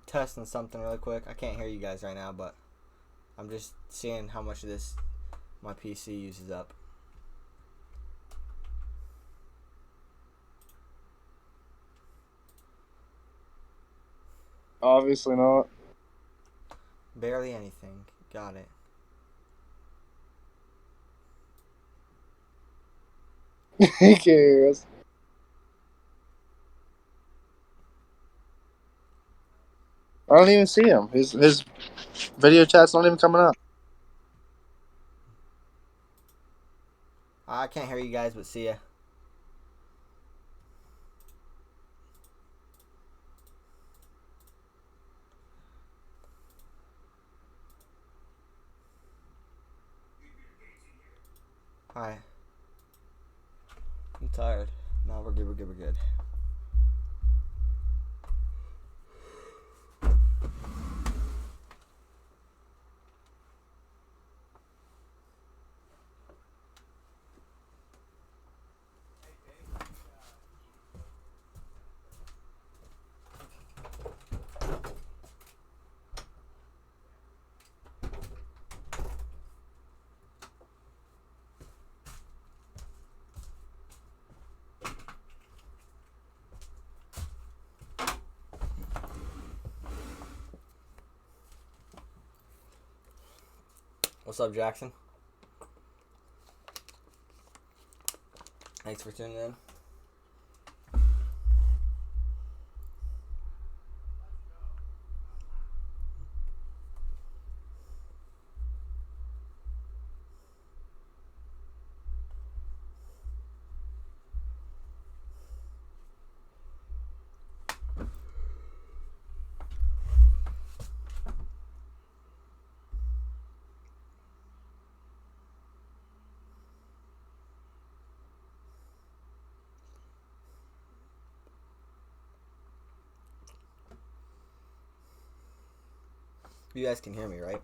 Testing something really quick. I can't hear you guys right now, but I'm just seeing how much of this my PC uses up. Obviously not. Barely anything. Got it. He cares. I don't even see him. His video chat's not even coming up. I can't hear you guys, but see ya. Alright. I'm tired. No, we're good, we're good, we're good. What's up, Jackson? Thanks for tuning in. You guys can hear me, right?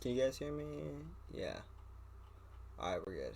Can you guys hear me? Yeah. Alright, we're good.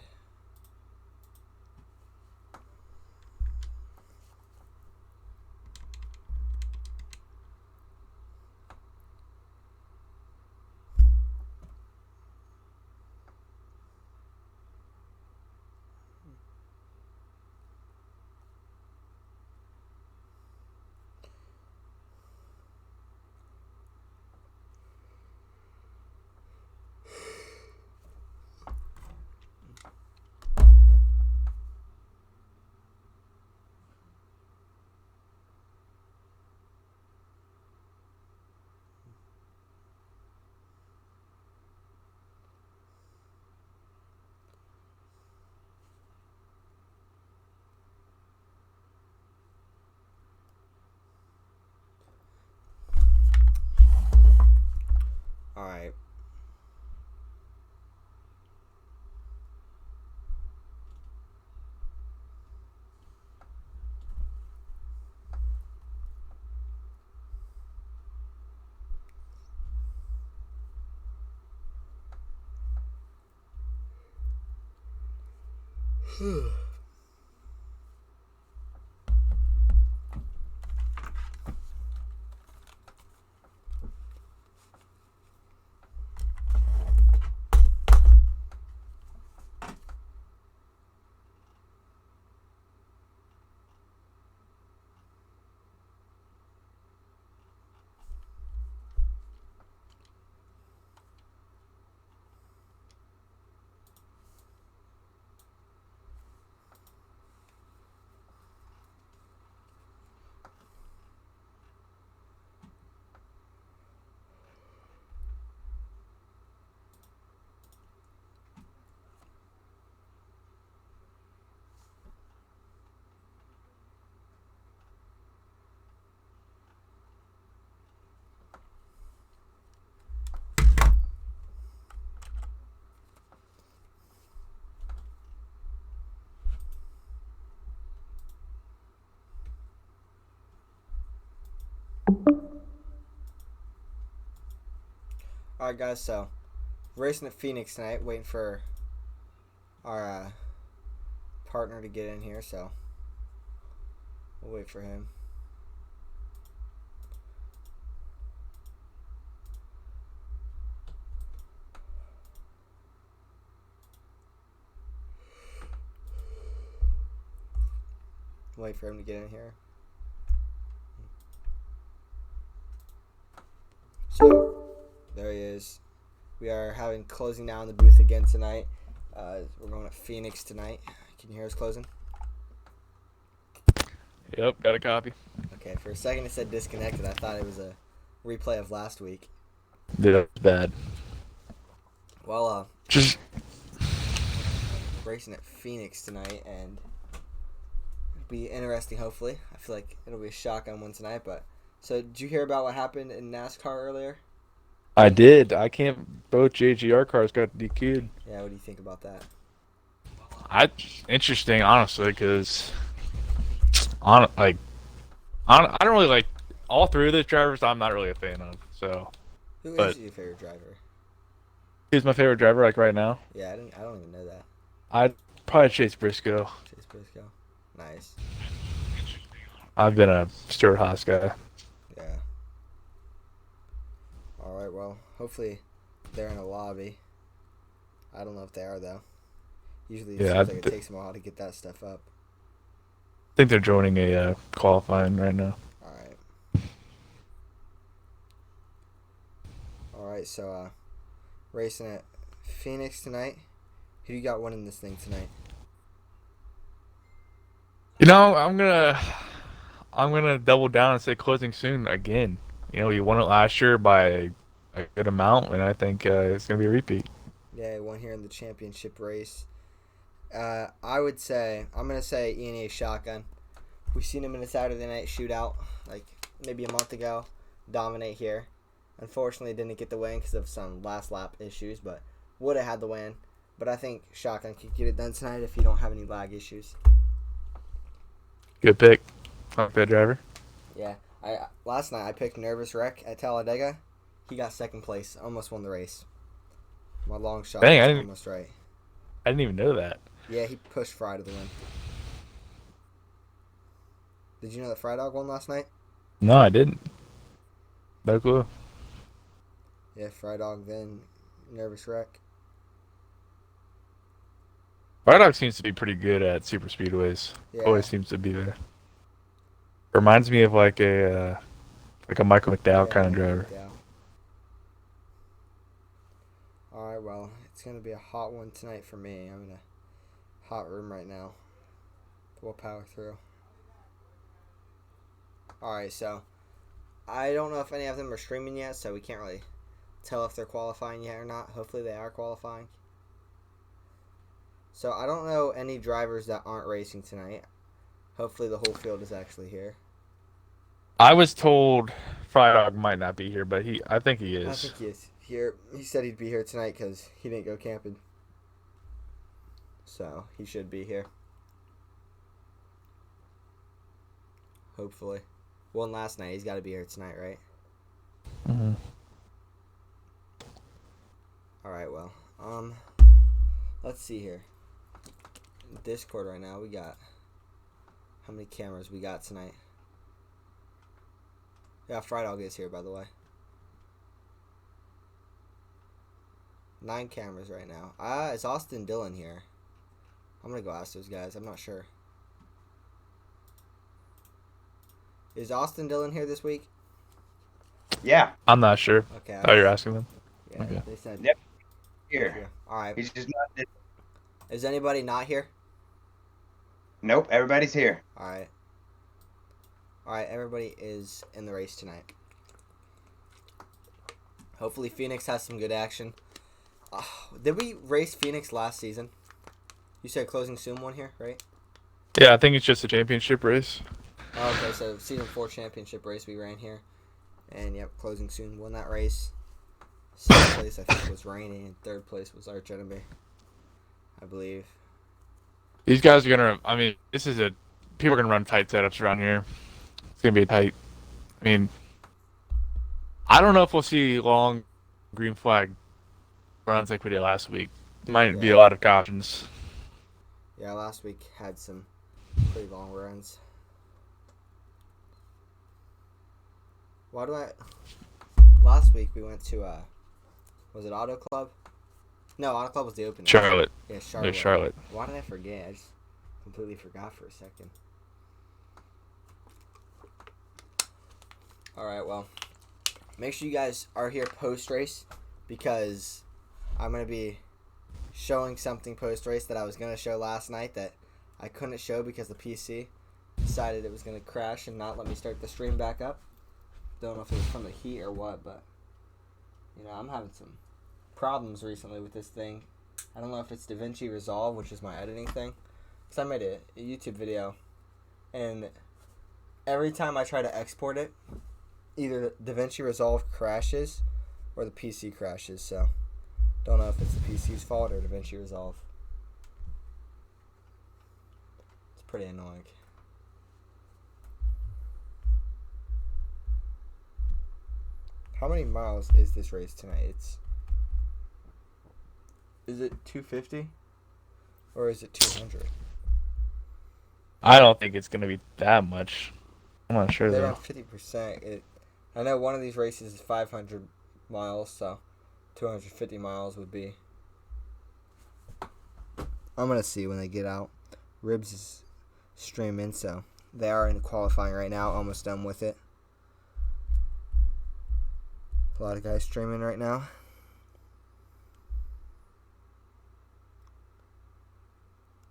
Alright. Alright, guys, so racing at Phoenix tonight, waiting for our partner to get in here, so we'll wait for him. Wait for him to get in here. So, there he is. We are having closing down the booth again tonight. We're going to Phoenix tonight. Can you hear us closing? Yep, got a copy. Okay, for a second it said disconnected. I thought it was a replay of last week. Dude, that's bad. Well, Just racing at Phoenix tonight, and it'll be interesting, hopefully. I feel like it'll be a shotgun one tonight, but... So, did you hear about what happened in NASCAR earlier? I did. I can't. Both JGR cars got DQ'd. Yeah, what do you think about that? Interesting, honestly, because I don't really like all three of those drivers. I'm not really a fan of. So, Who but is your favorite driver? who's my favorite driver? Like right now, Yeah, I don't even know that. I'd probably Chase Briscoe. Chase Briscoe. Nice. I've been a Stuart Haas guy. Yeah. Alright, well, hopefully they're in a lobby. I don't know if they are, though. Usually it Yeah, seems like it takes them a while to get that stuff up. I think they're joining a qualifying right now. Alright. Alright, so, racing at Phoenix tonight. Who you got winning this thing tonight? You know, I'm gonna double down and say closing soon again. You know, he won it last year by a good amount, and I think it's gonna be a repeat. Yeah, one here in the championship race. I would say, I'm going to say E&A Shotgun. We've seen him in a Saturday night shootout, like maybe a month ago, dominate here. Unfortunately, didn't get the win because of some last lap issues, but would have had the win. But I think Shotgun could get it done tonight if you don't have any lag issues. Good pick. Not bad driver. Yeah, last night I picked Nervous Wreck at Talladega. He got second place, almost won the race. My long shot Dang, was almost right. I didn't even know that. Yeah, he pushed Fry to the win. Did you know that Fry Dog won last night? No, I didn't. No clue. Yeah, Fry Dog, then Nervous Wreck. Dog seems to be pretty good at super speedways. Yeah. Always seems to be there. Reminds me of like a Michael McDowell kind of driver. Yeah. Alright, well, it's going to be a hot one tonight for me. I'm in a hot room right now. We'll power through. Alright, so I don't know if any of them are streaming yet, so we can't really tell if they're qualifying yet or not. Hopefully they are qualifying. So I don't know any drivers that aren't racing tonight. Hopefully the whole field is actually here. I was told Dog might not be here, but I think he is. I think he is here. He said he'd be here tonight because he didn't go camping. So he should be here. Hopefully. Won last night. He's got to be here tonight, right? Mm-hmm. Alright, well. Let's see here. In Discord right now, we got... How many cameras we got tonight? Yeah, Fried Dog is here, by the way. 9 cameras right now. Is Austin Dillon here? I'm going to go ask those guys. I'm not sure. Is Austin Dillon here this week? Yeah. I'm not sure. Okay. Oh, you're asking them? Yeah, Okay. they said... Yep. Here. Yeah. Alright. He's just not. Is anybody not here? Nope. Everybody's here. Alright. Alright, everybody is in the race tonight. Hopefully Phoenix has some good action. Did we race Phoenix last season? You said closing soon one here, right? Yeah, I think it's just a championship race. Oh, okay, so season 4 championship race we ran here. And yep, closing soon won that race. Second place I think was Rainy, and third place was Arch Enemy, I believe. These guys are gonna. I mean, people are gonna run tight setups around here. It's gonna be tight. I mean, I don't know if we'll see long green flag runs like we did last week. Might be a Yeah. lot of cautions. Yeah, last week had some pretty long runs. Why do I... Last week we went to, was it Auto Club? No, Auto Club was the opening. Charlotte. Yeah, Yeah, Charlotte. Charlotte. Why did I forget? I just completely forgot for a second. Alright, well, make sure you guys are here post-race because I'm going to be showing something post-race that I was going to show last night that I couldn't show because the PC decided it was going to crash and not let me start the stream back up. Don't know if it was from the heat or what, but, you know, I'm having some problems recently with this thing. I don't know if it's DaVinci Resolve, which is my editing thing, because I made a YouTube video, and every time I try to export it, either DaVinci Resolve crashes or the PC crashes, so don't know if it's the PC's fault or DaVinci Resolve. It's pretty annoying. How many miles is this race tonight? Is it 250 or is it 200? I don't think it's gonna be that much. I'm not sure They're though. on 50%. I know one of these races is 500 miles, so 250 miles would be. I'm gonna see when they get out. Ribs is streaming, so they are in qualifying right now. Almost done with it. A lot of guys streaming right now.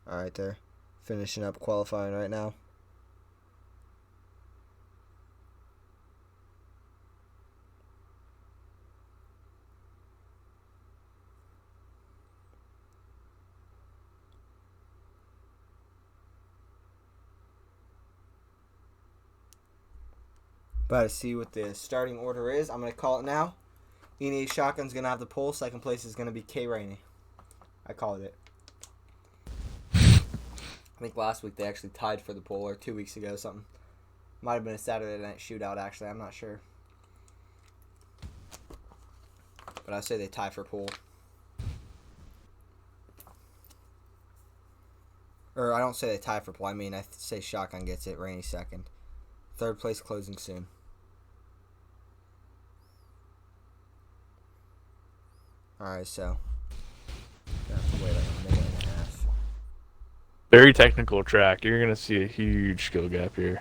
Alright, they're finishing up qualifying right now. About to see what the starting order is. I'm going to call it now. E&E Shotgun's going to have the pole. Second place is going to be K. Rainey. I called it. I think last week they actually tied for the pole, or 2 weeks ago, something. Might have been a Saturday night shootout, actually. I'm not sure. But I say they tie for pole. Or I don't say they tie for pole. I mean, I say Shotgun gets it. Rainey second. Third place closing soon. Alright, so gonna have to wait like a minute and a half. Very technical track. You're gonna see a huge skill gap here.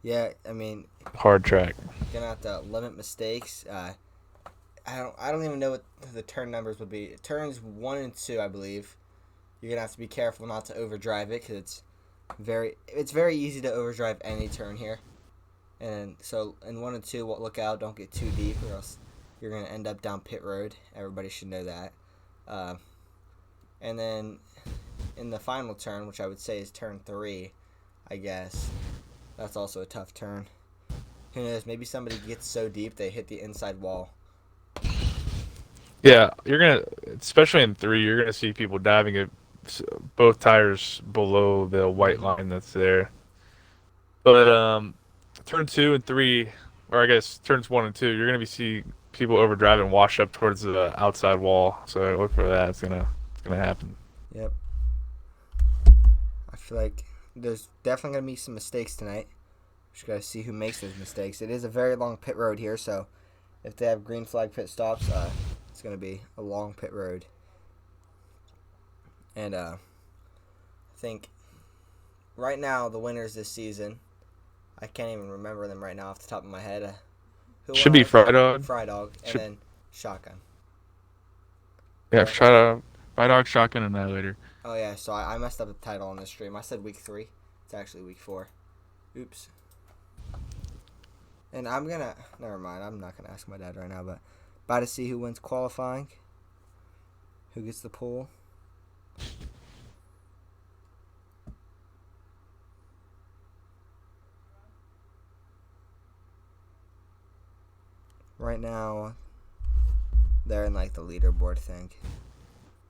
Yeah, I mean, Hard track. gonna have to limit mistakes. I don't even know what the turn numbers would be. Turns 1 and 2, I believe. You're gonna have to be careful not to overdrive it because it's very easy to overdrive any turn here. And so in 1 and 2, look out, don't get too deep, or else you're gonna end up down pit road. Everybody should know that. And then in the final turn, which I would say is turn 3, I guess, that's also a tough turn. Who knows? Maybe somebody gets so deep they hit the inside wall. Yeah, you're gonna, especially in 3, you're gonna see people diving at both tires below the white line that's there. But turn 2 and 3, or I guess turns 1 and 2, you're gonna see people overdrive and wash up towards the outside wall. So look for that. It's gonna happen. Yep. I feel like there's definitely going to be some mistakes tonight. Just got to see who makes those mistakes. It is a very long pit road here, so if they have green flag pit stops, it's going to be a long pit road. And I think right now the winners this season, I can't even remember them right now off the top of my head. Who Should won? be Fry Dog. Fry Dog, and then Shotgun. Yeah, Right. Fry Dog, Shotgun, and Annihilator. Oh yeah, so I messed up the title on this stream. I said week 3. It's actually week 4. Oops. And never mind, I'm not gonna ask my dad right now, but about to see who wins qualifying. Who gets the pole. Right now, they're in like the leaderboard thing.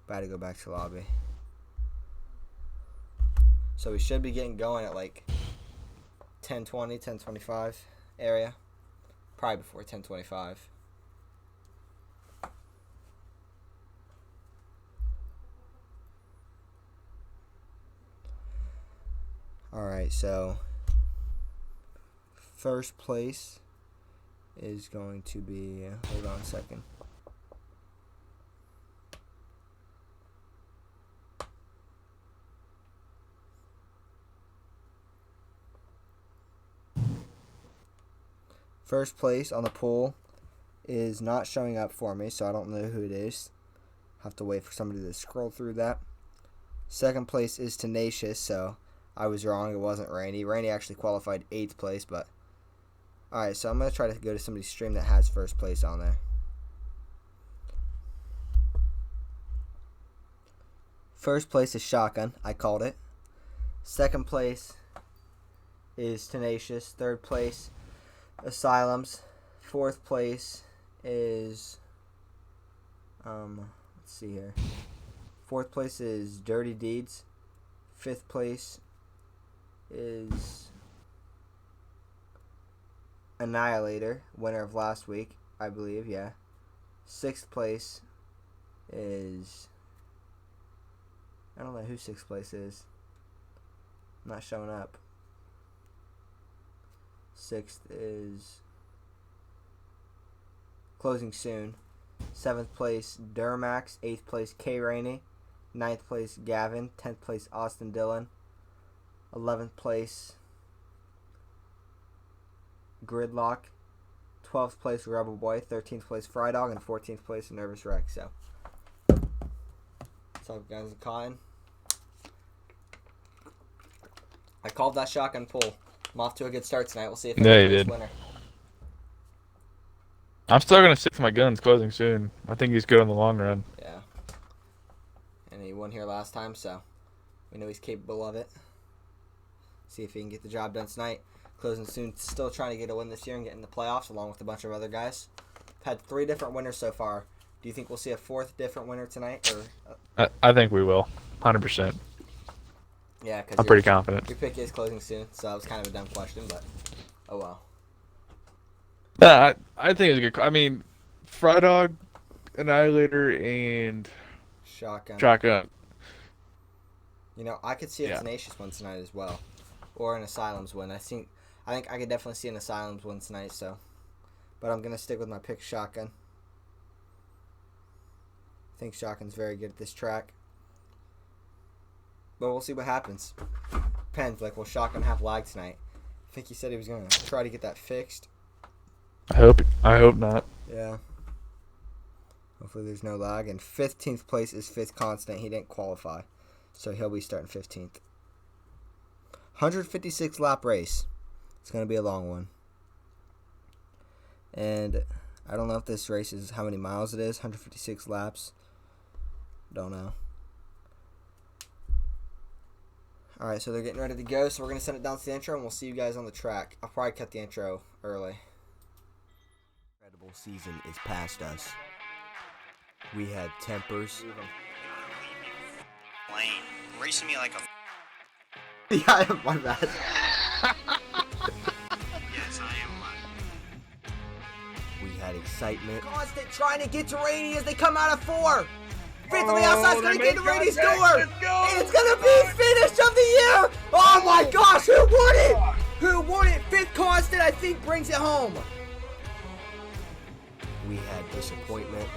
About to go back to lobby. So we should be getting going at like 10:20, 10:25 area. Probably before 10:25. Alright, so first place is going to be, hold on a second. First place on the poll is not showing up for me, so I don't know who it is. Have to wait for somebody to scroll through that. Second place is Tenacious, so I was wrong. It wasn't Randy. Randy actually qualified 8th place, but alright, so I'm going to try to go to somebody's stream that has first place on there. First place is Shotgun. I called it. Second place is Tenacious. Third place, Asylums. Fourth place is let's see here. Fourth place is Dirty Deeds. Fifth place is Annihilator, winner of last week, I believe, yeah. Sixth place is, I don't know who sixth place is. Not showing up. Sixth is Closing Soon. Seventh place Duramax. Eighth place K Rainey. Ninth place Gavin. 10th place Austin Dillon. 11th place Gridlock. 12th place Rebel Boy. 13th place Fry Dog. And 14th place Nervous Wreck. So, what's up, guys? I'm calling. I called that shotgun pull. I'm off to a good start tonight. We'll see if Yeah, you did. winner. I'm still gonna stick to my guns. Closing Soon. I think he's good in the long run. Yeah. And he won here last time, so we know he's capable of it. See if he can get the job done tonight. Closing Soon, still trying to get a win this year and get in the playoffs along with a bunch of other guys. Had 3 different winners so far. Do you think we'll see a 4th different winner tonight? Or I think we will. 100%. yeah, because I'm pretty confident. Your pick is Closing Soon, so that was kind of a dumb question, but oh well. Yeah, I think it's a good. I mean, Fry Dog, Annihilator, and Shotgun. You know, I could see a Tenacious one tonight as well, or an Asylums win. I think I could definitely see an Asylums win tonight. So, but I'm gonna stick with my pick, Shotgun. I think Shotgun's very good at this track, but we'll see what happens. Depends. Like, will Shotgun have lag tonight? I think he said he was gonna try to get that fixed. I hope not. Yeah. Hopefully there's no lag. And 15th place is Fifth Constant. He didn't qualify, so he'll be starting 15th. 156 lap race. It's going to be a long one. And I don't know if this race is how many miles it is. 156 laps. Don't know. Alright, so they're getting ready to go. So we're going to send it down to the intro, and we'll see you guys on the track. I'll probably cut the intro early. Incredible season is past us. We had tempers. Lane, racing me like a. Yeah, my bad. Yes, I am one. We had excitement. Constant trying to get to Rainey as they come out of 4. Fifth on the outside is going to get to Rainey's door. And it's going to be finish of the year. Oh my gosh, who won it? Who won it? Fifth Constant, I think, brings it home. We had disappointment.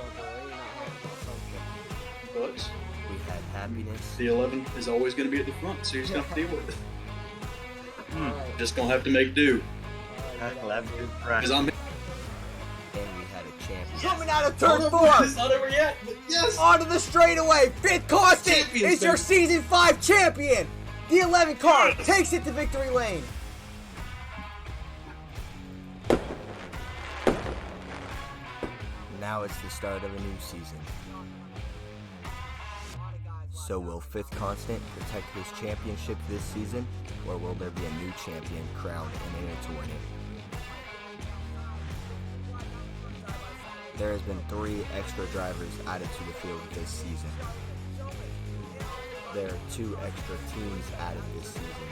But We had happiness. the 11 is always going to be at the front, so you're just going to have to deal with it. Just going to have to make do. Because I'm And we had a champion. Coming out of turn 4. It's not over yet, but yes! Onto the straightaway. Fifth Constant Champions, is your baby. season 5 champion. The 11 car takes it to victory lane. Now it's the start of a new season. So will Fifth Constant protect his championship this season, or will there be a new champion crowned and in it to win it? There has been 3 extra drivers added to the field this season. There are 2 extra teams added this season.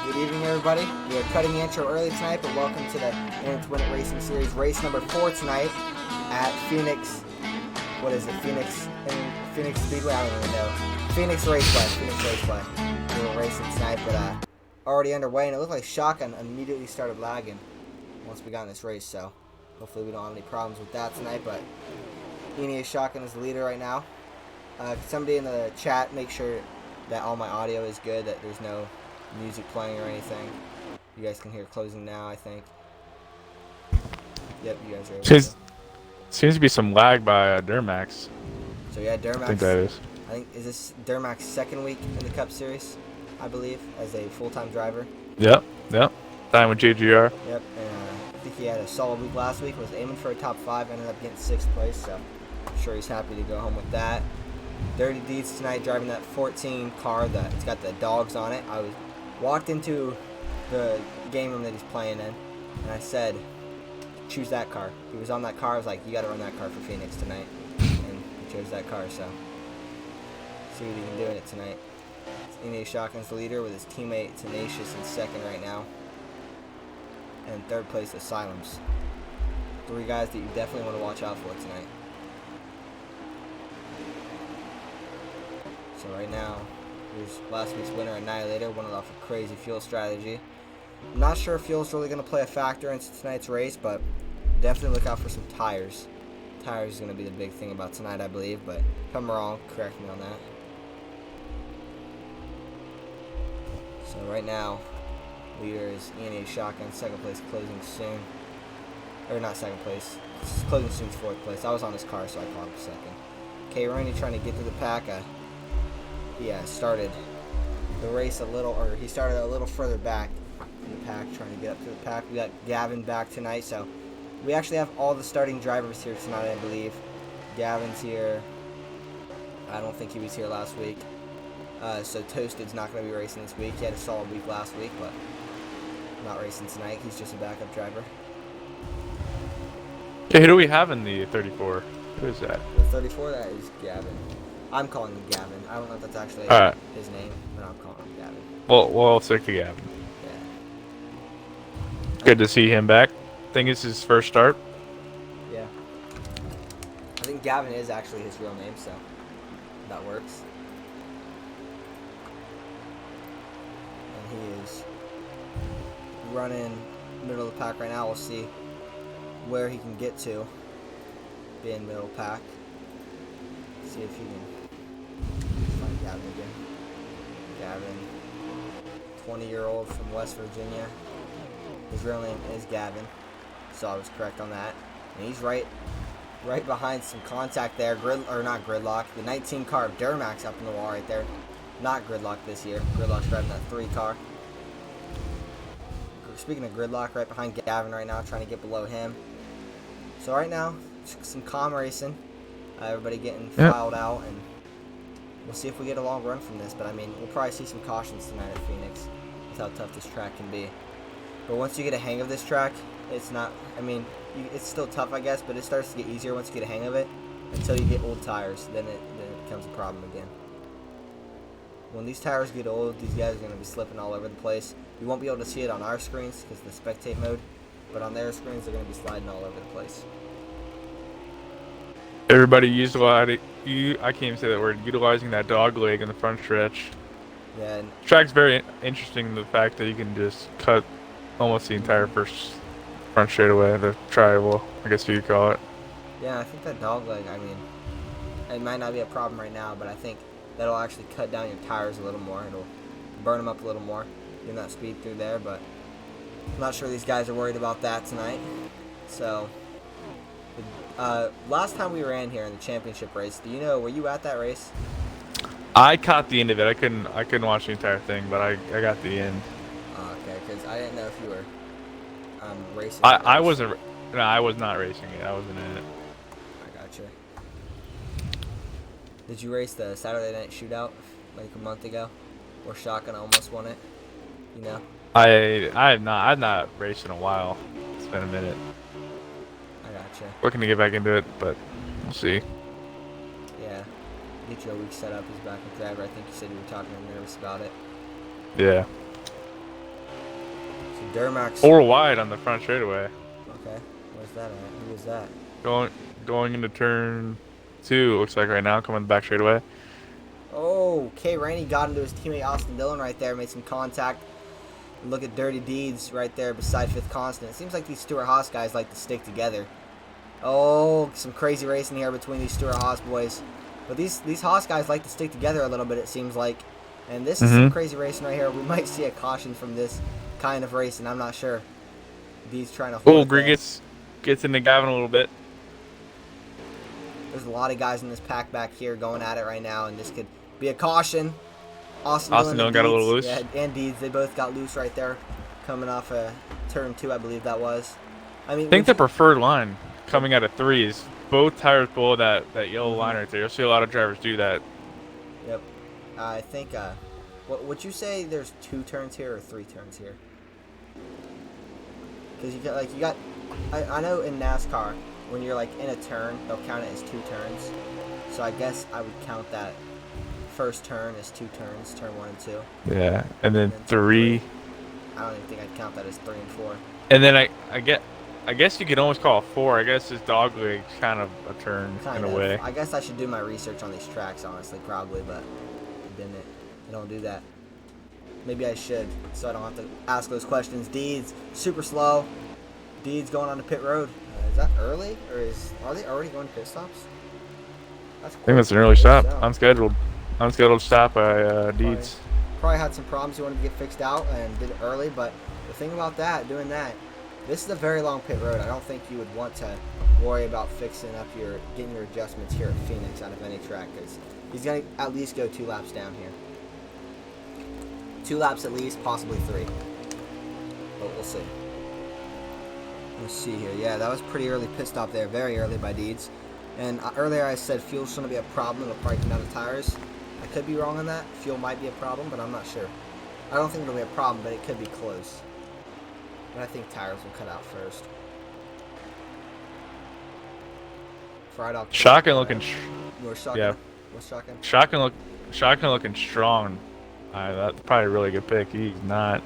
Good evening, everybody. We are cutting the intro early tonight, but welcome to the In It to Win It Racing Series race number 4 tonight at Phoenix. What is it? Phoenix Speedway. I don't even know. Phoenix Raceway. We were racing tonight, but already underway, and it looked like Shotgun immediately started lagging once we got in this race. So hopefully we don't have any problems with that tonight. But Eni Shotgun is the leader right now. Somebody in the chat make sure that all my audio is good, that there's no music playing or anything. You guys can hear closing now, I think. Yep, you guys are able to. Seems to be some lag by Durmax. So yeah, Durmax. I think that is. Is this Durmax's second week in the Cup Series, I believe, as a full-time driver. Yep. Time with JGR. Yep, and I think he had a solid week last week, was aiming for a top 5, ended up getting 6th place, so I'm sure he's happy to go home with that. Dirty Deeds tonight, driving that 14 car that it's got the dogs on it. I walked into the game room that he's playing in, and I said, choose that car. He was on that car. I was like, you got to run that car for Phoenix tonight, and he chose that car. So see what he can do in it tonight. Eni Shotgun's the leader with his teammate Tenacious in second right now, and third place Asylums. 3 guys that you definitely want to watch out for tonight. So right now, here's last week's winner, Annihilator, won it off a crazy fuel strategy. I'm not sure if fuel's really going to play a factor into tonight's race, but definitely look out for some tires. Tires is going to be the big thing about tonight, I believe, but if I'm wrong, correct me on that. So right now, leader is Eni Shotgun, second place closing soon. Or not second place, closing soon's 4th place. I was on his car, so I called him second. K. Rainey trying to get to the pack. He started the race he started a little further back in the pack, trying to get up to the pack. We got Gavin back tonight, so we actually have all the starting drivers here tonight, I believe. Gavin's here. I don't think he was here last week. So Toasted's not going to be racing this week. He had a solid week last week, but not racing tonight. He's just a backup driver. Okay, who do we have in the 34? Who is that? The 34, that is Gavin. I'm calling him Gavin. I don't know if that's actually his name, but I'm calling him Gavin. Well, I'll stick to Gavin. Yeah. Good to see him back. I think it's his first start. Yeah. I think Gavin is actually his real name, so that works. And he is running middle of the pack right now. We'll see where he can get to being middle of the pack. See if he can find Gavin again. Gavin, 20-year-old from West Virginia. His real name is Gavin, so I was correct on that. And he's right behind some contact there. Not gridlock. The 19 car of Durmax up in the wall right there. Not gridlock this year. Gridlock's driving that 3 car. Speaking of gridlock, right behind Gavin right now, trying to get below him. So right now, some calm racing. Everybody getting filed out, and we'll see if we get a long run from this. But I mean, we'll probably see some cautions tonight at Phoenix with how tough this track can be. But once you get a hang of this track, it's not. I mean, it's still tough, I guess, but it starts to get easier once you get a hang of it. Until you get old tires, then it becomes a problem again. When these tires get old, these guys are going to be slipping all over the place. You won't be able to see it on our screens because of the spectate mode, but on their screens, they're going to be sliding all over the place. Everybody I can't even say that word, utilizing that dog leg in the front stretch. Yeah. And Track's very interesting, the fact that you can just cut almost the entire first front straightaway, the tri-oval, I guess you could call it. yeah, I think that dog leg, I mean, it might not be a problem right now, but I think that'll actually cut down your tires a little more. It'll burn them up a little more, getting that speed through there, but I'm not sure these guys are worried about that tonight. So, last time we ran here in the championship race, do you know, were you at that race? I caught the end of it. I couldn't watch the entire thing, but I got the end. Okay, because I didn't know if you were racing. I wasn't. No, I was not racing it. I wasn't in it. I gotcha. Did you race the Saturday night shootout like a month ago, where Shotgun almost won it? You know. I've not raced in a while. It's been a minute. I gotcha. Looking to get back into it, but we'll see. Yeah. Get your week set up as backup driver. I think you said you were talking nervous about it. Yeah. So Durmax. 4 wide on the front straightaway. Okay. Where's that at? Who was that? Going into turn II2, looks like right now, coming back straight away. Oh, K. Rainey got into his teammate Austin Dillon right there, made some contact. Look at Dirty Deeds right there beside Fifth Constant. It seems like these Stewart Haas guys like to stick together. Oh, some crazy racing here between these Stewart Haas boys. But these Haas guys like to stick together a little bit, it seems like. And this is some crazy racing right here. We might see a caution from this kind of racing. I'm not sure. Deeds trying to hold Oh, it Green there. gets into Gavin a little bit. There's a lot of guys in this pack back here going at it right now, and this could be a caution. Austin Dillon got a little loose. Yeah, and Deeds, they both got loose right there, coming off turn 2, I believe that was. I mean, I think the preferred line coming out of 3 is both tires below that yellow line right there. You'll see a lot of drivers do that. Yep. I think, what would you say there's 2 turns here or 3 turns here? Because you got, I know in NASCAR, when you're like in a turn, they'll count it as 2 turns. So I guess I would count that first turn as 2 turns, turn 1 and 2. Yeah, and then turn 3. I don't even think I'd count that as 3 and 4. And then I guess you could almost call it 4. I guess this dog leg's kind of a turn Kind in of. a way. I guess I should do my research on these tracks, honestly, probably, but I didn't. I don't do that. Maybe I should, so I don't have to ask those questions. Deeds, super slow. Deeds going on to pit road. Is that early, or are they already going to pit stops? That's I think that's an early quick. stop. Unscheduled stop by Deeds. Probably had some problems he wanted to get fixed out and did it early, but the thing about doing that, this is a very long pit road. I don't think you would want to worry about getting your adjustments here at Phoenix out of any track, because he's going to at least go 2 laps down here. 2 laps at least, possibly 3. But we'll see. Let's see here. Yeah, that was pretty early pit stop there. Very early by Deeds. And earlier I said fuel shouldn't be a problem. It'll probably come down to tires. I could be wrong on that. Fuel might be a problem, but I'm not sure. I don't think it'll be a problem, but it could be close. But I think tires will cut out first. Fried off. Shotgun looking. More shotgun. Yeah. What's shotgun? Shotgun looking strong. That's probably a really good pick. He's not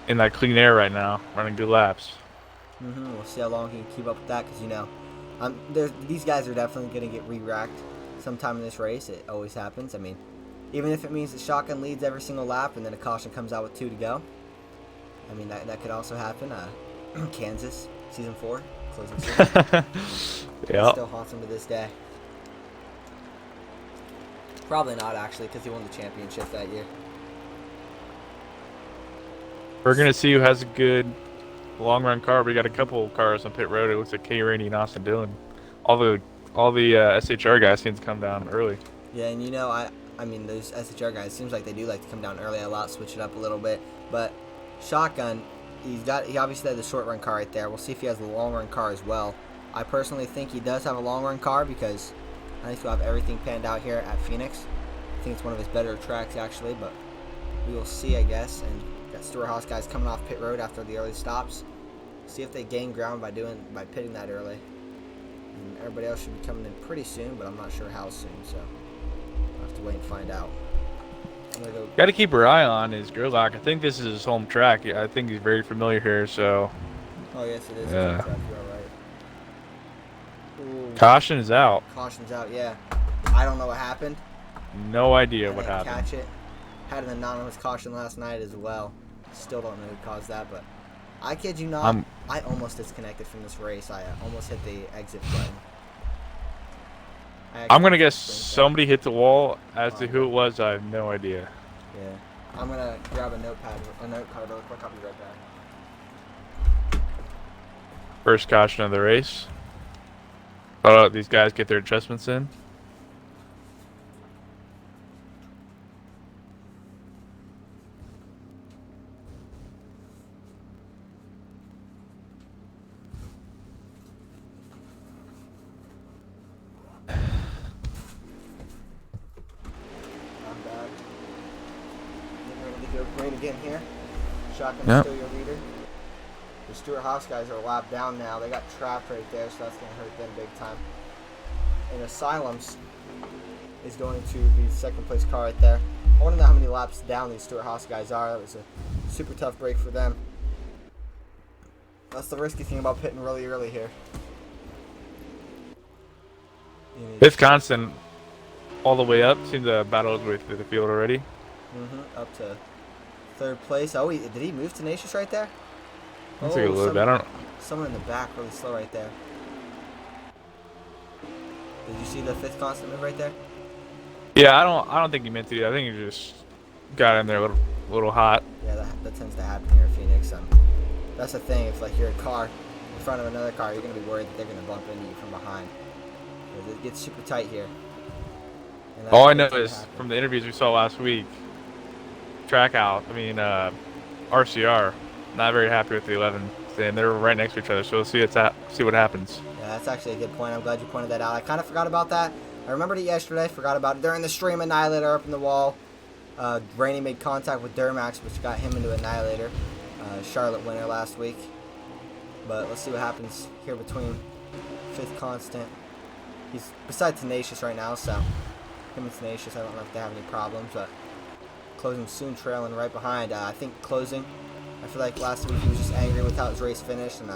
in that clean air right now, running good laps. We'll see how long he can keep up with that, because these guys are definitely going to get re-racked sometime in this race. It always happens. I mean, even if it means the shotgun leads every single lap and then a caution comes out with 2 to go. I mean, that could also happen. Kansas, season 4, closing season. Yeah. Still haunts him to this day. Probably not, actually, because he won the championship that year. We're gonna see who has a good long run car. We got a couple cars on pit road. It looks like K. Rainey and Austin Dillon. All the SHR guys seem to come down early. Yeah, and I mean, those SHR guys, seems like they do like to come down early a lot, switch it up a little bit. But Shotgun, he obviously had the short run car right there. We'll see if he has the long run car as well. I personally think he does have a long run car, because I think he'll have everything panned out here at Phoenix. I think it's one of his better tracks, actually, but we will see, I guess. And got Stewart Haas guys coming off pit road after the early stops. See if they gain ground by pitting that early. And everybody else should be coming in pretty soon, but I'm not sure how soon, so I'll have to wait and find out. I'm gonna go. Got to keep your eye on his Gerlach. I think this is his home track. I think he's very familiar here. So. Oh yes, it is. Yeah. Track. You're right. Ooh. Caution is out. Caution's out. Yeah. I don't know what happened. No idea I what didn't happened. Catch it. Had an anonymous caution last night as well. Still don't know who caused that, but I kid you not, I almost disconnected from this race. I almost hit the exit button. I'm gonna guess somebody hit the wall. As to who it was, I have no idea. Yeah. I'm gonna grab a note card real quick. I'll be right back. First caution of the race. These guys get their adjustments in. I'm back. Getting ready to go green again here. Shotgun's Yep. still your leader. The Stewart Haas guys are a lap down now. They got trapped right there, so that's going to hurt them big time. And Asylums is going to be the second place car right there. I want to know how many laps down these Stewart Haas guys are. That was a super tough break for them. That's the risky thing about pitting really early here. Fifth constant all the way up. Seems to battle his way through the field already. Up to third place. Oh, did he move Tenacious right there? Let's take a little bit. I don't. Someone in the back really slow right there. Did you see the fifth constant move right there? Yeah, I don't think he meant to. I think he just got in there a little hot. Yeah, that tends to happen here in Phoenix. That's the thing. If like you're a car in front of another car, you're gonna be worried that they're gonna bump into you from behind. Because it gets super tight here. All I know is from the interviews we saw last week, RCR, not very happy with the 11, and they're right next to each other. So we'll see what happens. Yeah, that's actually a good point. I'm glad you pointed that out. I kind of forgot about that. I remembered it yesterday. Forgot about it during the stream. Annihilator up in the wall. Rainey made contact with Durmax, which got him into Annihilator. Charlotte winner last week. But let's see what happens here between Fifth Constant. He's beside Tenacious right now, so him and Tenacious, I don't know if they have any problems, but Closing soon trailing right behind. I think Closing, I feel like last week he was just angry with how his race finished, and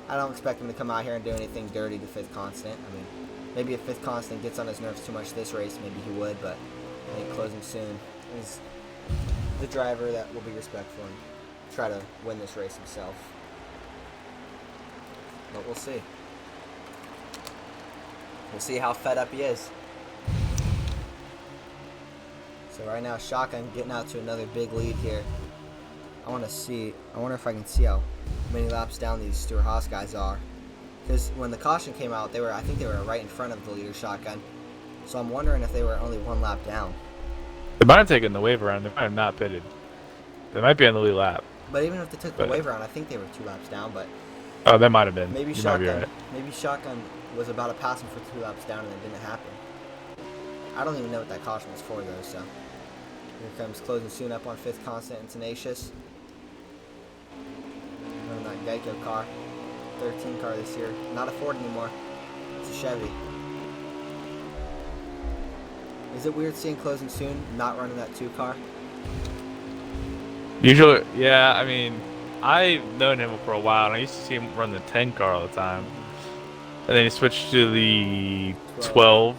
I don't expect him to come out here and do anything dirty to Fifth Constant. I mean, maybe if Fifth Constant gets on his nerves too much this race, maybe he would, but I think Closing soon is the driver that will be respectful and try to win this race himself. But we'll see. We'll see how fed up he is. So right now, Shotgun getting out to another big lead here. I wonder if I can see how many laps down these Stuart Haas guys are. Because when the caution came out, I think they were right in front of the leader, Shotgun. So I'm wondering if they were only one lap down. They might have taken the wave around. They might have not pitted. They might be on the lead lap. But even if they took the wave around, I think they were 2 laps down. But oh, that might have been. Maybe Shotgun was about to pass him for 2 laps down, and it didn't happen. I don't even know what that caution was for, though. So here comes Closing soon up on Fifth Constant and Tenacious. Running that Geico car, 13 car this year. Not a Ford anymore. It's a Chevy. Is it weird seeing Closing soon not running that 2 car? Usually, yeah. I mean, I've known him for a while, and I used to see him run the 10 car all the time. And then he switched to the 12,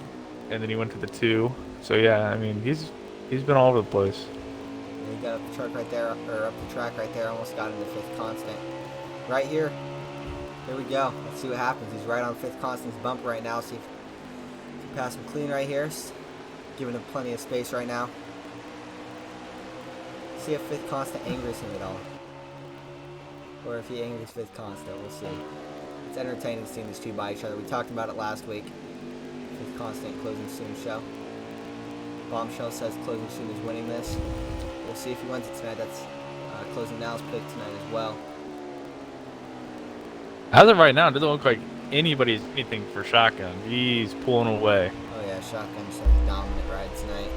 and then he went to the 2. So yeah, I mean, he's been all over the place. And he got up the truck right there, or up the track right there. Almost got into Fifth Constant. Right here. Here we go. Let's see what happens. He's right on Fifth Constant's bumper right now. See if he pass him clean right here. Giving him plenty of space right now. See if Fifth Constant angers him at all. Or if he angers Fifth Constant. We'll see. It's entertaining seeing these two by each other. We talked about it last week. Fifth Constant Closing soon show. Bombshell says Closing soon is winning this. We'll see if he wins it tonight. That's Closing now's pick tonight as well. As of right now, it doesn't look like anybody's anything for Shotgun. He's pulling away. Oh yeah, Shotgun just has a dominant ride tonight.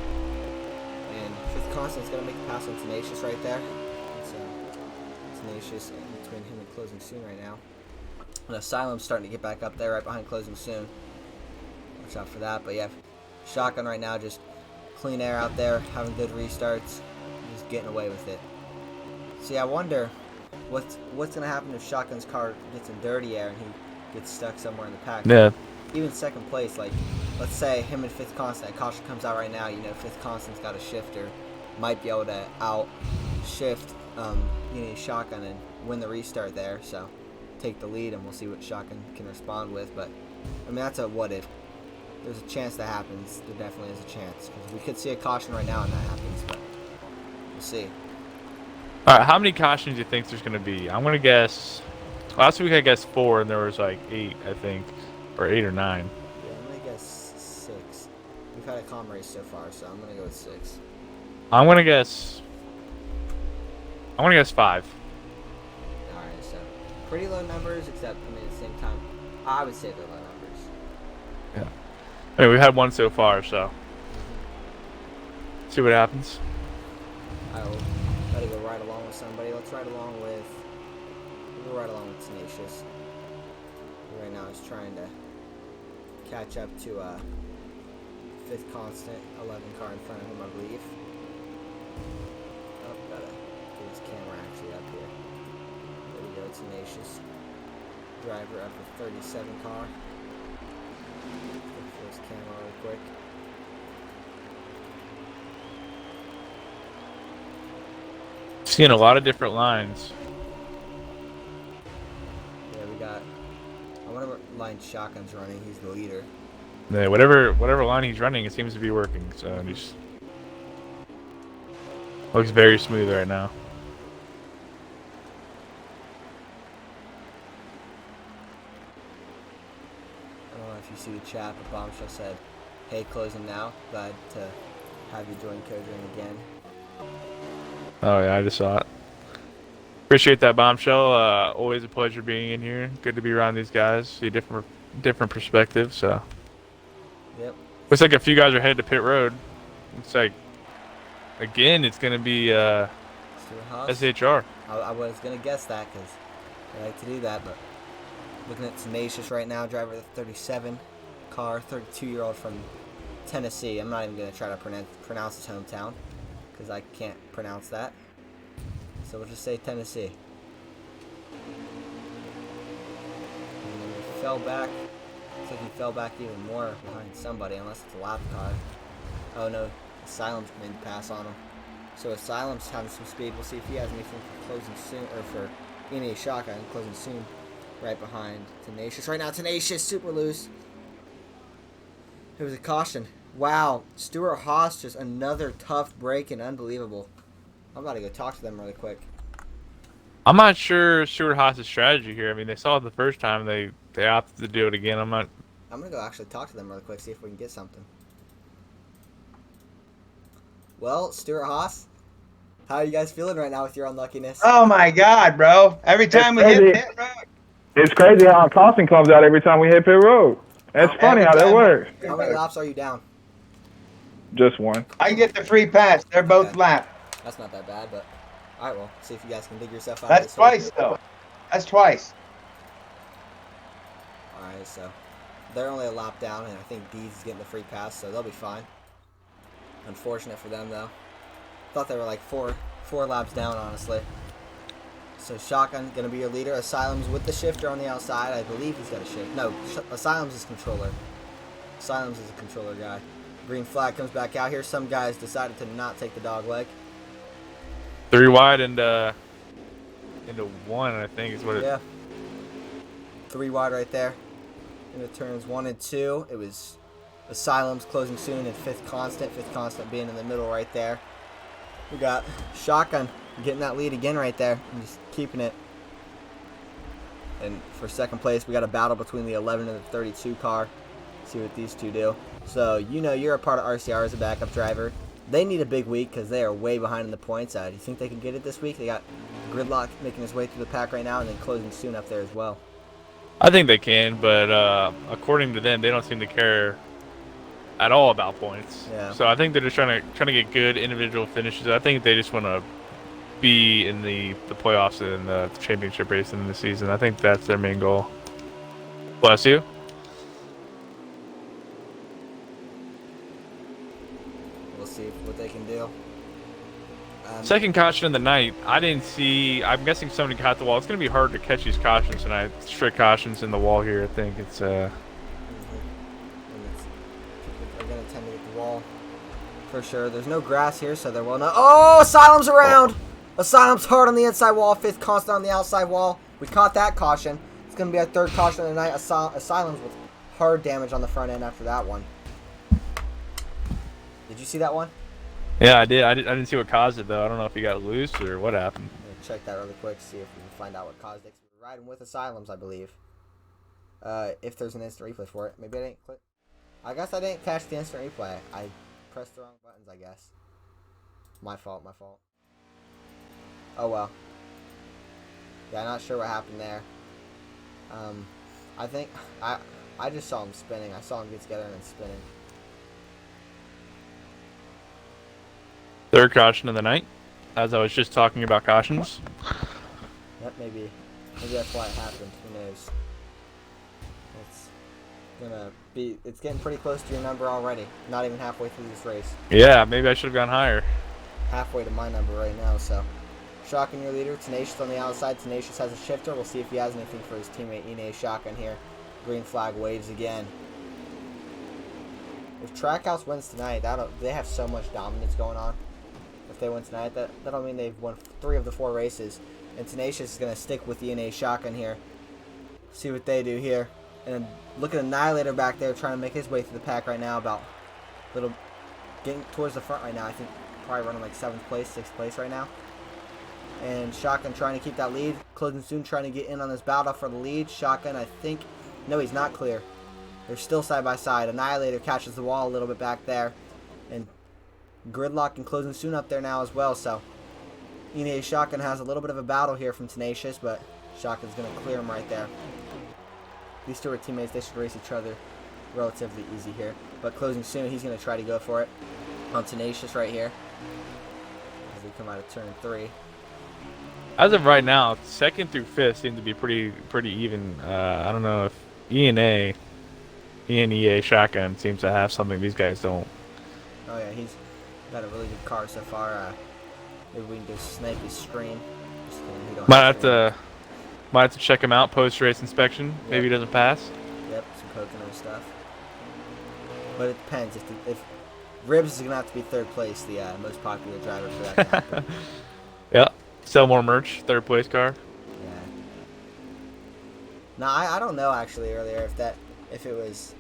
And Fifth Constant's going to make the pass on Tenacious right there. It's Tenacious in between him and Closing soon right now. And Asylum's starting to get back up there right behind Closing soon. Watch out for that. But yeah, Shotgun right now just clean air out there, having good restarts, just getting away with it. See, I wonder what's going to happen if Shotgun's car gets in dirty air and he gets stuck somewhere in the pack. Yeah. Even second place, like, let's say him and Fifth Constant, caution comes out right now, you know, Fifth Constant's got a shifter, might be able to out-shift, Shotgun and win the restart there, so take the lead, and we'll see what Shotgun can respond with, but, I mean, that's a what-if. There's a chance that happens. There definitely is a chance, because we could see a caution right now and that happens, but we'll see. All right, how many cautions do you think there's going to be? I'm going to guess. Last week I guessed 4, and there was like 8, I think, or 8 or 9. Yeah, I'm going to guess 6. We've had a calm race so far, so I'm going to go with 6. I'm going to guess 5. All right, so pretty low numbers, except I mean at the same time, I would say they're low numbers. Yeah. I mean, we've had 1 so far, so see what happens. I will try to go right along with somebody. Let's ride along with. We'll go right along with Tenacious. Right now, he's trying to catch up to Fifth Constant, 11 car in front of him, I believe. Oh, gotta get his camera actually up here. There we go, Tenacious. Driver up with 37 car. First camera real quick. Seeing a lot of different lines. Yeah, we got. I wonder what line Shotgun's running. He's the leader. Yeah, whatever line he's running, it seems to be working. So just looks very smooth right now. I don't know if you see the chat, but Bombshell said, "Hey, closing now. Glad to have you join Codering again." Oh yeah, I just saw it. Appreciate that, Bombshell. Always a pleasure being in here. Good to be around these guys. See different perspectives. So Yep. looks like a few guys are headed to pit road. Looks like again it's gonna be Stuart Haas. SHR. I was gonna guess that because I like to do that, but looking at Tenacious right now, driver of the 37 car, 32-year-old from Tennessee. I'm not even gonna try to pronounce his hometown because I can't pronounce that. So we'll just say Tennessee. And then he fell back. Looks like he fell back even more behind somebody, unless it's a lap car. Oh no, Asylum's made the pass on him. So Asylum's having some speed. We'll see if he has anything for closing soon, or for any shotgun closing soon. Right behind Tenacious. Right now, Tenacious super loose. It was a caution. Wow, Stuart Haas just another tough break and unbelievable. I'm about to go talk to them really quick. I'm not sure Stuart Haas's strategy here. I mean, they saw it the first time. They opted to do it again. I'm gonna go actually talk to them really quick, see if we can get something. Well, Stuart Haas, how are you guys feeling right now with your unluckiness? Oh my God, bro! Every time we hit pit road, It's crazy how a caution comes out every time we hit pit road. It's funny how that works. How many laps are you down? Just one. I get the free pass. They're both lap. That's not that bad, but alright, well, see if you guys can dig yourself out of That's this twice though. That's twice. Alright, so they're only a lap down, and I think Deeds is getting the free pass, so they'll be fine. Unfortunate for them, though. Thought they were like four laps down, honestly. So Shotgun gonna be your leader. Asylum's with the shifter on the outside. I believe he's got a shift. No, Asylum's his controller. Asylum's is a controller guy. Green flag comes back out here. Some guys decided to not take the dog leg. 3 wide and into 1, I think is what it. Yeah. 3 wide right there. Into turns 1 and 2. It was Asylum's closing soon and fifth constant being in the middle right there. We got Shotgun getting that lead again right there and just keeping it. And for second place, we got a battle between the 11 and the 32 car. See what these two do. So, you know, you're a part of RCR as a backup driver. They need a big week because they are way behind in the points. Do you think they can get it this week? They got Gridlock making his way through the pack right now and then closing soon up there as well. I think they can, but according to them, they don't seem to care at all about points. Yeah. So I think they're just trying to get good individual finishes. I think they just want to be in the playoffs and the championship race in the season. I think that's their main goal. Bless you. We'll see what they can do. Second caution of the night. I didn't see. I'm guessing somebody caught the wall. It's going to be hard to catch these cautions tonight. Strict cautions in the wall here. I think it's. And they're going to tend to get the wall for sure. There's no grass here, so there will not. Oh, Asylum's around. Asylum's hard on the inside wall. Fifth constant on the outside wall. We caught that caution. It's going to be our third caution of the night. Asylum's with hard damage on the front end after that one. Did you see that one? Yeah, I did. I didn't see what caused it though. I don't know if he got loose or what happened. Check that really quick. See if we can find out what caused it. We're riding with Asylums, I believe. If there's an instant replay for it, maybe I didn't click. I guess I didn't catch the instant replay. I pressed the wrong buttons, I guess. My fault. Oh well. Yeah, not sure what happened there. I think I just saw him spinning. I saw him get together and then spinning. Third caution of the night, as I was just talking about cautions. Yep, maybe that's why it happened. Who knows? It's getting pretty close to your number already. Not even halfway through this race. Yeah, maybe I should have gone higher. Halfway to my number right now, so. Shotgun your leader. Tenacious on the outside. Tenacious has a shifter. We'll see if he has anything for his teammate Ine Shotgun here. Green flag waves again. If Trackhouse wins tonight, they have so much dominance going on. If they win tonight, that'll mean they've won 3 of the 4 races. And Tenacious is going to stick with ENA Shotgun here. See what they do here. And look at Annihilator back there trying to make his way through the pack right now. About getting towards the front right now. I think probably running like 7th place, 6th place right now. And Shotgun trying to keep that lead. Closing Soon trying to get in on this battle for the lead. Shotgun, I think... No, he's not clear. They're still side by side. Annihilator catches the wall a little bit back there. And Gridlock and Closing Soon up there now as well. So ENA Shotgun has a little bit of a battle here from Tenacious, but Shotgun's going to clear him right there. These two are teammates. They should race each other relatively easy here. But Closing Soon, he's going to try to go for it on Tenacious right here as they come out of turn 3. As of right now, 2nd through 5th seem to be pretty even. I don't know if ENA Shotgun seems to have something these guys don't. Oh yeah, he's got a really good car so far. Maybe we can just snipe his stream. Just kidding, we don't Might have stream. to check him out post race inspection. Yep. Maybe he doesn't pass. Yep, some poking and stuff. But it depends. If Ribs is gonna have to be 3rd place, the most popular driver for that to happen. Yeah. Sell more merch. 3rd place car. Yeah. Now I don't know actually earlier if it was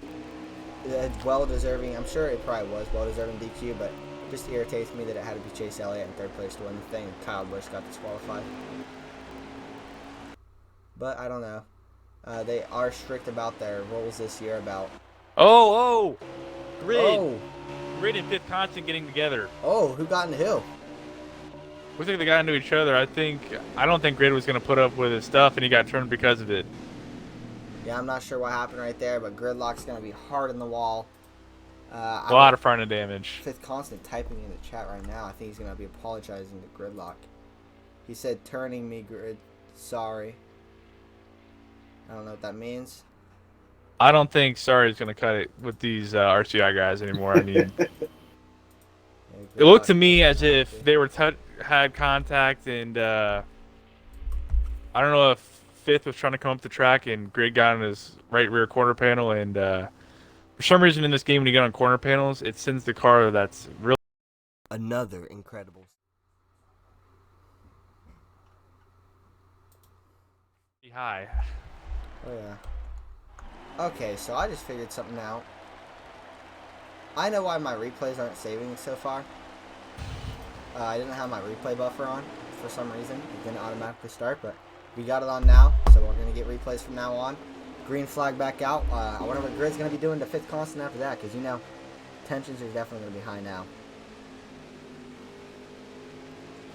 well deserving. I'm sure it probably was well deserving DQ, but it just irritates me that it had to be Chase Elliott in 3rd place to win the thing. And Kyle Busch got disqualified. But I don't know. They are strict about their rules this year about. Oh! Grid. Oh, Grid and Fifth Constant getting together. oh, who got into who? Looks like they got into each other. I don't think Grid was going to put up with his stuff, and he got turned because of it. Yeah, I'm not sure what happened right there, but Gridlock's gonna be hard in the wall. A lot of front end damage. Fifth Constant typing in the chat right now. I think he's gonna be apologizing to Gridlock. He said, "Turning me, Grid. Sorry." I don't know what that means. I don't think Sorry is going to cut it with these RCI guys anymore. I mean, Yeah, it looked Gridlock to me is as if happy. they were had contact, and I don't know if Fifth was trying to come up the track, and Grid got in his right rear quarter panel, and for some reason in this game when you get on corner panels, it sends the car that's really Another incredible. high. Oh yeah. Okay, so I just figured something out. I know why my replays aren't saving so far. I didn't have my replay buffer on for some reason. It didn't automatically start, but we got it on now, so we're gonna get replays from now on. Green flag back out. I wonder what Grid's gonna be doing to Fifth Constant after that, because you know, tensions are definitely gonna be high now.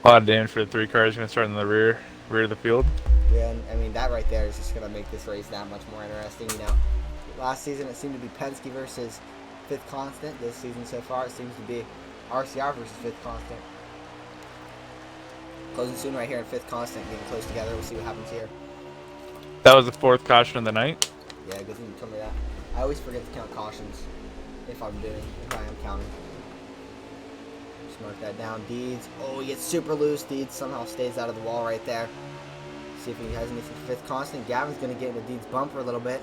A lot of damage for the 3 cars going to start in the rear of the field. Yeah, and I mean that right there is just gonna make this race that much more interesting. You know, last season it seemed to be Penske versus Fifth Constant. This season so far it seems to be RCR versus Fifth Constant. Closing Soon right here in Fifth Constant, getting close together. We'll see what happens here. That was the 4th caution of the night. Yeah, good thing you told me that. I always forget to count cautions if I am counting. Just mark that down. Deeds. Oh, he gets super loose. Deeds somehow stays out of the wall right there. See if he has anything for Fifth Constant. Gavin's going to get into Deeds' bumper a little bit.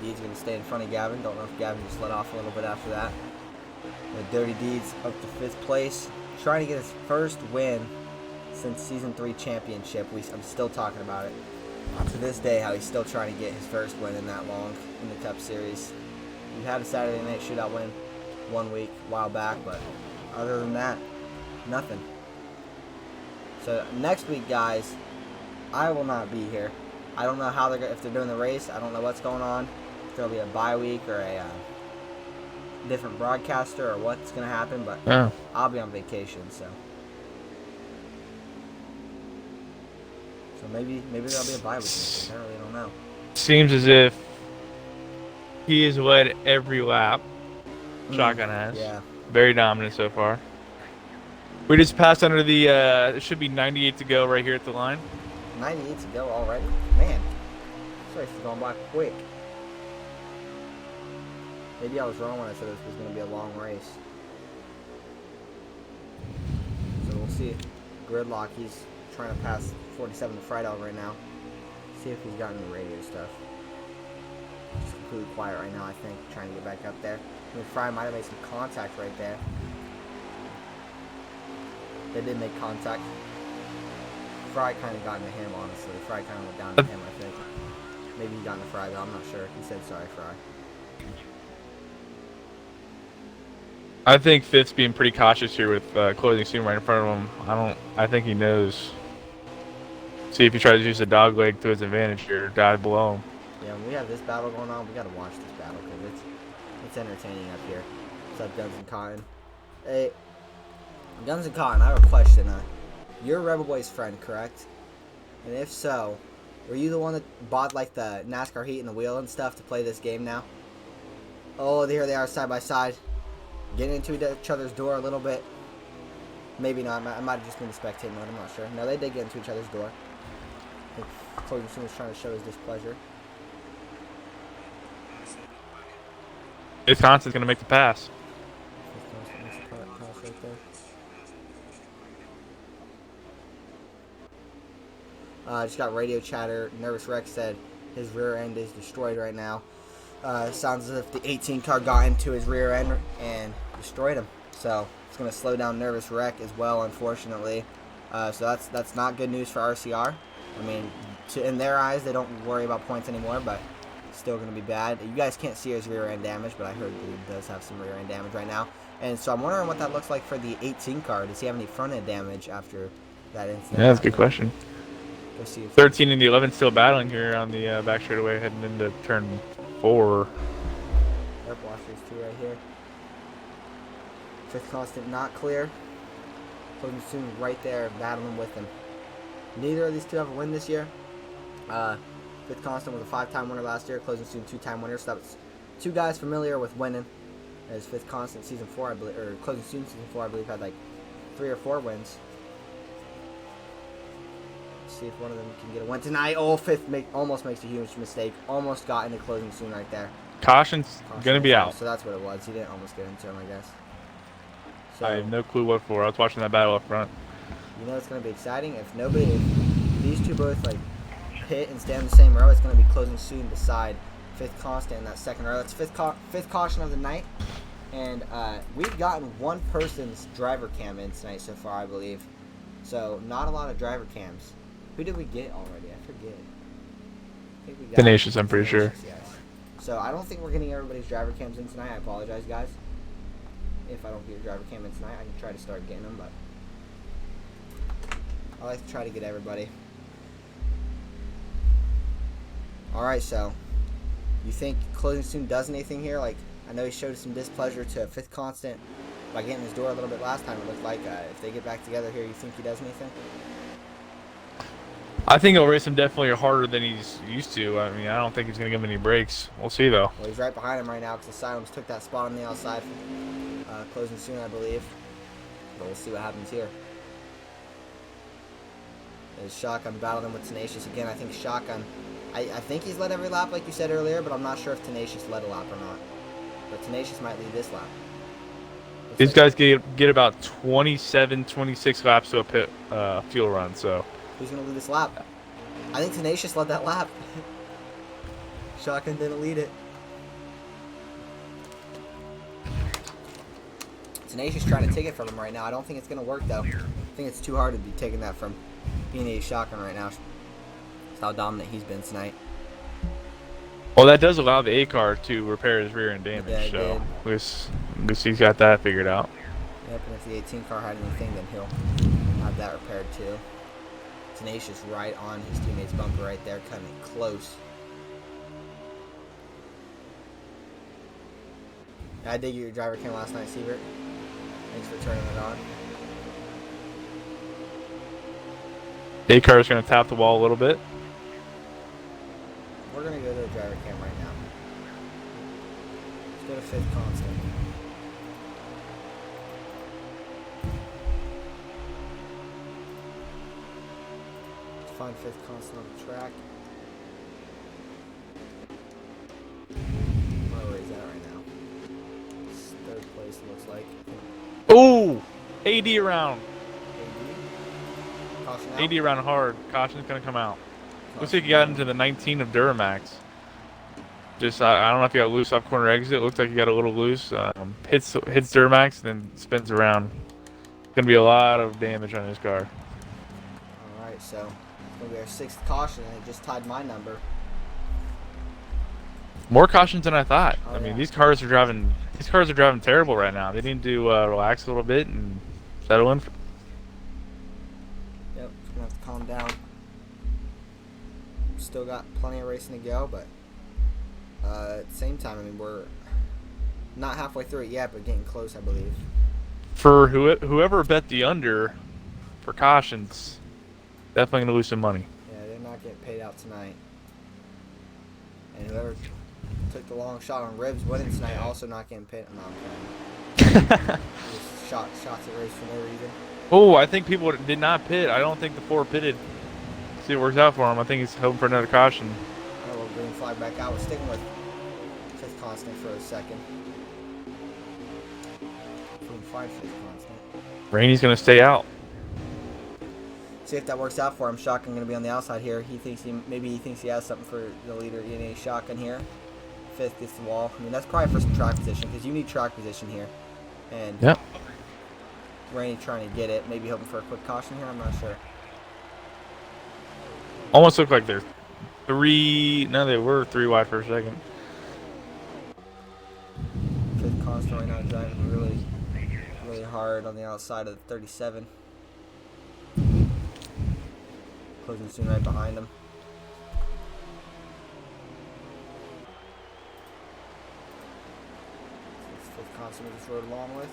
Deeds going to stay in front of Gavin. Don't know if Gavin just let off a little bit after that. But Dirty Deeds up to 5th place. Trying to get his first win since Season 3 championship. I'm still talking about it. To this day, how he's still trying to get his first win in that long in the Cup Series. We had a Saturday night shootout win 1 week a while back, but other than that, nothing. So next week, guys, I will not be here. I don't know how if they're doing the race. I don't know what's going on. If there'll be a bye week or a different broadcaster or what's going to happen, but Oh. I'll be on vacation, so maybe there'll be a bye week next week. I really don't know. Seems as if he has led every lap. Shotgun has. Yeah. Very dominant so far. We just passed under the, it should be 98 to go right here at the line. 98 to go already? Man, this race is going by quick. Maybe I was wrong when I said this was going to be a long race. So we'll see. Gridlock, he's trying to pass 47 to Friedel right now. See if he's gotten the radio stuff. Just completely quiet right now, I think, trying to get back up there. I mean, Fry might have made some contact right there. They did make contact. Fry kind of got into him, honestly. Fry kind of went down to him, I think. Maybe he got into Fry, though. I'm not sure. He said sorry, Fry. I think Fitz being pretty cautious here with closing soon right in front of him. I think he knows. See if he tries to use the dog leg to his advantage here, dive below him. Yeah, when we have this battle going on, we got to watch this battle because it's entertaining up here. What's up, Guns and Cotton? Hey, Guns and Cotton, I have a question. You're Rebel Boy's friend, correct? And if so, were you the one that bought like the NASCAR heat and the wheel and stuff to play this game now? Oh, here they are side by side. Getting into each other's door a little bit. Maybe not. I might have just been the spectating mode. I'm not sure. No, they did get into each other's door. I think Closing Soon was trying to show his displeasure. Wisconsin's going to make the pass. Just got radio chatter. Nervous Rex said his rear end is destroyed right now. Sounds as if the 18 car got into his rear end and destroyed him. So it's going to slow down Nervous Wreck as well, unfortunately. So that's not good news for RCR. I mean, in their eyes, they don't worry about points anymore, but it's still going to be bad. You guys can't see his rear end damage, but I heard he does have some rear end damage right now. And so I'm wondering what that looks like for the 18 car. Does he have any front end damage after that incident? Yeah, that's a good question. Go see if 13 and the 11 still battling here on the back straightaway heading into turn 4. Air blasters too right here. Fifth constant not clear. Closing Soon right there battling with him. Neither of these two have a win this year. Fifth constant was a 5-time winner last year. Closing Soon 2-time winner. So that was two guys familiar with winning. As Fifth constant season 4, I believe, or Closing Soon season 4, I believe, had like 3 or 4 wins. See if one of them can get a win tonight. Oh, Fifth almost makes a huge mistake. Almost got into Closing Soon right there. Caution's going to be out. So that's what it was. He didn't almost get into him, I guess. So, I have no clue what for. I was watching that battle up front. You know it's going to be exciting. If these two both like hit and stay on the same row, it's going to be Closing Soon beside Fifth constant in that second row. That's fifth caution of the night. And we've gotten one person's driver cam in tonight so far, I believe. So not a lot of driver cams. Who did we get already? I forget. I think we got Tenacious, I'm pretty sure. Yes. So I don't think we're getting everybody's driver cams in tonight. I apologize, guys. If I don't get your driver cam in tonight, I can try to start getting them, but I like to try to get everybody. Alright, so you think Closing Soon does anything here? Like, I know he showed some displeasure to Fifth Constant by getting his door a little bit last time. It looked like if they get back together here, you think he does anything? I think he'll race him definitely harder than he's used to. I mean, I don't think he's going to give him any breaks. We'll see, though. Well, he's right behind him right now because the Silence took that spot on the outside from Closing Soon, I believe. But we'll see what happens here. There's Shotgun battling with Tenacious again. I think Shotgun, I think he's led every lap like you said earlier, but I'm not sure if Tenacious led a lap or not. But Tenacious might lead this lap. These guys get about 27, 26 laps to a pit fuel run, so. Who's going to lead this lap? I think Tenacious led that lap. Shotgun didn't lead it. Tenacious trying to take it from him right now. I don't think it's going to work, though. I think it's too hard to be taking that from P&A Shotgun right now. That's how dominant he's been tonight. Well, that does allow the A car to repair his rear end damage, Yeah, so at least he's got that figured out. Yep, and if the 18 car had anything, then he'll have that repaired too. Tenacious right on his teammate's bumper right there, cutting it close. I did get your driver cam last night, Siebert. Thanks for turning it on. A car is going to tap the wall a little bit. We're going to go to the driver cam right now. Let's go to Fifth Constant. Let's find Fifth Constant on the track. Where is that right now? It's third place, it looks like. Ooh! AD around. AD. Caution out. AD around hard. Caution's going to come out. Looks like he Caution got into the 19 of Duramax. Just I don't know if he got loose off corner exit. Looked like he got a little loose. Hits Duramax, then spins around. Gonna be a lot of damage on his car. All right, so it's gonna be our 6th caution, and it just tied my number. More cautions than I thought. Oh, I mean, yeah. these cars are driving terrible right now. They need to relax a little bit and settle in. Yep, just gonna have to calm down. Still got plenty of racing to go, but at the same time, I mean, we're not halfway through it yet, but getting close, I believe. For whoever bet the under for cautions, definitely gonna lose some money. Yeah, they're not getting paid out tonight. And whoever took the long shot on ribs winning tonight also not getting paid. No, I'm kidding. Just shots at race for no reason. Oh, I think people did not pit. I don't think the 4 pitted. See if it works out for him. I think he's hoping for another caution. Oh, well, green flag back out. We're sticking with 5th constant for a second. Green flag, 5th constant. Rainey's gonna stay out. See if that works out for him. Shotgun going to be on the outside here. Maybe he thinks he has something for the leader. ENA shotgun here. 5th gets the wall. I mean, that's probably for some track position because you need track position here. And Yep. Rainey trying to get it. Maybe hoping for a quick caution here. I'm not sure. Almost look like they're 3. No, they were 3 wide for a second. 5th constant right now driving really, really hard on the outside of the 37. Closing soon right behind him. This 5th constant we just rode along with.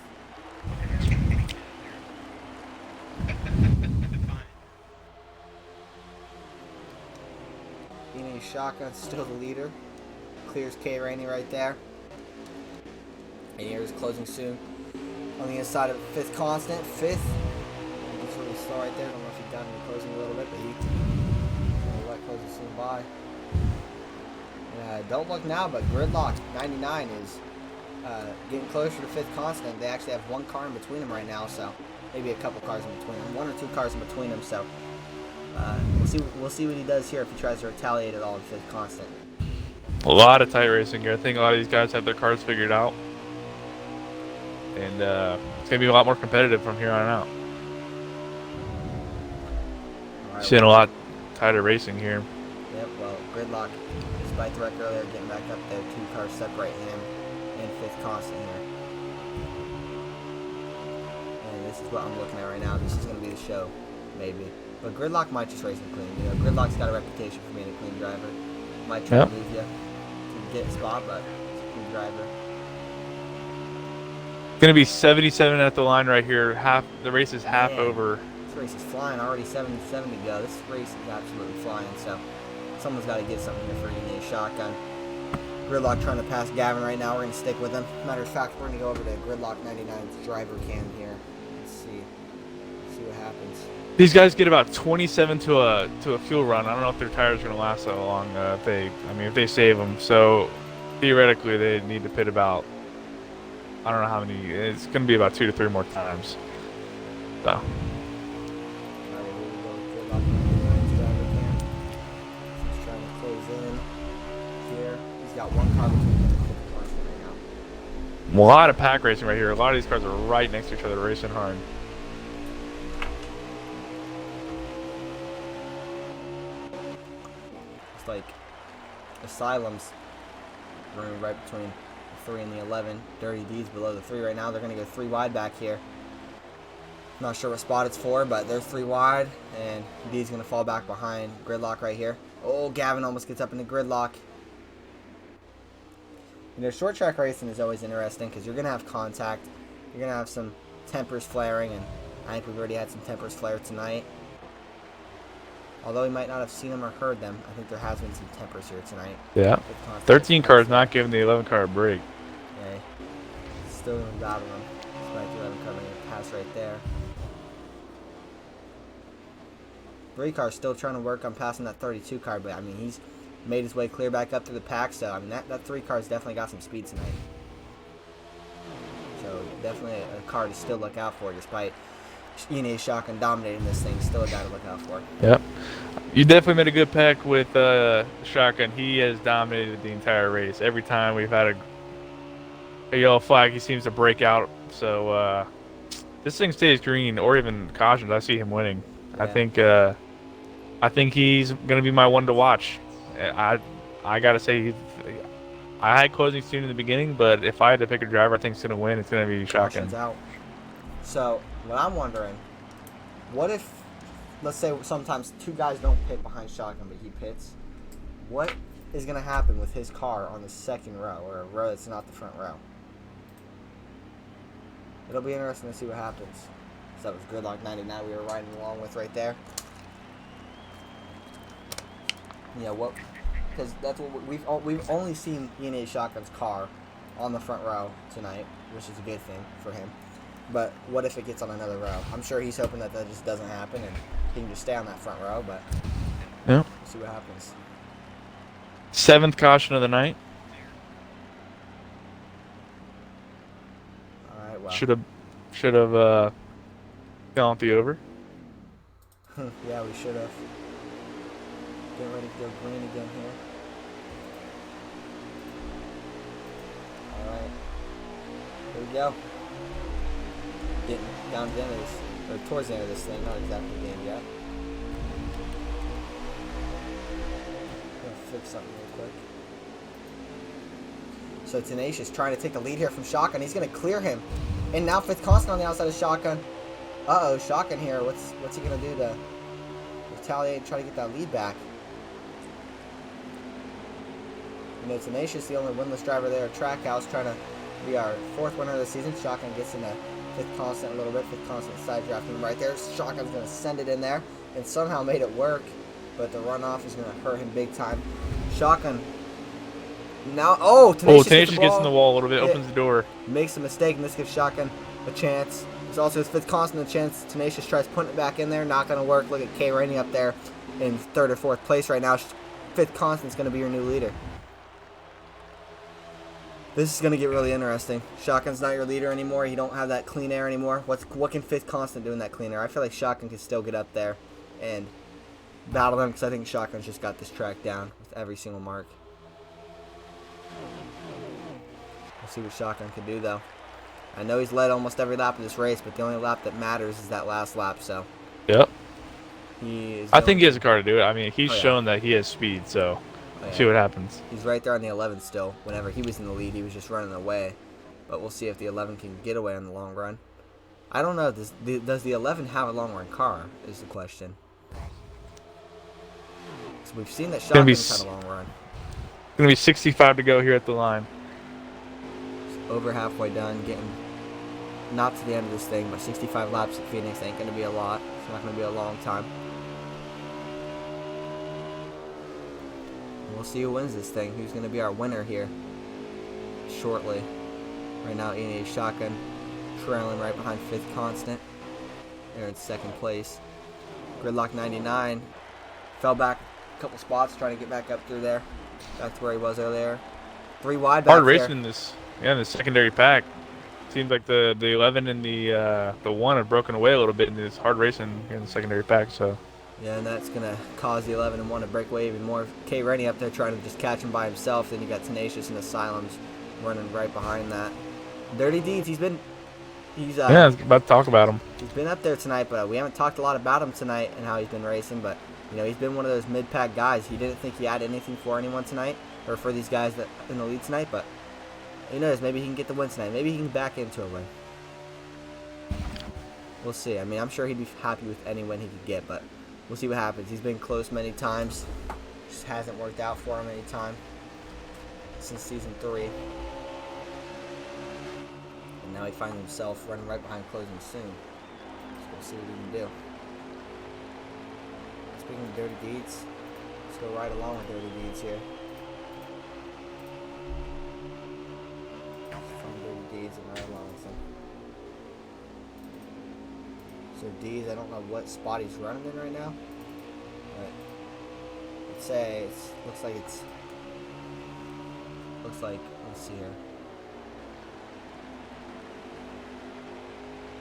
ENA shotgun still the leader. Clears K Rainey right there. And here's closing soon. On the inside of 5th constant. 5th. It's really slow right there. I don't know if he got into closing a little bit, but he's going to let closing soon by. Don't look now, but Gridlock 99 is getting closer to 5th constant. They actually have 1 car in between them right now, so maybe a couple cars in between them. 1 or 2 cars in between them, so we'll see what he does here if he tries to retaliate at all in 5th constant. A lot of tight racing here. I think a lot of these guys have their cars figured out. And it's going to be a lot more competitive from here on out. Right, Seeing a lot tighter racing here. Yep, well, Gridlock, despite the wreck earlier, getting back up there. 2 cars separating him in 5th constant here. And this is what I'm looking at right now. This is going to be the show, maybe. But Gridlock might just race him clean. You know, Gridlock's got a reputation for being a clean driver. Might try to move you to get a spot, but he's a clean driver. Going to be 77 at the line right here. The race is half Man. over. This race is flying. Already 77 to go. This race is absolutely flying. So someone's got to get something here for ENA shotgun. Gridlock trying to pass Gavin right now. We're going to stick with him. Matter of fact, we're going to go over to Gridlock 99's driver cam here. Let's see what happens. These guys get about 27 to a fuel run. I don't know if their tires are going to last that long. If they save them. So theoretically, they need to pit about. I don't know how many. It's going to be about 2 to 3 more times. So. He's trying to close in here. He's got 1 car between him and 5th constant right now. A lot of pack racing right here. A lot of these cars are right next to each other, racing hard. It's like Asylum's room right between the 3 and the 11. Dirty D's below the 3 right now. They're going to go 3 wide back here. Not sure what spot it's for, but they're 3 wide, and D's going to fall back behind Gridlock right here. Oh, Gavin almost gets up into Gridlock. You know, short track racing is always interesting because you're going to have contact. You're going to have some tempers flaring, and I think we've already had some tempers flare tonight. Although we might not have seen them or heard them, I think there has been some tempers here tonight. Yeah. 13 cars not giving the 11 car a break. Okay. Still going to battle them. Despite the 11 car making a pass right there. 3 car still trying to work on passing that 32 car, but I mean, he's made his way clear back up to the pack, so I mean, that 3 car's definitely got some speed tonight. So definitely a car to still look out for, despite ENA Shotgun dominating this thing. Still a guy to look out for. Yep. You definitely made a good pick with Shotgun. He has dominated the entire race. Every time we've had a yellow flag, he seems to break out. So this thing stays green or even cautions, I see him winning. Yeah. I think he's gonna be my one to watch. I gotta say, I had closing soon in the beginning, but if I had to pick a driver I think's gonna win, it's gonna be Shotgun. Caution's out. So what I'm wondering, what if, let's say sometimes two guys don't pit behind Shotgun, but he pits. What is gonna happen with his car on the second row, or a row that's not the front row? It'll be interesting to see what happens. So that was Gridlock 99 we were riding along with right there. Yeah, what? Because that's what we've only seen ENA Shotgun's car on the front row tonight, which is a good thing for him. But what if it gets on another row? I'm sure he's hoping that just doesn't happen and he can just stay on that front row. But yeah, we'll see what happens. 7th caution of the night. All right. Well. Should have gone the over. Yeah, we should have. Get ready to go green again here. Alright. Here we go. Getting down to the end of this, or towards the end of this thing, not exactly the end yet. Gonna fix something real quick. So Tenacious trying to take the lead here from Shotgun. He's gonna clear him. And now Fifth Constant on the outside of Shotgun. Uh-oh, Shotgun here. What's he gonna do to retaliate and try to get that lead back? You know, Tenacious, the only winless driver there at Trackhouse, trying to be our 4th winner of the season. Shotgun gets into Fifth Constant a little bit. Fifth Constant side drafting him right there. Shotgun's going to send it in there and somehow made it work, but the runoff is going to hurt him big time. Shotgun now, Tenacious gets in the wall a little bit, opens the door. Makes a mistake, and this gives Shotgun a chance. There's also his Fifth Constant a chance. Tenacious tries putting it back in there, not going to work. Look at K Rainey up there in 3rd or 4th place right now. Fifth Constant's going to be your new leader. This is going to get really interesting. Shotgun's not your leader anymore. You don't have that clean air anymore. What can Fifth Constant do in that clean air? I feel like Shotgun can still get up there and battle them, because I think Shotgun's just got this track down with every single mark. We'll see what Shotgun can do, though. I know he's led almost every lap of this race, but the only lap that matters is that last lap, so. Yep. I think he has a car to do it. I mean, he's shown that he has speed, so see what happens. He's right there on the 11 still. Whenever he was in the lead, he was just running away. But we'll see if the 11 can get away in the long run. I don't know. Does the 11 have a long run car is the question. So we've seen that Shotgun's had a long run. Going to be 65 to go here at the line. Just over halfway done, getting not to the end of this thing, but 65 laps at Phoenix ain't going to be a lot. It's not going to be a long time. We'll see who wins this thing. Who's going to be our winner here shortly. Right now, ENA Shotgun trailing right behind Fifth Constant. They're in 2nd place. Gridlock 99 fell back a couple spots trying to get back up through there. Back to where he was earlier. 3 wide back Hard racing in this, in the secondary pack. Seems like the 11 and the 1 have broken away a little bit in this hard racing in the secondary pack. So. Yeah, and that's going to cause the 11 and 1 to break away even more. K Rennie up there trying to just catch him by himself. Then you got Tenacious and Asylums running right behind that. Dirty Deeds, he's yeah, I was about to talk about him. He's been up there tonight, but we haven't talked a lot about him tonight and how he's been racing. But, you know, he's been one of those mid-pack guys. He didn't think he had anything for anyone tonight, or for these guys that in the lead tonight. But who knows? Maybe he can get the win tonight. Maybe he can back into a win. We'll see. I mean, I'm sure he'd be happy with any win he could get, but we'll see what happens. He's been close many times. Just hasn't worked out for him any time since Season 3. And now he finds himself running right behind closing soon. So we'll see what he can do. Speaking of Dirty Deeds, let's go right along with Dirty Deeds here. From Dirty Deeds and right along with him. So Deeds, I don't know what spot he's running in right now, but let's say looks like let's see here,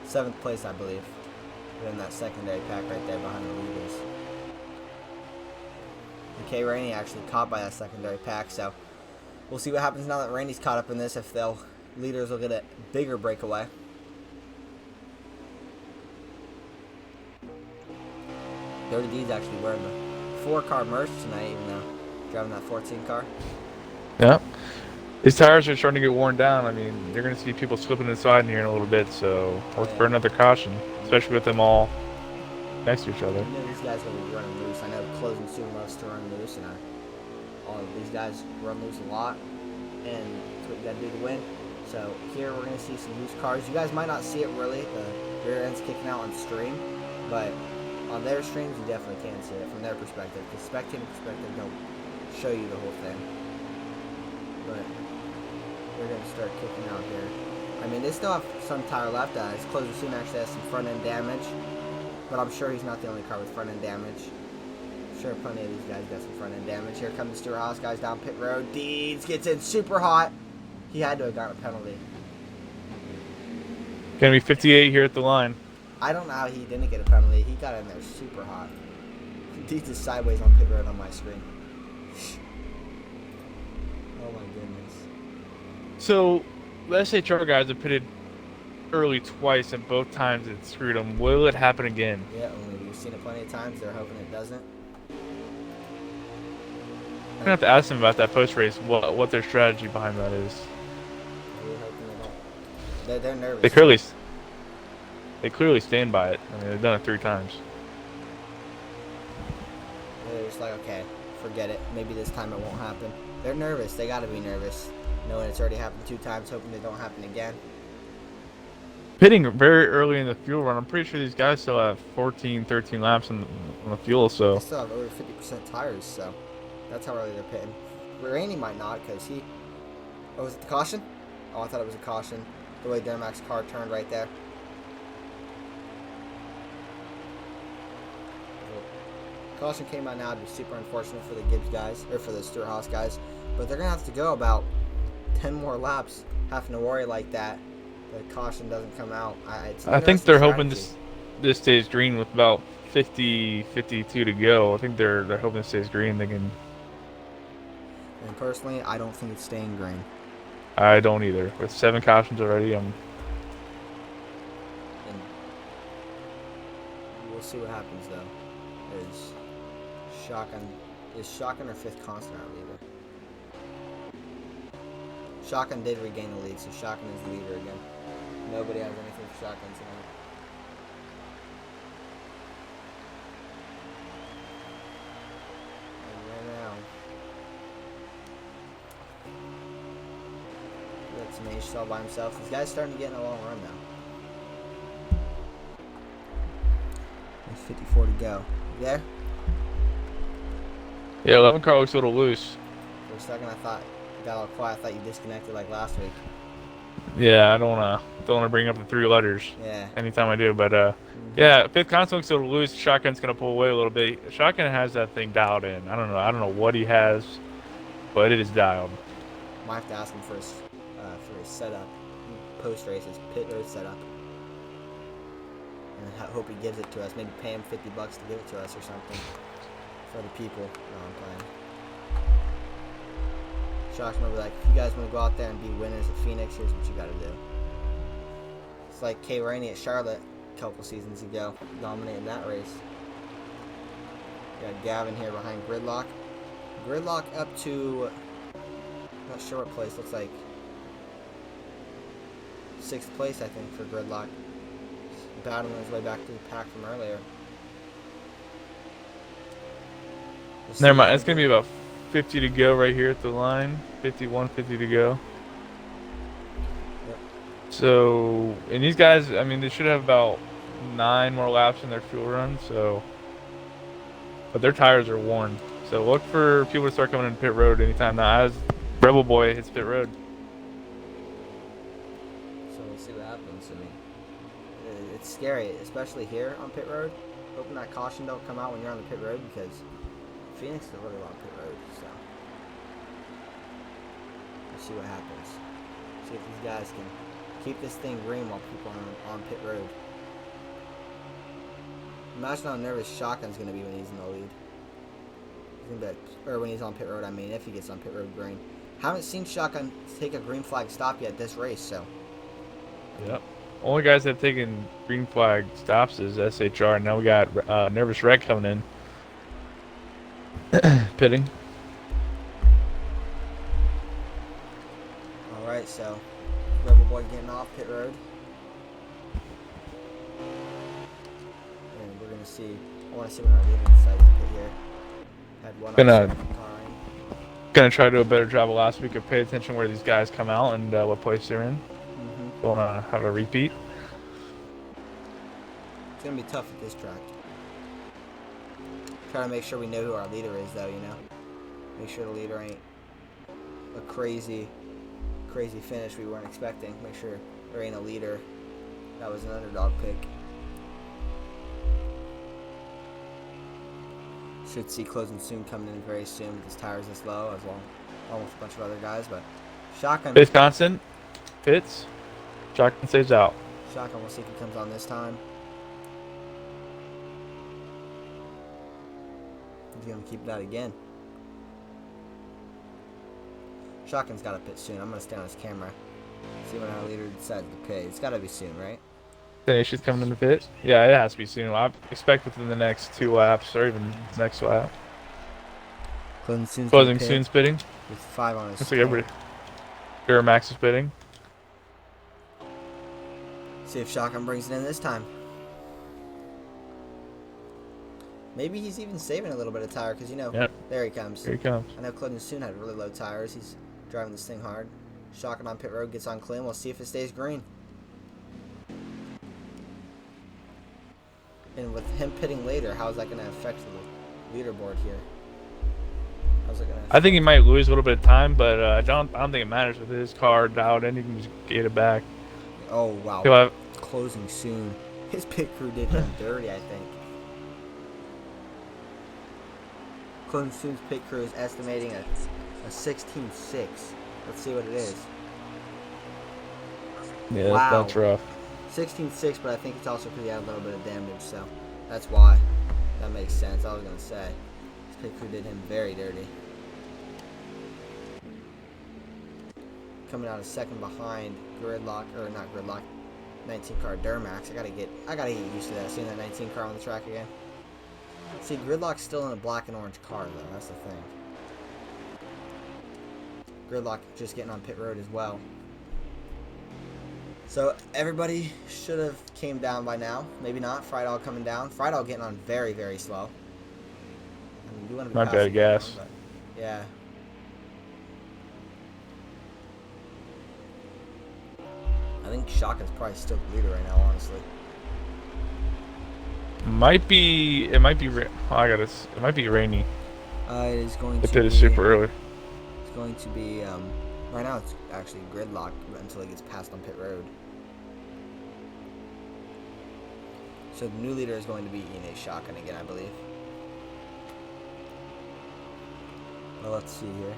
7th place, I believe. Get in that secondary pack right there behind the leaders. And K. Rainey actually caught by that secondary pack, so we'll see what happens now that Rainey's caught up in this, if the leaders will get a bigger breakaway. Dirty D's actually wearing the 4-car merch tonight, even though driving that 14 car. Yeah. His tires are starting to get worn down. I mean, you're going to see people slipping inside in here in a little bit, so look for another caution, especially with them all next to each other. I know these guys will be running loose. I know Closing soon loves to run loose, and all of these guys run loose a lot, and that's what you got to do to win. So here we're going to see some loose cars. You guys might not see it really, the rear end's kicking out on stream, but on their streams you definitely can see it from their perspective, because spectator perspective don't show you the whole thing. But we're going to start kicking out here. I mean, they still have some tire left. Closer soon actually has some front end damage, but I'm sure he's not the only car with front end damage. I'm sure plenty of these guys got some front end damage. Here comes Stuart Haas, guys down pit road. Deeds gets in super hot. He had to have gotten a penalty. Gonna be 58 here at the line. I don't know how he didn't get a penalty. He got in there super hot. Deeds is sideways on pit road on my screen. Oh my goodness. So, the SHR guys have pitted early twice, and both times it screwed them. Will it happen again? Yeah, we've seen it plenty of times. They're hoping it doesn't. I'm gonna have to ask them about that post race. What their strategy behind that is. We're hoping they don't. They're nervous. They clearly stand by it. I mean, they've done it 3 times. They're just like, okay, forget it. Maybe this time it won't happen. They're nervous. They gotta be nervous, knowing it's already happened 2 times, hoping it don't happen again. Pitting very early in the fuel run. I'm pretty sure these guys still have 14, 13 laps on the fuel. So They still have over 50% tires, so that's how early they're pitting. Rainey might not, because he... Oh, was it the caution? Oh, I thought it was a caution. The way Dermack's car turned right there. Caution came out now. It'd be super unfortunate for the Gibbs guys, or for the Stuart Haas guys. But they're going to have to go about 10 more laps having to worry like that. The caution doesn't come out. I think they're hoping this stays green with about 50, 52 to go. I think they're hoping it stays green. They can. And personally, I don't think it's staying green. I don't either. With 7 cautions already, And we'll see what happens though. Is Shotgun or 5th constant our leader? Shotgun did regain the lead, so Shotgun is the leader again. Nobody has anything for Shotgun tonight. And right now, that's Mage all by himself. This guy's starting to get in a long run now. There's 54 to go. You there? yeah, 11 car looks a little loose. For a second, I thought you got all quiet. I thought you disconnected like last week. Yeah, I don't wanna bring up the 3 letters. Yeah. Anytime I do, but yeah, 5th constant looks a little loose. Shotgun's gonna pull away a little bit. Shotgun has that thing dialed in. I don't know what he has, but it is dialed. Might have to ask him for his setup, post race, his pit road setup, and I hope he gives it to us. Maybe pay him $50 to give it to us or something for the people. No, I'm playing. Shock's gonna be like, if you guys want to go out there and be winners at Phoenix, here's what you got to do. It's like K. Rainey at Charlotte a couple seasons ago, dominating that race. Got Gavin here behind Gridlock. Gridlock up to, not sure what place, looks like 6th place, I think, for Gridlock. Battling his way back to the pack from earlier. Never mind. It's gonna be about 50 to go right here at the line. 51, 50 to go. Yep. So, and these guys, I mean, they should have about 9 more laps in their fuel run. So, but their tires are worn. So look for people to start coming in pit road anytime now as Rebel Boy hits pit road. So we'll see what happens. I mean, it's scary, especially here on pit road. Hoping that caution don't come out when you're on the pit road, because Phoenix is a really long pit road. So we'll see what happens. See if these guys can keep this thing green while people are on pit road. Imagine how nervous Shotgun's gonna be when he's in the lead. He's gonna be like, or when he's on pit road. I mean, if he gets on pit road green. Haven't seen Shotgun take a green flag stop yet this race, so. Yep. Only guys that have taken green flag stops is SHR. Now we got Nervous Wreck coming in. Pitting. Alright, so Rebel Boy getting off pit road. And we're gonna see, I wanna see when our leader decides to pit here. Had one Gonna try to do a better job of last week of pay attention where these guys come out and what place they're in. Don't have a repeat. It's gonna be tough at this track. Try to make sure we know who our leader is, though. You know, make sure the leader ain't a crazy finish we weren't expecting. Make sure there ain't a leader that was an underdog pick. Should see Closing Soon coming in very soon with his tires this low, as well along with a bunch of other guys. But Shotgun. Wisconsin pits. Shotgun stays out. Shotgun, we'll see if he comes on this time. He's gonna keep that again. Shotgun's got to pit soon. I'm gonna stay on his camera. See when our leader decides to pit. It's gotta be soon, right? Tenacious coming in the pit. Yeah, it has to be soon. I expect within the next 2 laps or even next lap. Closing Soon's pitting. With 5 on his. Looks like everybody. Duramax is pitting. See if Shotgun brings it in this time. Maybe he's even saving a little bit of tire because, you know, there he comes. Here he comes. I know Closing Soon had really low tires. He's driving this thing hard. Shotgun on pit road, gets on clean. We'll see if it stays green. And with him pitting later, how is that going to affect the leaderboard here? How's it going to? I think he might lose a little bit of time, but I don't think it matters with his car out, and he can just get it back. Oh wow! Closing Soon. His pit crew did him dirty, I think. Closing Soon's pit crew is estimating a 16.6. Let's see what it is. Yeah, wow. That's rough. 16.6, but I think it's also because he had a little bit of damage, so that's why. That makes sense. I was gonna say his pit crew did him very dirty. Coming out a second behind Gridlock, or not Gridlock, 19 car Duramax. I gotta get used to that. Seeing that 19 car on the track again. See, Gridlock's still in a black and orange car though. That's the thing. Gridlock just getting on pit road as well. So everybody should have came down by now. Maybe not. Friedall coming down. Friedall getting on very, very slow. I mean, you want to be not bad gas. But yeah. I think Shotgun's probably still the leader right now, honestly. It might be rainy. It is going the to pit be is super early. It's going to be right now it's actually gridlocked until it gets passed on pit road. So the new leader is going to be E&A Shotgun again, I believe. Well, let's see here.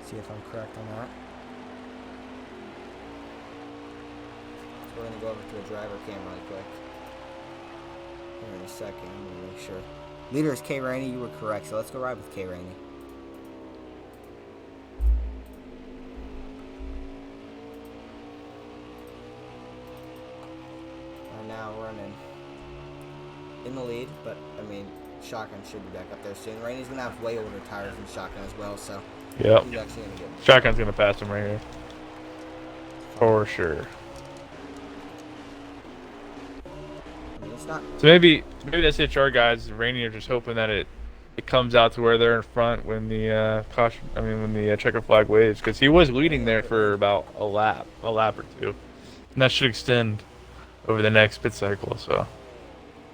See if I'm correct on that. So we're going to go over to the driver cam really quick. Here in a second, I'm going to make sure. Leader is K. Rainey, you were correct, so let's go ride with K. Rainey. We're now running in the lead, but I mean, Shotgun should be back up there soon. Rainey's going to have way older tires than Shotgun as well, so yep. he's actually going to get... Shotgun's going to pass him right here. For sure. So maybe the SHR guys, Rainey, are just hoping that it comes out to where they're in front when the when the checker flag waves, because he was leading there for about a lap or two, and that should extend over the next pit cycle. So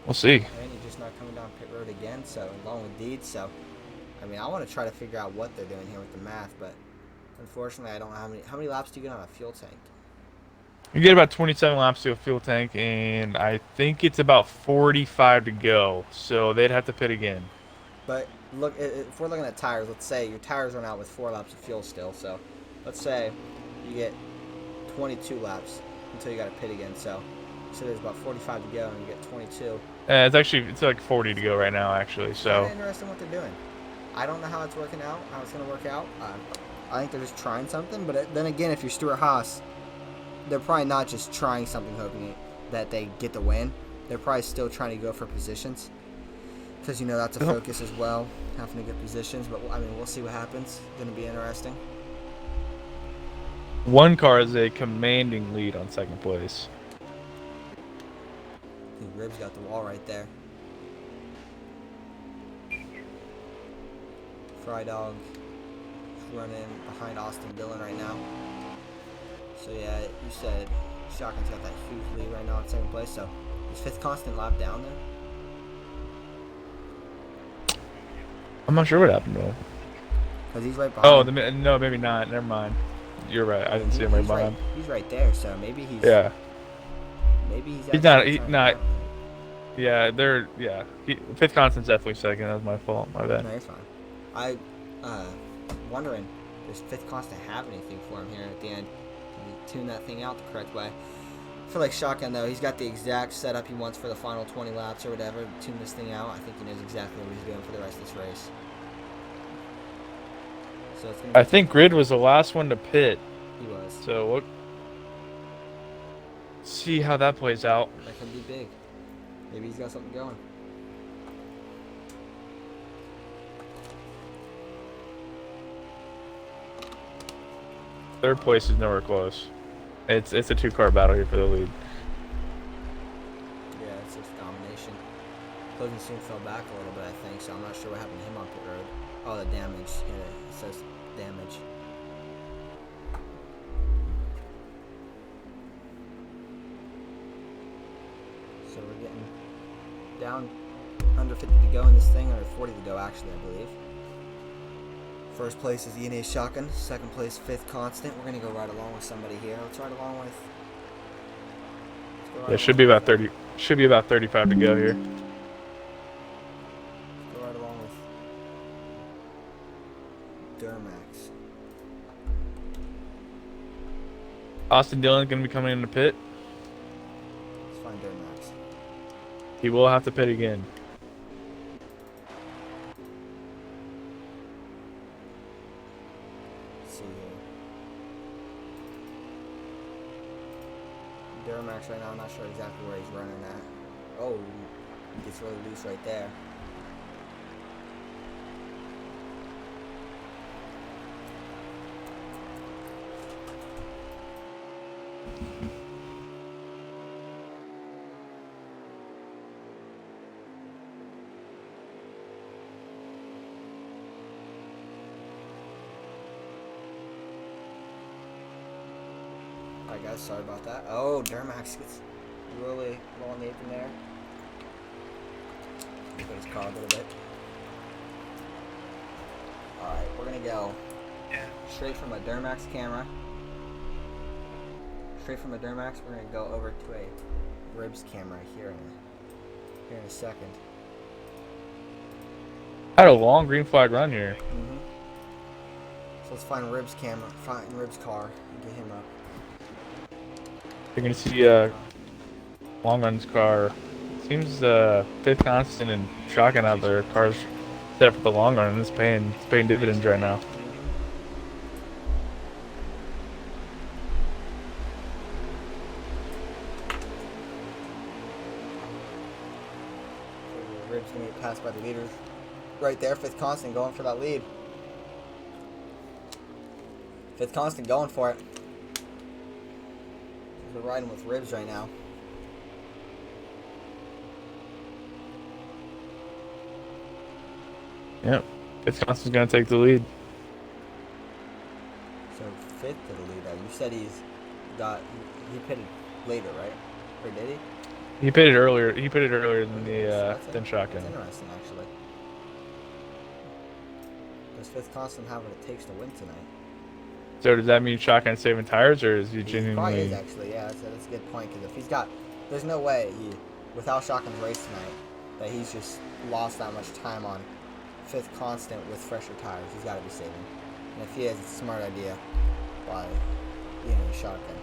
we'll see. Rainey just not coming down pit road again, so along with Deed. So I mean, I want to try to figure out what they're doing here with the math, but unfortunately, I don't know how many laps do you get on a fuel tank. You get about 27 laps to a fuel tank, and I think it's about 45 to go. So they'd have to pit again. But look, if we're looking at tires, let's say your tires run out with 4 laps of fuel still. So let's say you get 22 laps until you got to pit again. So So there's about 45 to go, and you get 22. It's like 40 to go right now, actually. Kind So of interesting what they're doing. I don't know how it's working out, how it's going to work out. I think they're just trying something. But then again, if you're Stuart Haas, they're probably not just trying something hoping that they get the win. They're probably still trying to go for positions. Because, you know, that's a focus as well, having to get positions. But, I mean, we'll see what happens. It's going to be interesting. one car is a commanding lead on second place. I think Ribs got the wall right there. Fry Dog is running behind Austin Dillon right now. So yeah, you said Shotgun's got that huge lead right now in second place. So is fifth constant lap down there? I'm not sure what happened to him. Because he's right behind. Oh, no, maybe not. Never mind. You're right. I didn't see him right behind. He's right there. So maybe he's. Yeah. Maybe he's. He's not. He's not. Yeah, fifth constant's definitely second. That was my fault. My bad. No, it's fine. I wondering, does fifth constant have anything for him here at the end? Can he tune that thing out the correct way? I feel like Shotgun, though, he's got the exact setup he wants for the final 20 laps or whatever. Tune this thing out. I think he knows exactly what he's doing for the rest of this race. So it's gonna I think Grid was the last one to pit. He was. So we'll see how that plays out. That could be big. Maybe he's got something going. Third place is nowhere close. It's a two-car battle here for the lead. Yeah, it's just domination. Logan soon fell back a little bit, I think, so I'm not sure what happened to him on pit road. Oh, the damage. Yeah, it says damage. So we're getting down under 50 to go in this thing, under 40 to go actually, I believe. First place is ENA Shotgun. Second place, fifth constant. We're gonna go right along with somebody here. Let's ride along with. It should be about 30. Should be about 35 to go here. Let's go right along with Duramax. Austin Dillon gonna be coming in the pit. Let's find Duramax. He will have to pit again. Let's see here. Duramax right now, I'm not sure exactly where he's running at. Oh, he gets really loose right there. Alright guys, sorry about that. Oh, Duramax gets really low on the apron there. Put his car a little bit. Alright, we're gonna go straight from a Duramax camera. Straight from a Duramax, we're gonna go over to a Ribs camera here in a second. Had a long green flag run here. So let's find Ribs camera, find Ribs car, and get him up. You're gonna see long run's car. Seems fifth constant and shotgun out there. Cars set for the long run and it's paying dividends right now. Ribs gonna get passed by the leaders. Right there, fifth constant going for that lead. Fifth constant going for it. We're riding with Ribs right now. Yep. Fifth constant's gonna take the lead. So fifth to the lead. You said he pitted later, right? Or did he? He pitted earlier. He pitted earlier than than shotgun. That's interesting, actually. Does fifth constant have what it takes to win tonight? So does that mean shotgun saving tires, or is he He probably genuinely? is actually. Yeah, that's a good point. Because if he's got, there's no way without shotgun's race tonight, that he's just lost that much time on fifth constant with fresher tires. He's got to be saving. And if he is, it's a smart idea by shotgun.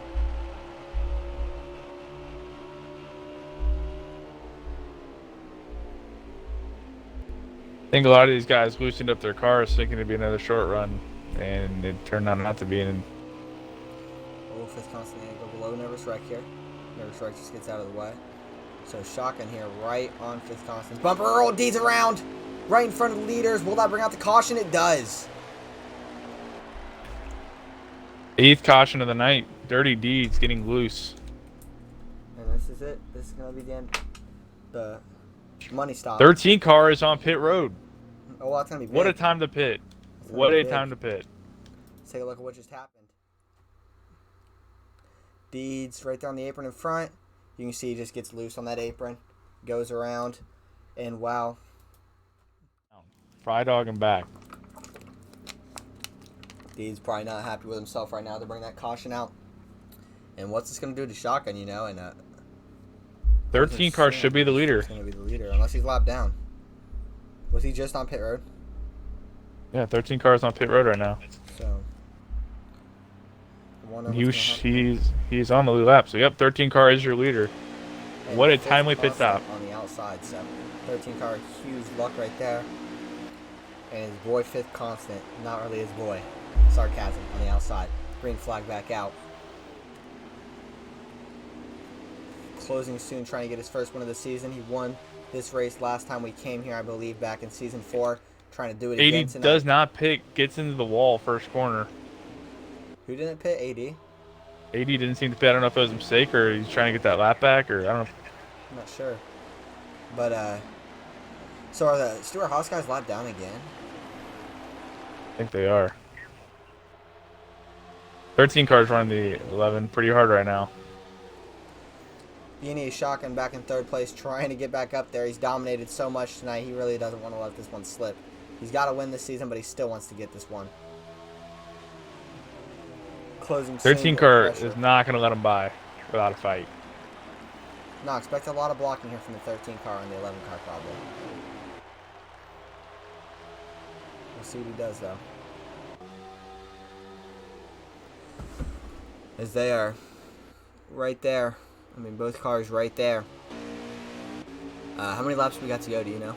think a lot of these guys loosened up their cars thinking it'd be another short run, and it turned out not to be. And Oh, fifth constant go below Nervous Wreck here. Nervous Wreck just gets out of the way. So shotgun here, right on fifth constant. Bumper Earl D's around, right in front of the leaders. Will that bring out the caution? It does. 8th caution of the night. Dirty Deeds getting loose. And this is it. This is gonna be the end. The money stop. 13 car is on pit road. Oh, that's gonna be big. What a time to pit. What a time to pit. Let's take a look at what just happened. Deeds right there on the apron in front. You can see he just gets loose on that apron. Goes around. And wow. Fry dog and back. Deeds probably not happy with himself right now to bring that caution out. And what's this going to do to shotgun, you know? And 13 car should be the leader. He's going to be the leader unless he's lapped down. Was he just on pit road? Yeah, 13 cars on pit road right now. So. He's on the lap. So yep, 13 car is your leader. And what a timely pit constant stop. on the outside. So 13 car, huge luck right there. And his boy fifth constant, not really his boy. Sarcasm on the outside. Green flag back out. Closing soon, trying to get his first win of the season. He won this race last time we came here, I believe, back in season 4. Trying to do it again 80 tonight. does not pit, gets into the wall first corner. Who didn't pit? AD? 80 didn't seem to pit. I don't know if it was a mistake or he's trying to get that lap back, or I don't know. I'm not sure. But, so are the Stuart Haas guys lapped down again? I think they are. 13 cars running the 11 pretty hard right now. Beanie is shotgun back in third place, trying to get back up there. He's dominated so much tonight, he really doesn't want to let this one slip. He's got to win this season, but he still wants to get this one. Closing 13 car is not going to let him by without a fight. No, expect a lot of blocking here from the 13 car and the 11 car probably. We'll see what he does though. As they are right there. I mean, both cars right there. How many laps we got to go, do you know?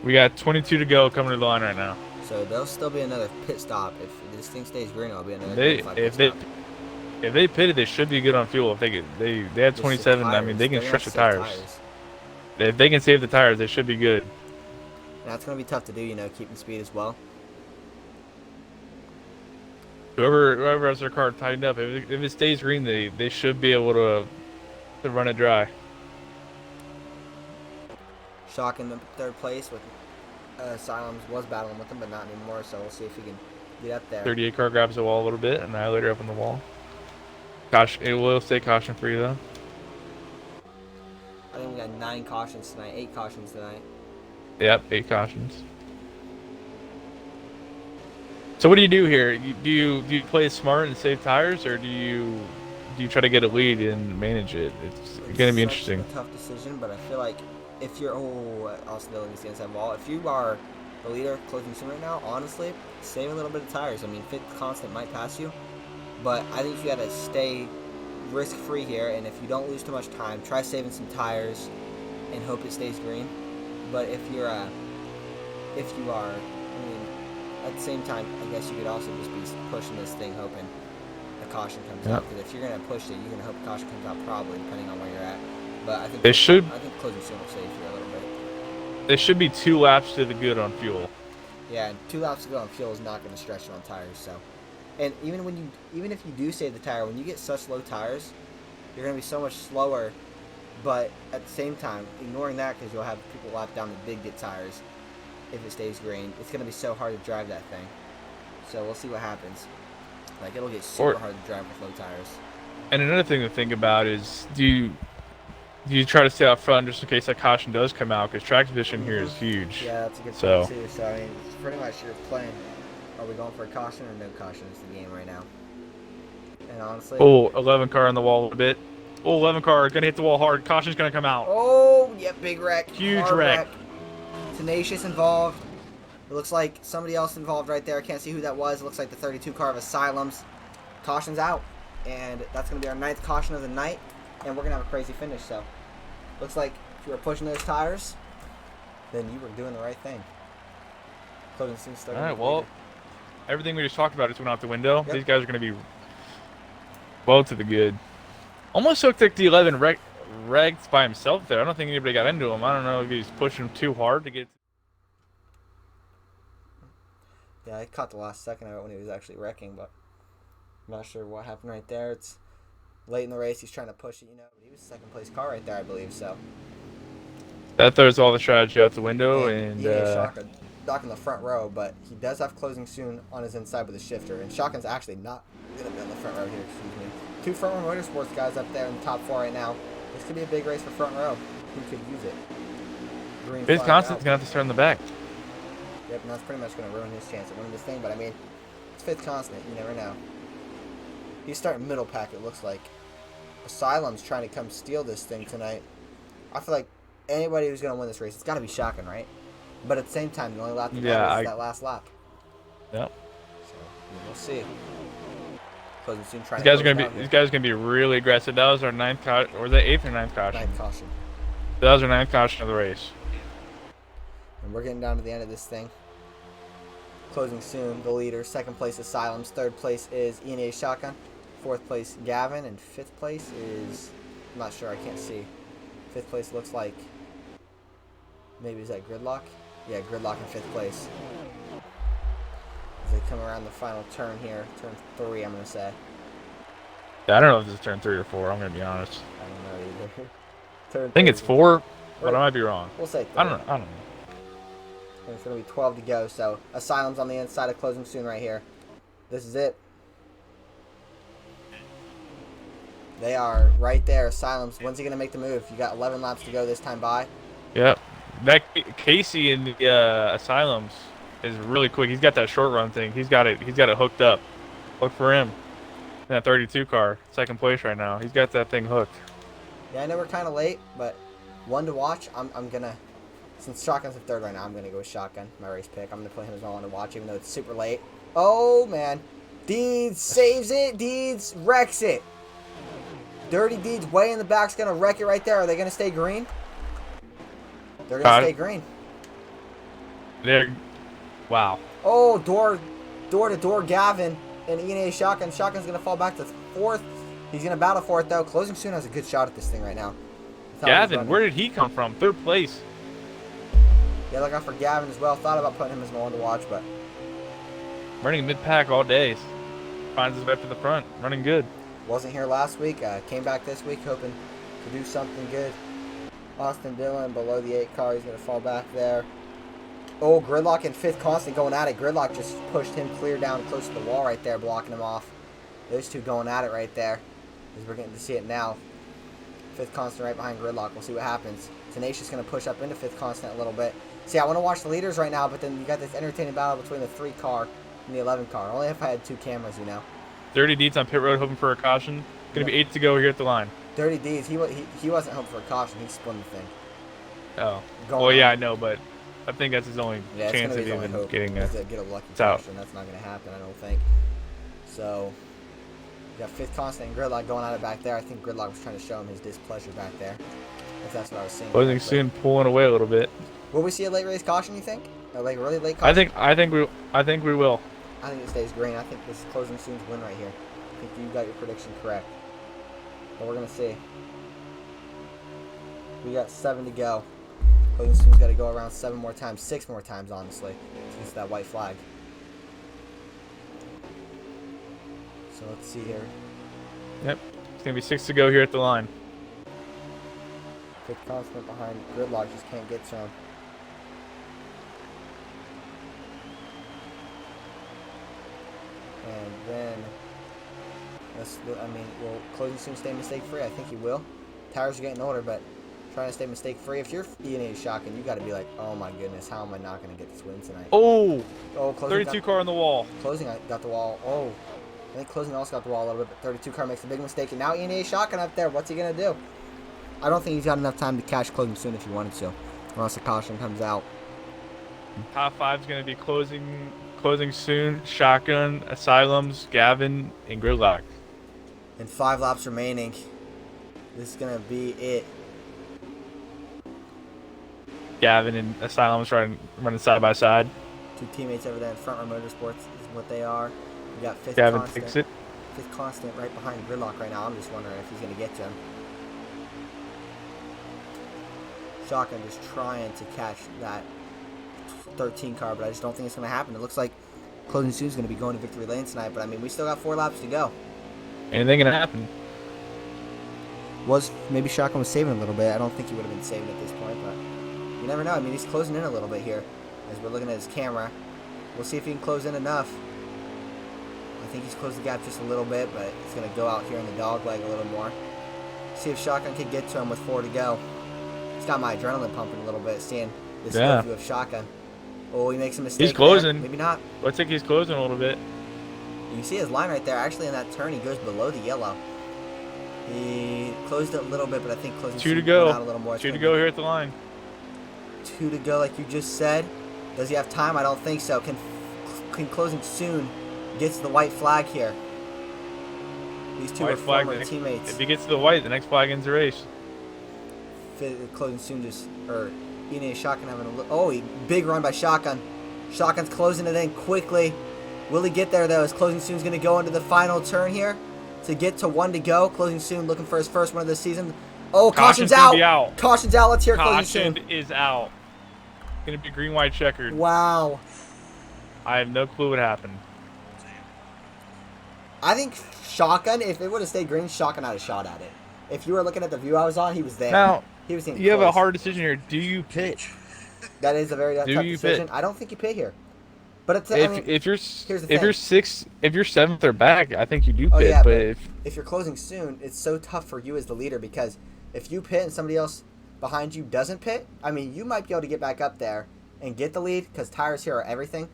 We got 22 to go coming to the line right now. So there'll still be another pit stop. If this thing stays green, it'll be another If they pitted, they should be good on fuel. If they had 27, I mean, they can stretch the tires. If they can save the tires, they should be good. And that's going to be tough to do, you know, keeping speed as well. Whoever has their car tightened up, if it stays green, they should be able to run it dry. Shock in the third place with Asylums was battling with him, but not anymore. So we'll see if he can get up there. 38 car grabs the wall a little bit. Annihilator up on the wall. Caution, it will stay caution free though. I think we got 9 cautions tonight, 8 cautions tonight. Yep, 8 cautions. So what do you do here? Do you play smart and save tires, or do you try to get a lead and manage it? It's going to be interesting. It's a tough decision, but I feel like if you're also the against the inside wall, if you are the leader closing soon right now, honestly, save a little bit of tires. I mean, fifth constant might pass you, but I think you got to stay risk-free here, and if you don't lose too much time, try saving some tires and hope it stays green. But if you are, I mean, at the same time, I guess you could also just be pushing this thing, hoping a caution comes out. Because if you're gonna push it, you're gonna hope a caution comes out, probably depending on where you're at. But I think I think closing soon will save you a little bit. There should be 2 laps to the good on fuel. Yeah, and 2 laps to go on fuel is not gonna stretch you on tires. So, and even if you do save the tire, when you get such low tires, you're gonna be so much slower. But at the same time, ignoring that because you'll have people lap down the big get tires. If it stays green, it's going to be so hard to drive that thing. So we'll see what happens. Like, it'll get super hard to drive with low tires. And another thing to think about is, do you try to stay out front just in case that caution does come out? Because track position here is huge. Yeah, that's a good point too. So, I mean, it's pretty much you're playing, are we going for a caution or no caution is the game right now. And honestly... Oh, 11 car on the wall a little bit. Oh, 11 car, going to hit the wall hard. Caution's going to come out. Oh, yeah, big wreck. Huge wreck. Tenacious involved. It looks like somebody else involved right there. I can't see who that was. It looks like the 32 car of Asylums. Caution's out. And that's going to be our 9th caution of the night. And we're going to have a crazy finish. So, looks like if you were pushing those tires, then you were doing the right thing. Closing soon starting. All right, well, everything we just talked about just went out the window. Yep. These guys are going to be well to the good. Almost looked like the 11 regged by himself there. I don't think anybody got into him. I don't know if he's pushing too hard to get. Yeah, I caught the last second of it when he was actually wrecking, but I'm not sure what happened right there. It's late in the race. He's trying to push it, but he was second place car right there, I believe. So That throws all the strategy out the window, and Shotgun back in the front row, but he does have closing soon on his inside with a shifter, and Shotgun's actually not gonna be on the front row here. Excuse me. 2 front row motorsports guys up there in the top 4 right now. This could be a big race for front row. Who could use it? Green Fifth flag Constant's out. going to have to start in the back. Yep, and that's pretty much going to ruin his chance of winning this thing. But I mean, it's Fifth Constant. You never know. He's starting middle pack, it looks like. Asylum's trying to come steal this thing tonight. I feel like anybody who's going to win this race, it's got to be Shotgun, right? But at the same time, the only lap to go is that last lap. Yep. So we'll see. Closing soon. These guys are gonna be really aggressive. That was our 9th caution, or was that 8th or 9th caution? 9th caution. That was our 9th caution of the race. And we're getting down to the end of this thing. Closing soon. The leader. 2nd place Asylums. 3rd place is E&A Shotgun. 4th place Gavin, and 5th place is, I'm not sure. I can't see. 5th place looks like, maybe is that Gridlock? Yeah, Gridlock in 5th place. As they come around the final turn here, turn 3, I'm gonna say. Yeah, I don't know if this is turn 3 or 4. I'm gonna be honest. I don't know either. Turn I think it's 4, but Or- I might be wrong. We'll say 3. I don't know. And it's going to be 12 to go, so Asylum's on the inside of closing soon right here. This is it. They are right there. Asylum's. When's he going to make the move? You got 11 laps to go this time by. Yep. That Casey in the Asylums is really quick. He's got that short run thing. He's got it hooked up. Look for him. In that 32 car, 2nd place right now. He's got that thing hooked. Yeah, I know we're kind of late, but one to watch. I'm going to, since Shotgun's in 3rd right now, I'm going to go with Shotgun, my race pick. I'm going to put him as my one to watch, even though it's super late. Oh, man. Deeds saves it. Deeds wrecks it. Dirty Deeds way in the back's going to wreck it right there. Are they going to stay green? They're going to stay green. Wow. Oh, door to door Gavin and E&A Shotgun. Shotgun's going to fall back to 4th. He's going to battle for it, though. Closing soon has a good shot at this thing right now. Gavin, where did he come from? 3rd place. Yeah, look out for Gavin as well. Thought about putting him as my one to watch, but Running mid-pack all day. Finds his way up to the front. Running good. wasn't here last week. Came back this week hoping to do something good. Austin Dillon below the 8 car. He's going to fall back there. Oh, Gridlock and 5th Constant going at it. Gridlock just pushed him clear down close to the wall right there, blocking him off. Those two going at it right there. As we're getting to see it now. 5th Constant right behind Gridlock. We'll see what happens. Tenacious going to push up into 5th Constant a little bit. See, I want to watch the leaders right now, but then you got this entertaining battle between the 3 car and the 11 car. Only if I had 2 cameras, you know. Dirty Deeds on pit road, hoping for a caution. Gonna be 8 to go here at the line. Dirty D's, he wasn't hoping for a caution. He spun the thing. Oh. Well, yeah, I know, but I think that's his only chance of even getting to get a lucky caution. That's not going to happen, I don't think. So, you got 5th Constant and Gridlock going at it back there. I think Gridlock was trying to show him his displeasure back there. If that's what I was seeing. Closing soon, pulling away a little bit. Will we see a late race caution, you think? A really late caution? I think we will. I think it stays green. I think this is closing soon's win right here. I think you got your prediction correct. But we're going to see. We got 7 to go. Closing soon's got to go around 7 more times. 6 more times, honestly. To get to that white flag. So let's see here. Yep. It's going to be 6 to go here at the line. 5th Constant behind Gridlock. Just can't get to him. And then, will closing soon stay mistake free? I think he will. Tires are getting older, but trying to stay mistake free. If you're E&A Shotgun, you got to be like, oh my goodness, how am I not going to get this win tonight? Oh, Closing 32 car on the wall. Closing got the wall. Oh, I think closing also got the wall a little bit, but 32 car makes a big mistake. And now E&A Shotgun up there. What's he going to do? I don't think he's got enough time to catch closing soon if he wanted to, unless the caution comes out. Top 5 is going to be closing soon. Shotgun, Asylums, Gavin, and Gridlock. And 5 laps remaining. This is going to be it. Gavin and Asylum's running side by side. Two teammates over there in Front Row Motorsports is what they are. We got Fifth Gavin Constant. takes it. Fifth Constant right behind Gridlock right now. I'm just wondering if he's going to get to him. Shotgun just trying to catch that 13 car, but I just don't think it's going to happen. It looks like Closing Soon is going to be going to victory lane tonight, but I mean, we still got 4 laps to go. Anything can happen. Maybe Shotgun was saving a little bit. I don't think he would have been saving at this point, but you never know. I mean, he's closing in a little bit here as we're looking at his camera. We'll see if he can close in enough. I think he's closed the gap just a little bit, but he's going to go out here in the dog leg a little more. See if Shotgun can get to him with 4 to go. It's got my adrenaline pumping a little bit, seeing this view of Shotgun. Oh, he makes a mistake. He's closing. There. Maybe not. I think he's closing a little bit. You can see his line right there. Actually, in that turn, he goes below the yellow. He closed it a little bit, but I think closing 2 to go. Out a little more. 2 to go here at the line. 2 to go, like you just said. Does he have time? I don't think so. Can Closing Soon gets the white flag here? These two are former teammates. If he gets to the white, the next flag ends the race. Closing Soon Ine Shotgun having a big run by Shotgun. Shotgun's closing it in quickly. Will he get there though? As Closing Soon's going to go into the final turn here to get to 1 to go. Closing Soon looking for his first one of the season. Oh, caution's out. Caution's out. Let's hear Closing Soon. Caution is out. Going to be green, white, checkered. Wow. I have no clue what happened. I think Shotgun, if it would have stayed green, Shotgun had a shot at it. If you were looking at the view I was on, he was there. Now, he was you have a hard decision here. Do you pit? That is a very tough decision. I don't think you pit here. But it's, if you're sixth, if you're seventh or back, I think you do pit. Yeah, but if you're closing soon, it's so tough for you as the leader because if you pit and somebody else behind you doesn't pit, I mean, you might be able to get back up there and get the lead because tires here are everything.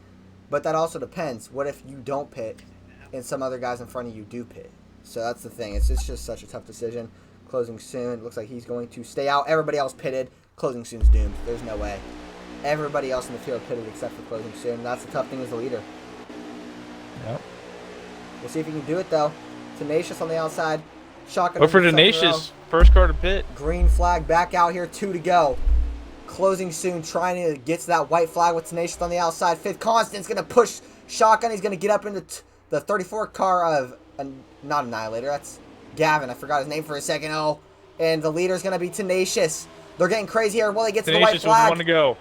But that also depends. What if you don't pit and some other guys in front of you do pit? So that's the thing. It's just such a tough decision. Closing Soon. Looks like he's going to stay out. Everybody else pitted. Closing Soon's doomed. There's no way. Everybody else in the field pitted except for Closing Soon. That's the tough thing as the leader. Yep. We'll see if he can do it, though. Tenacious on the outside. Shotgun. But for Tenacious, first car to pit. Green flag back out here. 2 to go. Closing Soon trying to get to that white flag with Tenacious on the outside. Fifth Constant's going to push Shotgun. He's going to get up into the 34 car of... not Annihilator. That's Gavin. I forgot his name for a second. Oh. And the leader's going to be Tenacious. They're getting crazy here. Will they get to the white flag? Tenacious 1 to go.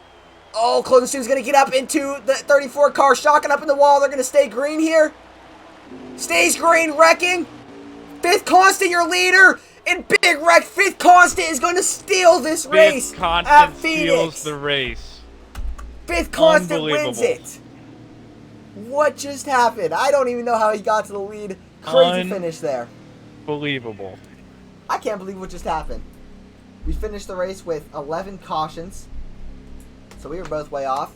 Oh, Closing Soon's going to get up into the 34 car. Shotgun up in the wall. They're going to stay green here. Stays green. Wrecking. Fifth Constant, your leader. And Big Wreck. Fifth Constant is going to steal this race at Phoenix. Steals the race. Fifth Constant wins it. What just happened? I don't even know how he got to the lead. Crazy finish there. Unbelievable. I can't believe what just happened. We finished the race with 11 cautions. So we were both way off.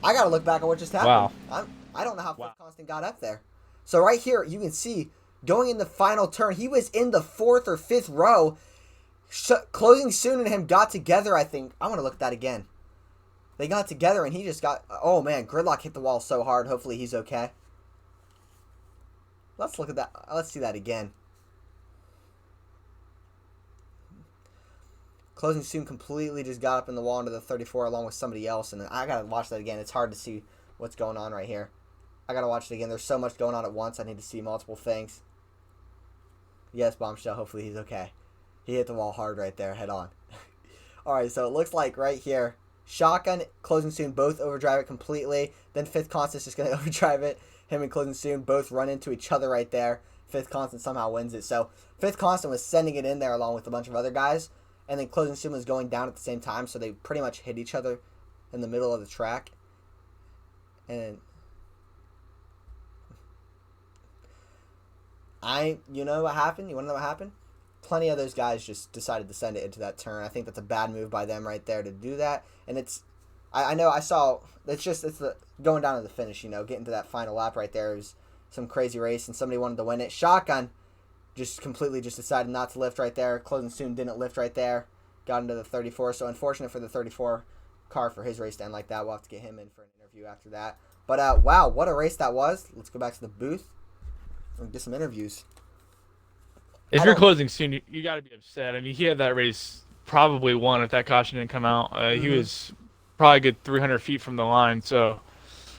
I got to look back at what just happened. Wow. I don't know how Fifth Constant got up there. So right here, you can see, going in the final turn, he was in the 4th or 5th row. Closing Soon and him got together, I think. I'm going to look at that again. They got together and he just got... Oh, man. Gridlock hit the wall so hard. Hopefully he's okay. Let's look at that. Let's see that again. Closing Soon completely just got up in the wall into the 34 along with somebody else. And I got to watch that again. It's hard to see what's going on right here. I got to watch it again. There's so much going on at once. I need to see multiple things. Yes, Bombshell. Hopefully he's okay. He hit the wall hard right there. Head on. Alright, so it looks like right here, Shotgun, Closing Soon both overdrive it completely. Then Fifth Constant's just going to overdrive it. Him and Closing Soon both run into each other right there. Fifth Constant somehow wins it. So Fifth Constant was sending it in there along with a bunch of other guys. And then Closing Soon was going down at the same time. So they pretty much hit each other in the middle of the track. And you know what happened? You want to know what happened? Plenty of those guys just decided to send it into that turn. I think that's a bad move by them right there to do that. And it's, I know I saw, it's the going down to the finish, you know, getting to that final lap right there. It was some crazy race and somebody wanted to win it. Shotgun just completely just decided not to lift right there. Closing Soon didn't lift right there. Got into the 34. So unfortunate for the 34 car for his race to end like that. We'll have to get him in for an interview after that. But wow, what a race that was. Let's go back to the booth and get some interviews. If you're Closing Soon, you got to be upset. I mean, he had that race probably won if that caution didn't come out. He Mhm. was probably a good 300 feet from the line. So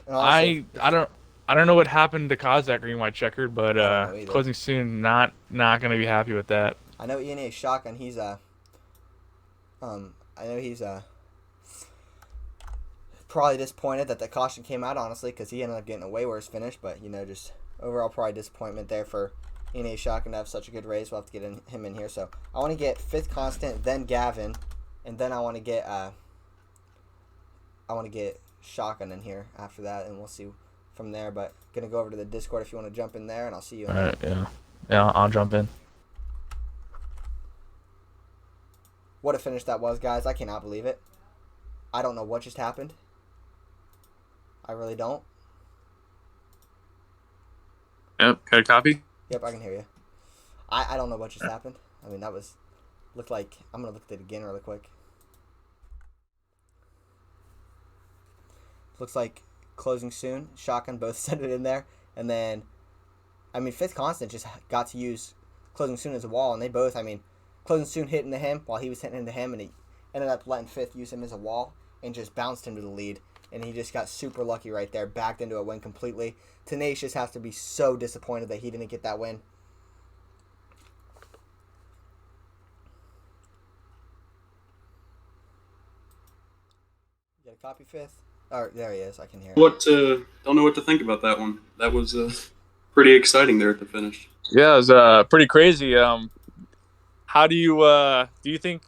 And honestly, I don't know what happened to cause that green white checkered, but I don't know either. closing soon not gonna be happy with that. I know ENA shotgun. He's I know he's probably disappointed that the caution came out, honestly, because he ended up getting a way worse finish. But just overall probably disappointment there for ENA shotgun to have such a good race. We'll have to get him in here. So I want to get fifth constant, then Gavin, and then I want to get shotgun in here after that, and we'll see from there. But gonna go over to the Discord if you want to jump in there, and I'll see you. All right, yeah, I'll jump in. What a finish that was, guys. I cannot believe it. I don't know what just happened. I really don't. Yep, got a copy. Yep, I can hear you. I don't know what just happened. I mean, looked like, I'm going to look at it again really quick. Looks like closing soon. Shotgun both sent it in there. And then, I mean, fifth constant just got to use closing soon as a wall. And they both, I mean, closing soon hit into him while he was hitting into him. And he ended up letting fifth use him as a wall and just bounced him to the lead. And he just got super lucky right there. Backed into a win completely. Tenacious has to be so disappointed that he didn't get that win. You got a copy, fifth? Oh, there he is. I can hear him. Don't know what to think about that one. That was pretty exciting there at the finish. Yeah, it was pretty crazy. How do you think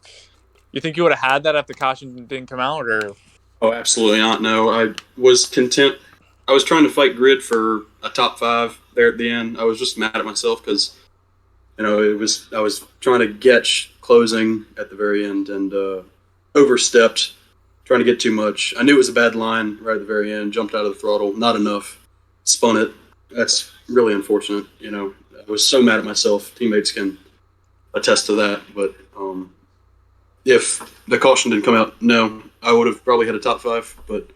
you would have had that if the caution didn't come out, or? Oh, absolutely not. No, I was content. I was trying to fight grid for a top 5 there at the end. I was just mad at myself because, I was trying to get closing at the very end and overstepped, trying to get too much. I knew it was a bad line right at the very end. Jumped out of the throttle, not enough. Spun it. That's really unfortunate. I was so mad at myself. Teammates can attest to that. But if the caution didn't come out, no, I would have probably had a top 5. But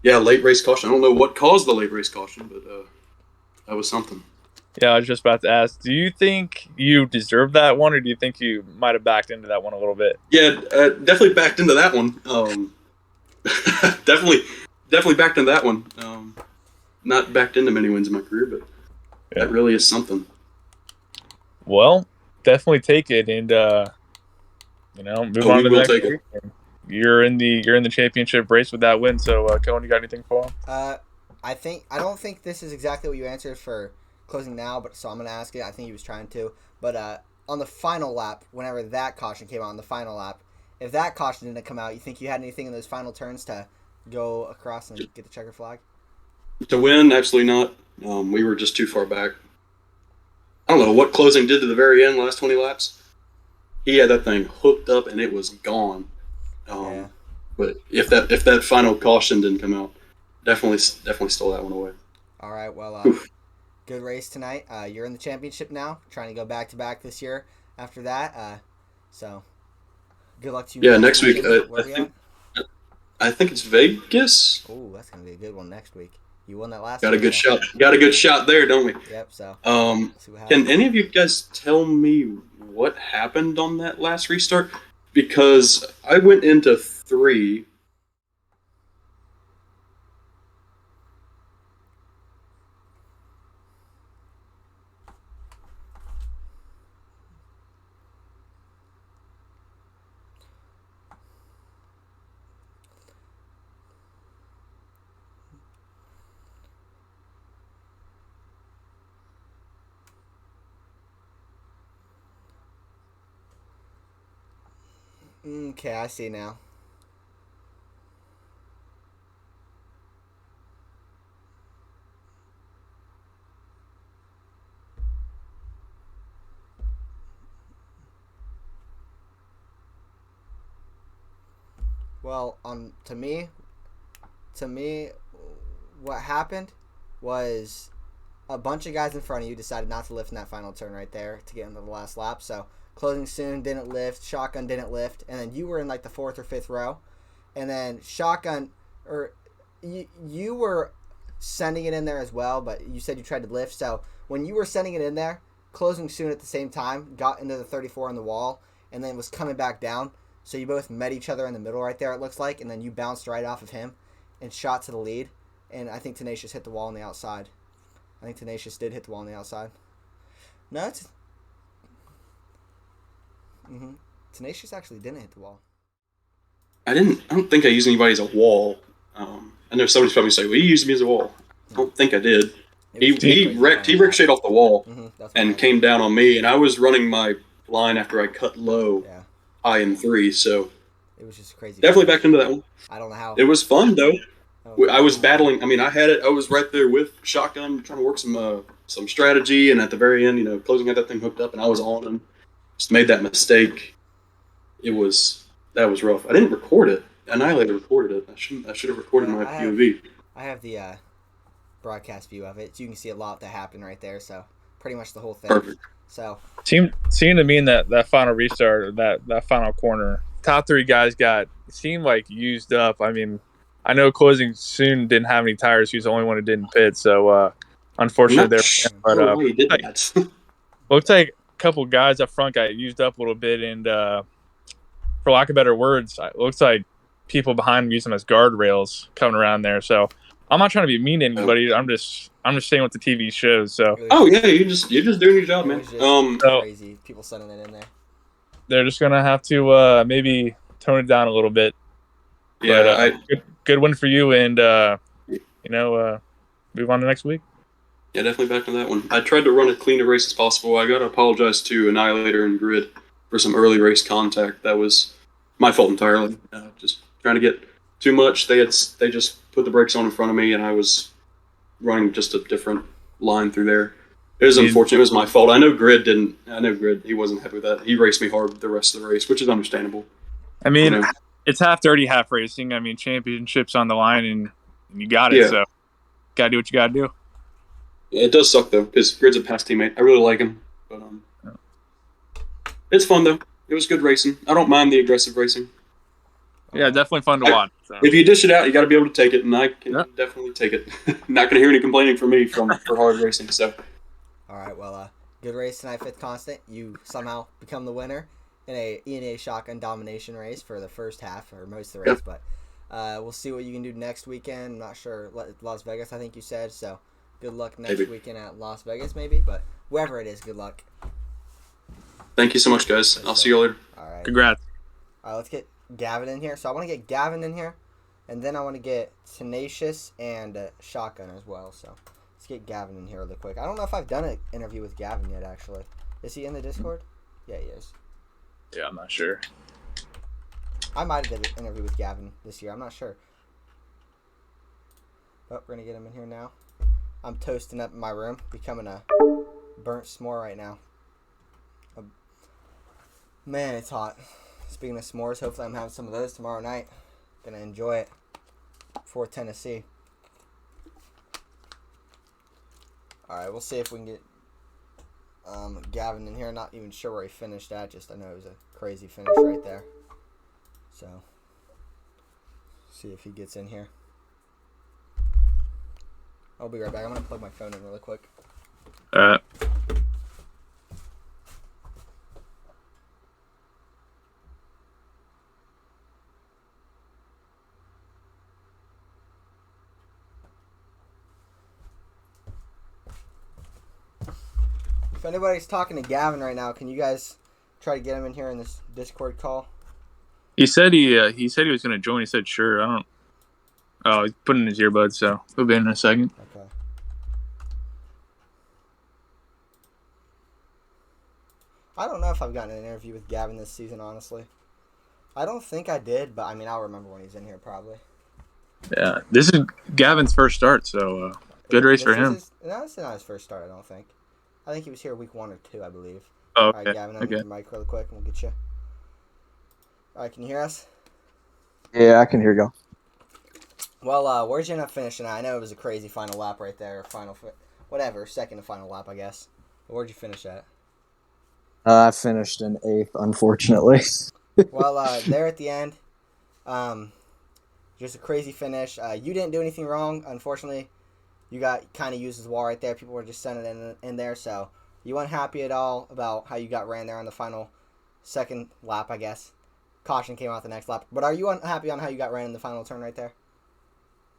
yeah, late race caution. I don't know what caused the late race caution, but that was something. Yeah, I was just about to ask. Do you think you deserved that one, or do you think you might have backed into that one a little bit? Yeah, definitely backed into that one. Definitely backed into that one. Not backed into many wins in my career, but that really is something. Well, definitely take it and move on to the next week. You're in the championship race with that win. So, Cohen, you got anything for him? I don't think this is exactly what you answered for closing now, but so I'm gonna ask it. I think he was trying to, but on the final lap, whenever that caution came out on the final lap, if that caution didn't come out, you think you had anything in those final turns to go across and get the checker flag? To win, absolutely not. We were just too far back. I don't know what closing did to the very end, last 20 laps. He had that thing hooked up and it was gone. Yeah. But if that final caution didn't come out, definitely stole that one away. All right, well, good race tonight. You're in the championship now, trying to go back to back this year. After that, so good luck to you. Yeah, next week. I think it's Vegas. Oh, that's gonna be a good one next week. You won that last. Got a good shot. Got a good shot there, don't we? Yep. So. Can any of you guys tell me what happened on that last restart? Because I went into 3. Okay, I see now. Well, to me, what happened was a bunch of guys in front of you decided not to lift in that final turn right there to get into the last lap. So closing soon didn't lift, shotgun didn't lift, and then you were in like the 4th or 5th row, and then shotgun you were sending it in there as well, but you said you tried to lift. So when you were sending it in there, closing soon at the same time got into the 34 on the wall, and then was coming back down. So you both met each other in the middle right there, it looks like, and then you bounced right off of him and shot to the lead. And I think Tenacious hit the wall on the outside. I think Tenacious did hit the wall on the outside. No, it's... Tenacious actually didn't hit the wall. I don't think I used anybody as a wall. I know somebody's probably say, "Well, you used me as a wall." I don't think I did. He ricocheted off the wall and came down on me, and I was running my line after I cut low, high in 3. So it was just crazy. Definitely back into that one. I don't know how. It was fun though. I was battling. I mean, I had it. I was right there with shotgun, trying to work some strategy, and at the very end, closing out that thing hooked up, and I was on him. Just made that mistake. That was rough. I didn't record it. Annihilator recorded it. I should have recorded my POV. I have the broadcast view of it, so you can see a lot that happened right there. So pretty much the whole thing. Perfect. So seemed to me in that final restart, or that final corner, top 3 guys seemed like used up. I mean, I know Closing soon didn't have any tires. He was the only one who didn't pit. So unfortunately, He did that. Looks like a couple guys up front got used up a little bit, and for lack of better words, it looks like people behind them use them as guardrails coming around there. So I'm not trying to be mean to anybody. I'm just saying what the TV shows. So yeah, you're just doing your job, man. Crazy people sending it in there. They're just gonna have to maybe tone it down a little bit. Yeah, but, good win for you, and move on to next week. Yeah, definitely back to that one. I tried to run as clean a race as possible. I got to apologize to Annihilator and Grid for some early race contact. That was my fault entirely. Just trying to get too much. They just put the brakes on in front of me, and I was running just a different line through there. It was unfortunate. It was my fault. I know Grid. He wasn't happy with that. He raced me hard the rest of the race, which is understandable. I mean, it's half dirty, half racing. I mean, championships on the line, and you got it. Yeah. So, gotta do what you gotta do. It does suck though, because Grid's a past teammate. I really like him, but it's fun though. It was good racing. I don't mind the aggressive racing. Yeah, definitely fun to watch. So. If you dish it out, you got to be able to take it, and I can definitely take it. Not going to hear any complaining from me for hard racing. So, all right, well, good race tonight, Fifth Constant. You somehow become the winner in a ENA shotgun domination race for the first half or most of the race. But we'll see what you can do next weekend. I'm not sure. Las Vegas, I think you said. So, good luck next weekend at Las Vegas, maybe. But wherever it is, good luck. Thank you so much, guys. I'll see you later. All right. Congrats. All right, let's get Gavin in here. So I want to get Gavin in here, and then I want to get Tenacious and Shotgun as well. So let's get Gavin in here really quick. I don't know if I've done an interview with Gavin yet, actually. Is he in the Discord? Yeah, he is. Yeah, I'm not sure. I might have done an interview with Gavin this year. I'm not sure. But we're going to get him in here now. I'm toasting up in my room, becoming a burnt s'more right now. Man, it's hot. Speaking of s'mores, hopefully I'm having some of those tomorrow night. Gonna enjoy it for Tennessee. Alright, we'll see if we can get Gavin in here. Not even sure where he finished at, just I know it was a crazy finish right there. So, see if he gets in here. I'll be right back. I'm gonna plug my phone in really quick. If anybody's talking to Gavin right now, can you guys try to get him in here in this Discord call? He said he was going to join. He said sure. I don't. Oh, he's putting in his earbuds, so he'll be in a second. Okay. I don't know if I've gotten an interview with Gavin this season, honestly. I don't think I did, but I mean, I'll remember when he's in here probably. Yeah, this is Gavin's first start, so good race for him. No, this is not his first start, I don't think. I think he was here week 1 or 2, I believe. Oh, okay. All right, Gavin, I'll get your mic really quick, and we'll get you. All right, can you hear us? Yeah, I can hear you. Well, where'd you end up finishing? I know it was a crazy final lap right there, second to final lap, I guess. But where'd you finish at? I finished in 8th, unfortunately. Well, there at the end, just a crazy finish. You didn't do anything wrong, unfortunately. You got kind of used as a wall right there. People were just sending it in there, so you weren't happy at all about how you got ran there on the final second lap, I guess. caution came out the next lap. But are you unhappy on how you got ran in the final turn right there?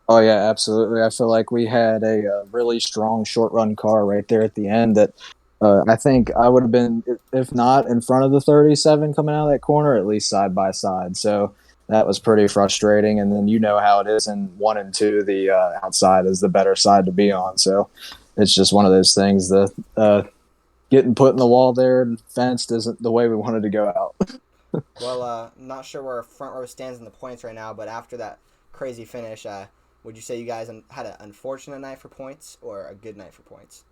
Oh yeah, absolutely. I feel like we had a really strong short run car right there at the end that I think I would have been, if not in front of the 37 coming out of that corner, at least side by side. So that was pretty frustrating. And then you know how it is in 1 and 2, the outside is the better side to be on. So it's just one of those things. The getting put in the wall there and fenced isn't the way we wanted to go out. Well, I'm not sure where front row stands in the points right now, but after that crazy finish, would you say you guys had an unfortunate night for points or a good night for points?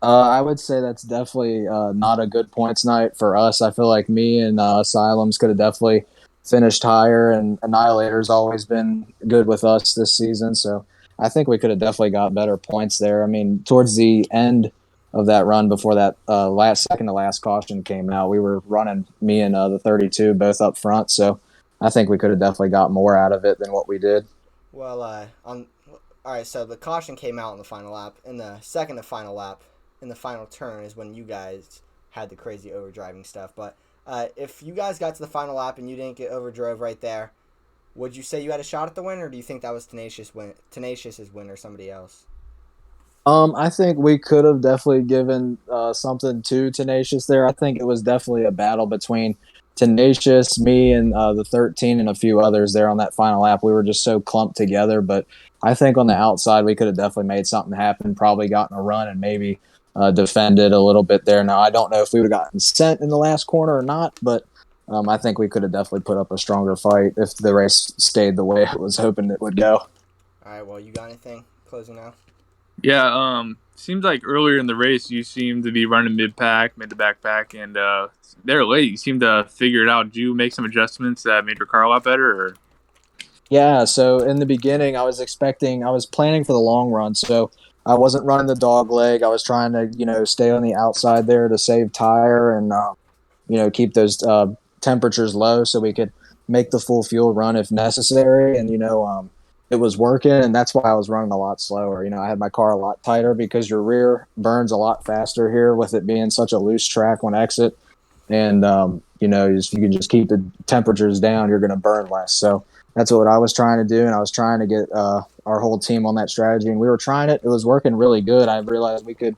I would say that's definitely not a good points night for us. I feel like me and Asylums could have definitely finished higher, and Annihilator's always been good with us this season. So I think we could have definitely got better points there. I mean, towards the end of that run before that second to last caution came out, we were running me and the 32 both up front. So I think we could have definitely got more out of it than what we did. Well, all right. So the caution came out in the final lap. In the second to final lap, in the final turn, is when you guys had the crazy overdriving stuff. But if you guys got to the final lap and you didn't get overdrove right there, would you say you had a shot at the win, or do you think that was Tenacious's win or somebody else? I think we could have definitely given something to Tenacious there. I think it was definitely a battle between Tenacious, me, and the 13 and a few others there on that final lap. We were just so clumped together, but I think on the outside we could have definitely made something happen, probably gotten a run and maybe defended a little bit there. Now, I don't know if we would have gotten sent in the last corner or not, but I think we could have definitely put up a stronger fight if the race stayed the way I was hoping it would go. All right, well, you got anything closing out? Yeah, seems like earlier in the race you seemed to be running mid to back pack, and there late you seemed to figure it out. Did you make some adjustments that made your car a lot better? Or? Yeah, so in the beginning, I was planning for the long run, so I wasn't running the dog leg. I was trying to, stay on the outside there to save tire and, keep those temperatures low so we could make the full fuel run if necessary. And, it was working, and that's why I was running a lot slower. I had my car a lot tighter because your rear burns a lot faster here with it being such a loose track on exit. And, if you can just keep the temperatures down, you're going to burn less. So that's what I was trying to do, and I was trying to get our whole team on that strategy, and we were trying it. It was working really good. I realized we could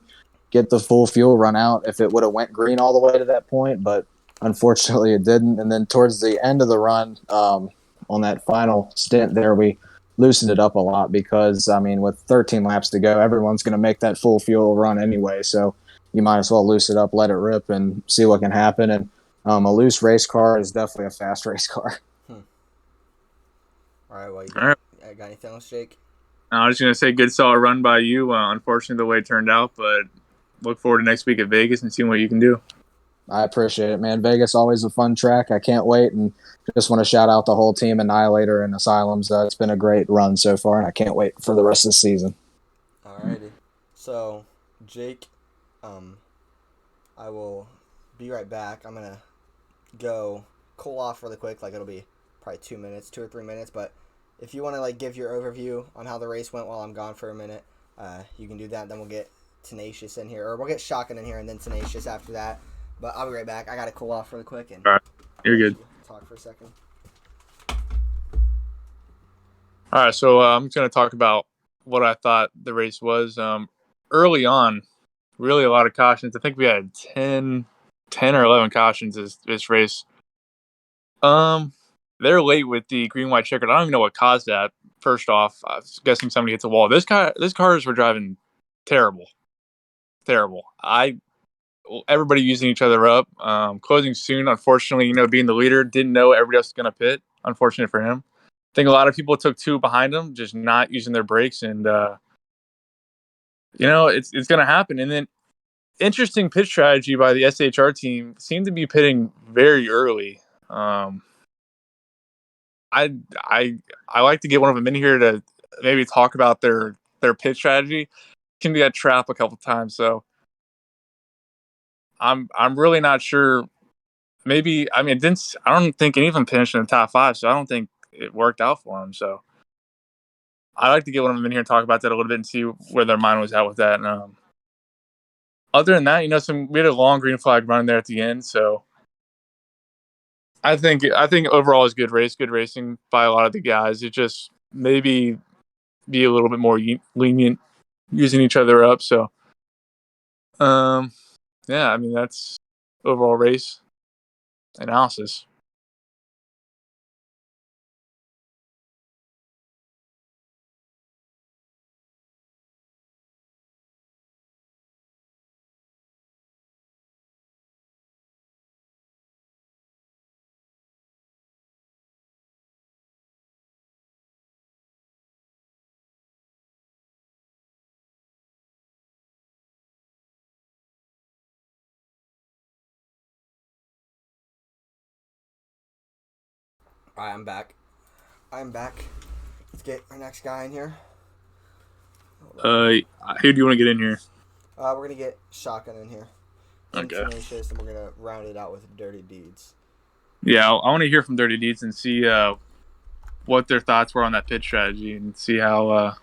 get the full fuel run out if it would have went green all the way to that point, but unfortunately it didn't. And then towards the end of the run, on that final stint there, we loosened it up a lot because, with 13 laps to go, everyone's going to make that full fuel run anyway, so you might as well loose it up, let it rip, and see what can happen. And a loose race car is definitely a fast race car. All right, well, got anything else, Jake? I was just going to say good solid run by you. Unfortunately, the way it turned out, but look forward to next week at Vegas and seeing what you can do. I appreciate it, man. Vegas, always a fun track. I can't wait, and just want to shout out the whole team, Annihilator and Asylums. It's been a great run so far, and I can't wait for the rest of the season. All righty. So, Jake, I will be right back. I'm going to go cool off really quick. It'll be probably 2 or 3 minutes, but if you want to give your overview on how the race went while I'm gone for a minute, you can do that. Then we'll get Tenacious in here, or we'll get Shotgun in here and then Tenacious after that. But I'll be right back. I got to cool off really quick. And all right, you're good. Talk for a second. All right, so I'm just going to talk about what I thought the race was. Early on, really a lot of cautions. I think we had 10 or 11 cautions this race. They're late with the green-white checkered. I don't even know what caused that. First off, I was guessing somebody hits a wall. This cars were driving terrible. Everybody using each other up. Closing soon, unfortunately, being the leader, didn't know everybody else was going to pit. Unfortunate for him. I think a lot of people took two behind him, just not using their brakes, and it's going to happen. And then interesting pit strategy by the SHR team seemed to be pitting very early. I like to get one of them in here to maybe talk about their pit strategy. Can get trapped a couple times, so I'm really not sure. Maybe I don't think any of them finished in the top 5, so I don't think it worked out for them. So I like to get one of them in here and talk about that a little bit and see where their mind was at with that. And other than that, we had a long green flag run there at the end, so I think overall is good race, good racing by a lot of the guys. It just maybe be a little bit more lenient using each other up. So, yeah, I mean that's overall race analysis. All right, I'm back. Let's get our next guy in here. Who do you want to get in here? We're gonna get Shotgun in here. And Okay. Tenacious, and we're gonna round it out with Dirty Deeds. Yeah, I want to hear from Dirty Deeds and see what their thoughts were on that pit strategy and see how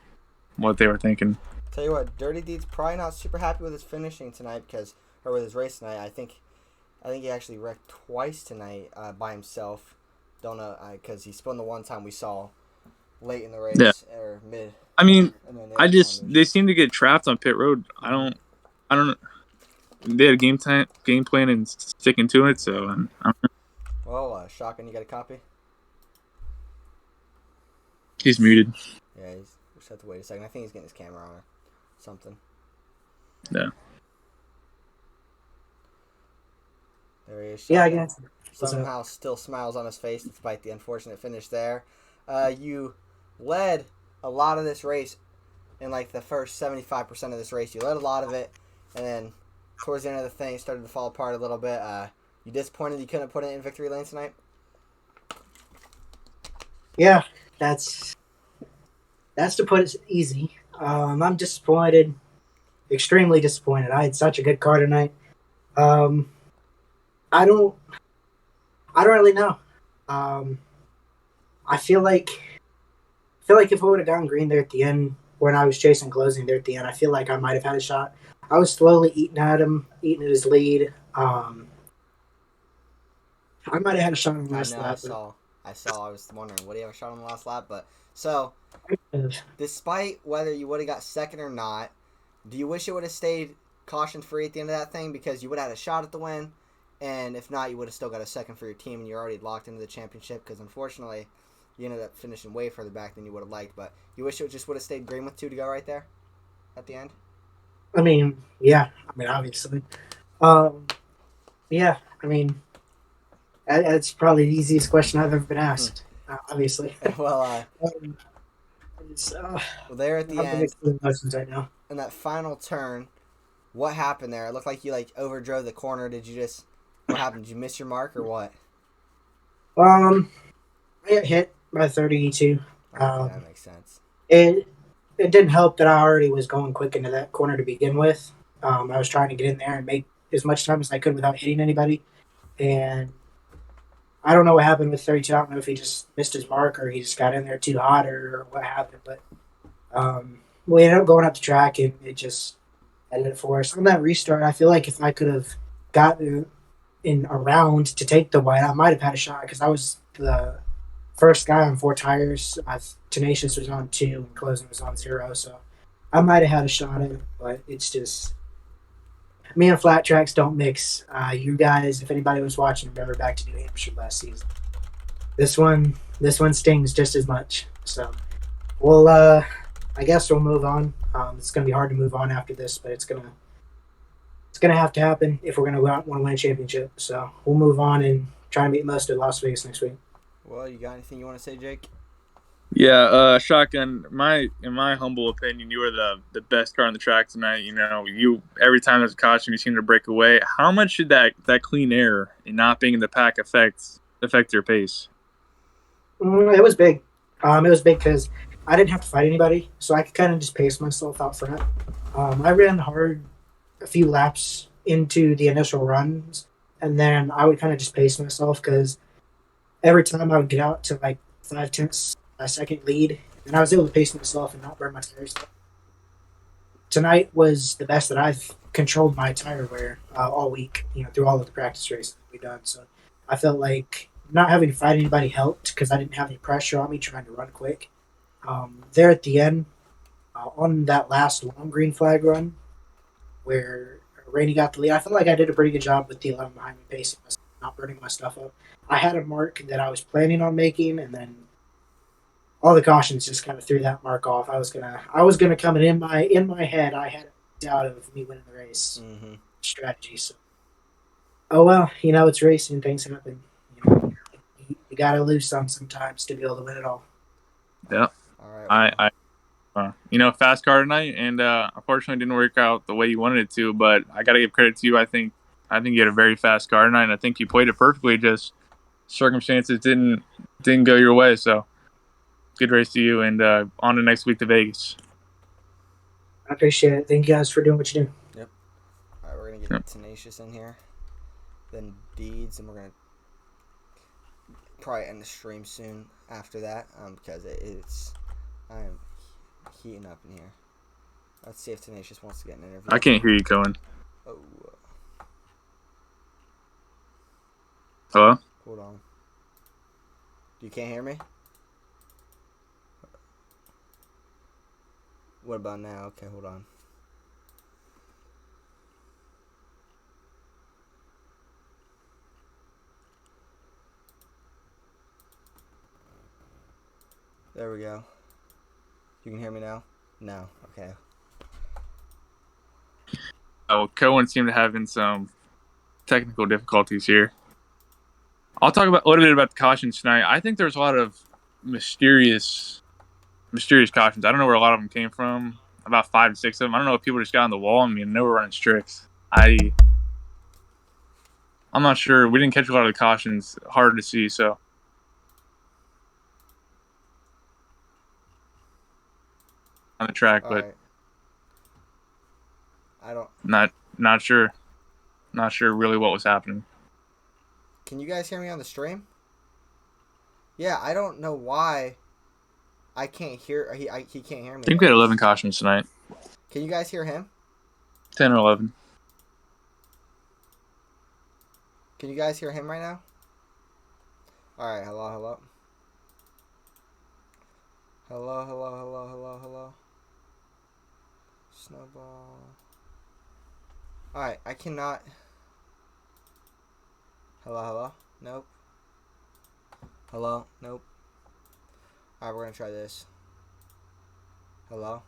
what they were thinking. Tell you what, Dirty Deeds probably not super happy with his finishing tonight or with his race tonight. I think he actually wrecked twice tonight by himself. Don't know because he spun the one time we saw late in the race or mid. I mean, the they seem to get trapped on pit road. I don't know. They had a game plan and sticking to it. So I don't know. Well, Shotgun, you got a copy? He's muted. Yeah, we just have to wait a second. I think he's getting his camera on or something. Yeah. There he is. Yeah, I guess. Somehow still smiles on his face despite the unfortunate finish there. You led a lot of this race in like the first 75% of this race. You led a lot of it, and then towards the end of the thing, it started to fall apart a little bit. You disappointed you couldn't put it in victory lane tonight? Yeah, that's to put it easy. I'm disappointed, extremely disappointed. I had such a good car tonight. I don't really know. I feel like if I would have gone green there at the end when I was chasing closing there at the end, I feel like I might have had a shot. I was slowly eating at his lead. I might have had a shot on the last lap. I was wondering, would he have a shot on the last lap? But so, despite whether you would have got second or not, do you wish it would have stayed caution free at the end of that thing because you would have had a shot at the win? And if not, you would have still got a second for your team, and you're already locked into the championship. Because unfortunately, you ended up finishing way further back than you would have liked. But you wish it just would have stayed green with 2 to go right there, at the end. I mean, yeah. I mean, obviously, yeah. I mean, that's probably the easiest question I've ever been asked. Obviously. Well, there at the end, right now. in that final turn, what happened there? It looked like you overdrove the corner. Did you just? What happened? Did you miss your mark or what? I got hit by 32. That makes sense. It didn't help that I already was going quick into that corner to begin with. I was trying to get in there and make as much time as I could without hitting anybody. And I don't know what happened with 32. I don't know if he just missed his mark or he just got in there too hot or what happened. But we ended up going up the track and it just ended it for us. On that restart, I feel like if I could have gotten in a round to take the white, I might have had a shot because I was the first guy on 4 tires. Tenacious was on 2 and closing was on 0, so I might have had a shot at it, but it's just me and flat tracks don't mix. You guys, if anybody was watching, remember back to New Hampshire last season. This one stings just as much. So we'll I guess we'll move on. It's gonna be hard to move on after this, but it's gonna have to happen if we're gonna want to win a championship. So we'll move on and try and beat most of Las Vegas next week. Well, you got anything you want to say, Jake? Yeah, Shotgun. In my humble opinion, you were the best car on the track tonight. You know, every time there's a caution, you seem to break away. How much did that clean air and not being in the pack affect your pace? It was big. It was big because I didn't have to fight anybody, so I could kind of just pace myself out front. I ran hard a few laps into the initial runs, and then I would kind of just pace myself because every time I would get out to like 5/10 a second lead, and I was able to pace myself and not burn my tires. Tonight was the best that I've controlled my tire wear all week, through all of the practice races we've done. So I felt like not having to fight anybody helped because I didn't have any pressure on me trying to run quick. There at the end, on that last long green flag run, where Rainey got the lead, I felt like I did a pretty good job with the 11 behind me pacing myself, not burning my stuff up. I had a mark that I was planning on making, and then all the cautions just kind of threw that mark off. I was gonna come in my head. I had it out of me winning the race strategy. So, oh well, it's racing. Things happen. You gotta lose sometimes to be able to win it all. Yeah. All right. Fast car tonight, and unfortunately didn't work out the way you wanted it to. But I got to give credit to you. I think you had a very fast car tonight, and I think you played it perfectly. Just circumstances didn't go your way. So good race to you, and on to next week to Vegas. I appreciate it. Thank you guys for doing what you do. Yep. All right, we're gonna get Tenacious in here, then Deeds, and we're gonna probably end the stream soon after that, because I am heating up in here. Let's see if Tenacious wants to get an interview. I can't hear you, Cohen. Oh. Hello? Hold on. You can't hear me? What about now? Okay, hold on. There we go. You can hear me now? No. Okay. Oh, Cohen seemed to having some technical difficulties here. I'll talk about a little bit about the cautions tonight. I think there's a lot of mysterious cautions. I don't know where a lot of them came from. About 5 to 6 of them. I don't know if people just got on the wall. I mean, they were running tricks. I'm not sure. We didn't catch a lot of the cautions. Hard to see. So on the track, All but right. I don't. Not sure. Not sure really what was happening. Can you guys hear me on the stream? Yeah, I don't know why I can't hear. He can't hear me. I think we had 11 cautions tonight. Can you guys hear him? 10 or 11. Can you guys hear him right now? All right. Hello, hello. Hello, hello, hello, hello, hello. Snowball. All right. I cannot. Hello, hello. Nope. Hello. Nope. All right. We're gonna try this. Hello.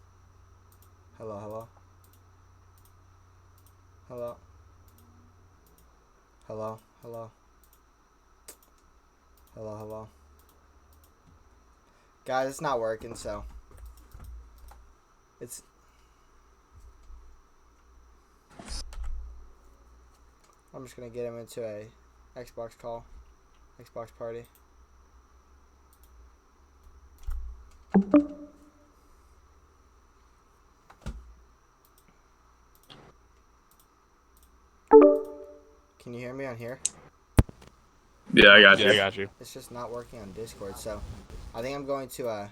Hello, hello. Hello. Hello, hello. Hello, hello. Guys, it's not working, so. I'm just gonna get him into a Xbox call. Xbox party. Can you hear me on here? Yeah, I got you. It's just not working on Discord, so I think I'm going to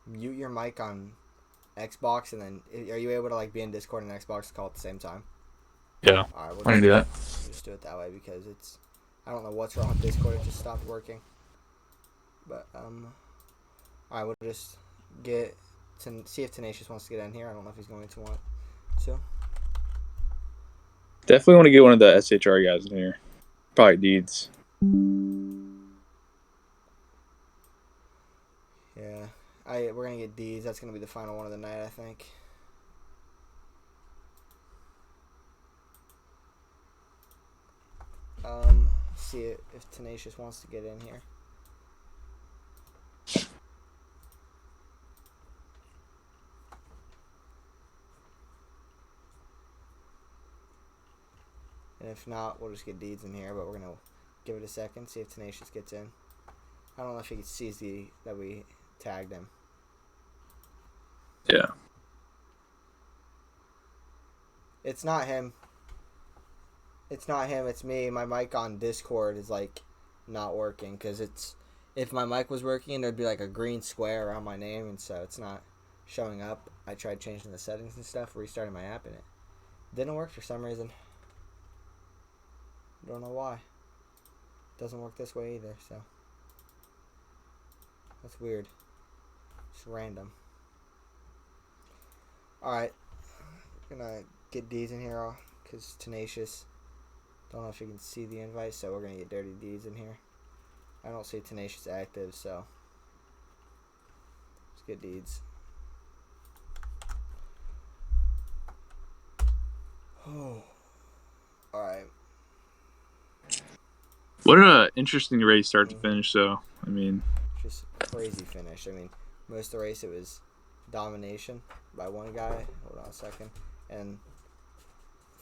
mute your mic on Xbox, and then are you able to like be in Discord and Xbox call at the same time? Yeah. All right, I can do that. We'll just do it that way because I don't know what's wrong with Discord. It just stopped working. But all right, we'll just get to see if Tenacious wants to get in here. I don't know if he's going to want to. Definitely want to get one of the SHR guys in here. Probably Deeds. Yeah, we're gonna get D's. That's gonna be the final one of the night, I think. See if Tenacious wants to get in here. And if not, we'll just get Deeds in here, but we're going to give it a second, see if Tenacious gets in. I don't know if he sees that we tagged him. Yeah. It's not him. It's not him, it's me. My mic on Discord is like not working because if my mic was working, there'd be like a green square around my name, and so it's not showing up. I tried changing the settings and stuff, restarting my app, and it didn't work for some reason. Don't know why. Doesn't work this way either, so that's weird. It's random. Alright. Gonna get D's in here because Tenacious. Don't know if you can see the invite, so we're gonna get Dirty D's in here. I don't see Tenacious active, so let's get Deeds. Oh. Alright. What an interesting race start to finish, though. I mean, Just crazy finish. I mean, most of the race it was domination by one guy. Hold on a second. And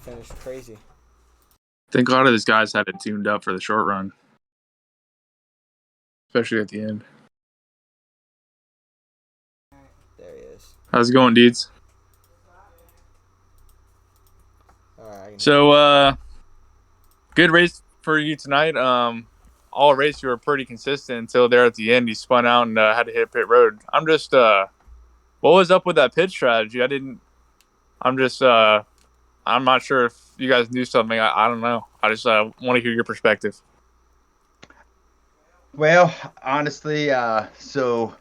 finished crazy. I think a lot of these guys had it tuned up for the short run, especially at the end. There he is. How's it going, dudes? Alright. So, good race for you tonight. All race you were pretty consistent until there at the end. You spun out and had to hit pit road. I'm just, what was up with that pit strategy? I'm not sure if you guys knew something. I don't know. I just want to hear your perspective. Well, honestly, so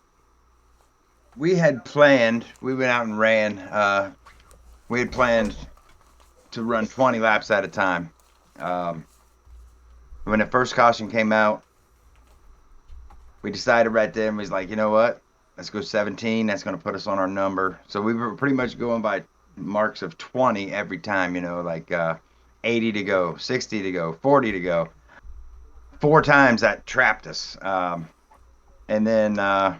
we had planned. We went out and ran. We had planned to run 20 laps at a time. When the first caution came out, we decided right then, we was like, you know what? Let's go 17. That's going to put us on our number. So we were pretty much going by marks of 20 every time, like 80 to go, 60 to go, 40 to go. 4 times that trapped us. And then I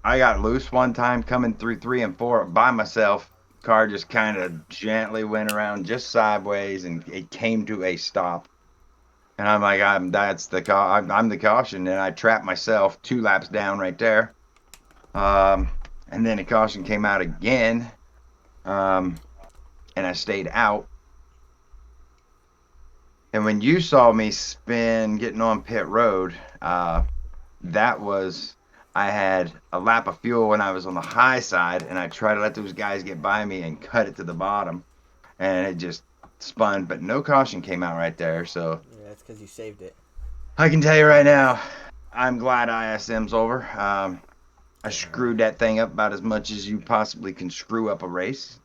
got loose one time coming through 3 and 4 by myself. Car just kind of gently went around just sideways and it came to a stop. And I'm like, I'm the caution, and I trapped myself 2 laps down right there. And then the caution came out again, and I stayed out. And when you saw me spin getting on pit road, that was, I had a lap of fuel when I was on the high side, and I tried to let those guys get by me and cut it to the bottom, and it just spun, but no caution came out right there. So yeah, that's because you saved it. I can tell you right now, I'm glad ISM's over. I screwed that thing up about as much as you possibly can screw up a race.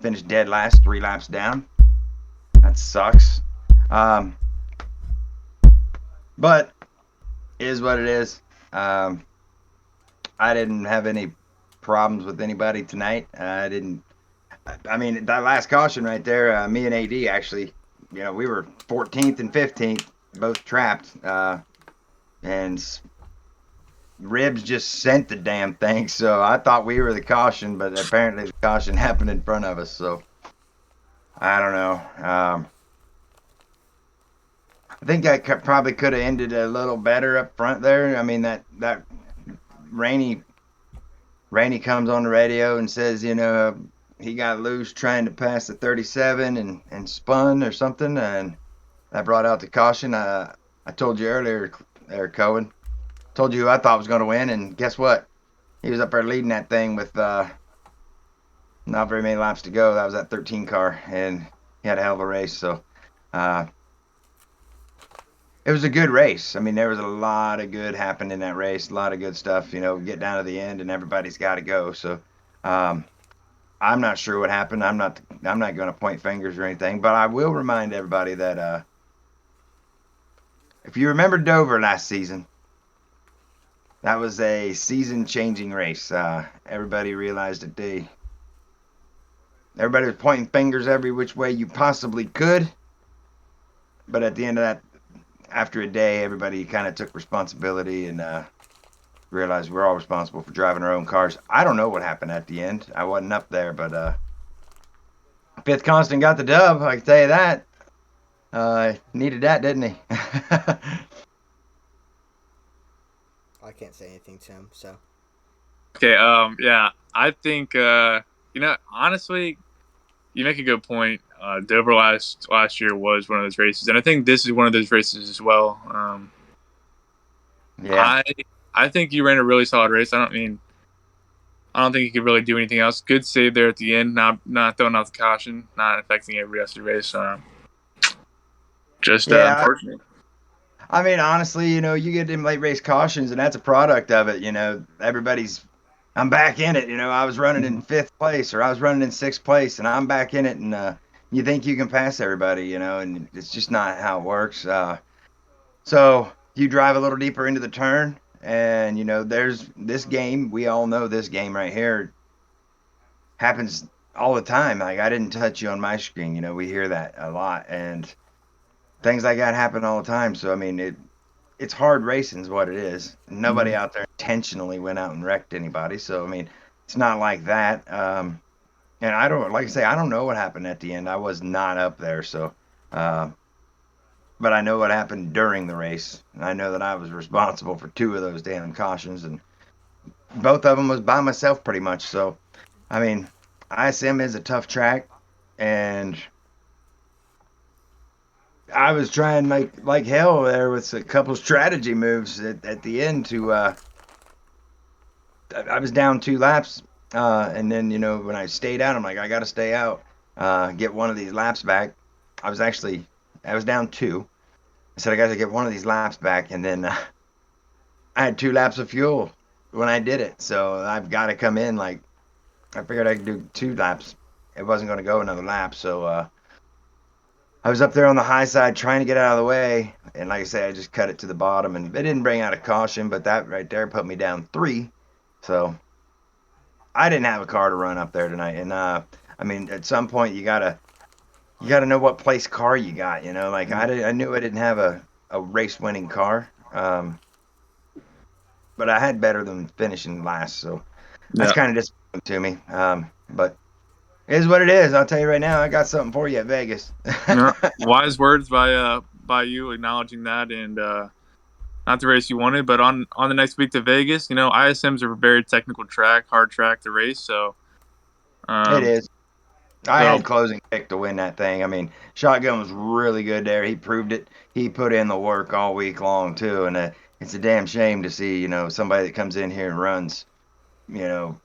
Finished dead last, 3 laps down. That sucks. But is what it is. I didn't have any problems with anybody tonight. I mean, that last caution right there, me and AD actually, we were 14th and 15th, both trapped. And Ribs just sent the damn thing, so I thought we were the caution, but apparently the caution happened in front of us, so I don't know. I think I probably could have ended a little better up front there. I mean, that Rainey comes on the radio and says, he got loose trying to pass the 37 and spun or something, and that brought out the caution. I told you earlier, Cohen, told you who I thought was going to win, and guess what? He was up there leading that thing with not very many laps to go. That was that 13 car, and he had a hell of a race. So it was a good race. I mean, there was a lot of good happened in that race, a lot of good stuff. Get down to the end, and everybody's got to go. So I'm not sure what happened. I'm not going to point fingers or anything, but I will remind everybody that if you remember Dover last season, that was a season-changing race. Everybody realized that everybody was pointing fingers every which way you possibly could. But at the end of that, after a day, everybody kind of took responsibility and realized we're all responsible for driving our own cars. I don't know what happened at the end. I wasn't up there, but Fifth Constant got the dub. I can tell you that. Needed that, didn't he? I can't say anything to him, so. Okay, yeah, I think, honestly, you make a good point. Dover last year was one of those races, and I think this is one of those races as well. Yeah. I think you ran a really solid race. I don't think you could really do anything else. Good save there at the end, not throwing out the caution, not affecting every rest of the race. Just Yeah, unfortunate. I mean, honestly, you get them late race cautions, and that's a product of it. I'm back in it. I was running in fifth place, or I was running in sixth place, and I'm back in it. And you think you can pass everybody, and it's just not how it works. So you drive a little deeper into the turn, and there's this game. We all know this game right here happens all the time. Like, I didn't touch you on my screen. We hear that a lot, and things like that happen all the time. So I mean, it's hard racing is what it is. Nobody out there intentionally went out and wrecked anybody. So I mean, it's not like that. And I don't, like I say, I don't know what happened at the end. I was not up there, so. Uh, but I know what happened during the race. And I know that I was responsible for two of those damn cautions, and both of them was by myself pretty much. So, I mean, ISM is a tough track, and I was trying like hell there with a couple strategy moves at the end to I was down 2 laps, and then when I stayed out, I'm like, I got to stay out, get one of these laps back. I was down two. I said I got to get one of these laps back, and then I had 2 laps of fuel when I did it, so I've got to come in like I figured I could do 2 laps. It wasn't going to go another lap, so I was up there on the high side trying to get out of the way, and like I say, I just cut it to the bottom, and it didn't bring out a caution, but that right there put me down 3. So I didn't have a car to run up there tonight, and I mean, at some point you gotta know what place car you got. Like I knew I didn't have a race winning car, but I had better than finishing last, so that's kind of disappointing to me. But it is what it is. I'll tell you right now, I got something for you at Vegas. Yeah. Wise words by you acknowledging that, and not the race you wanted, but on the next week to Vegas, ISM's a very technical track, hard track to race, so It is. I so had closing pick to win that thing. I mean, Shotgun was really good there. He proved it. He put in the work all week long too, and it's a damn shame to see somebody that comes in here and runs you know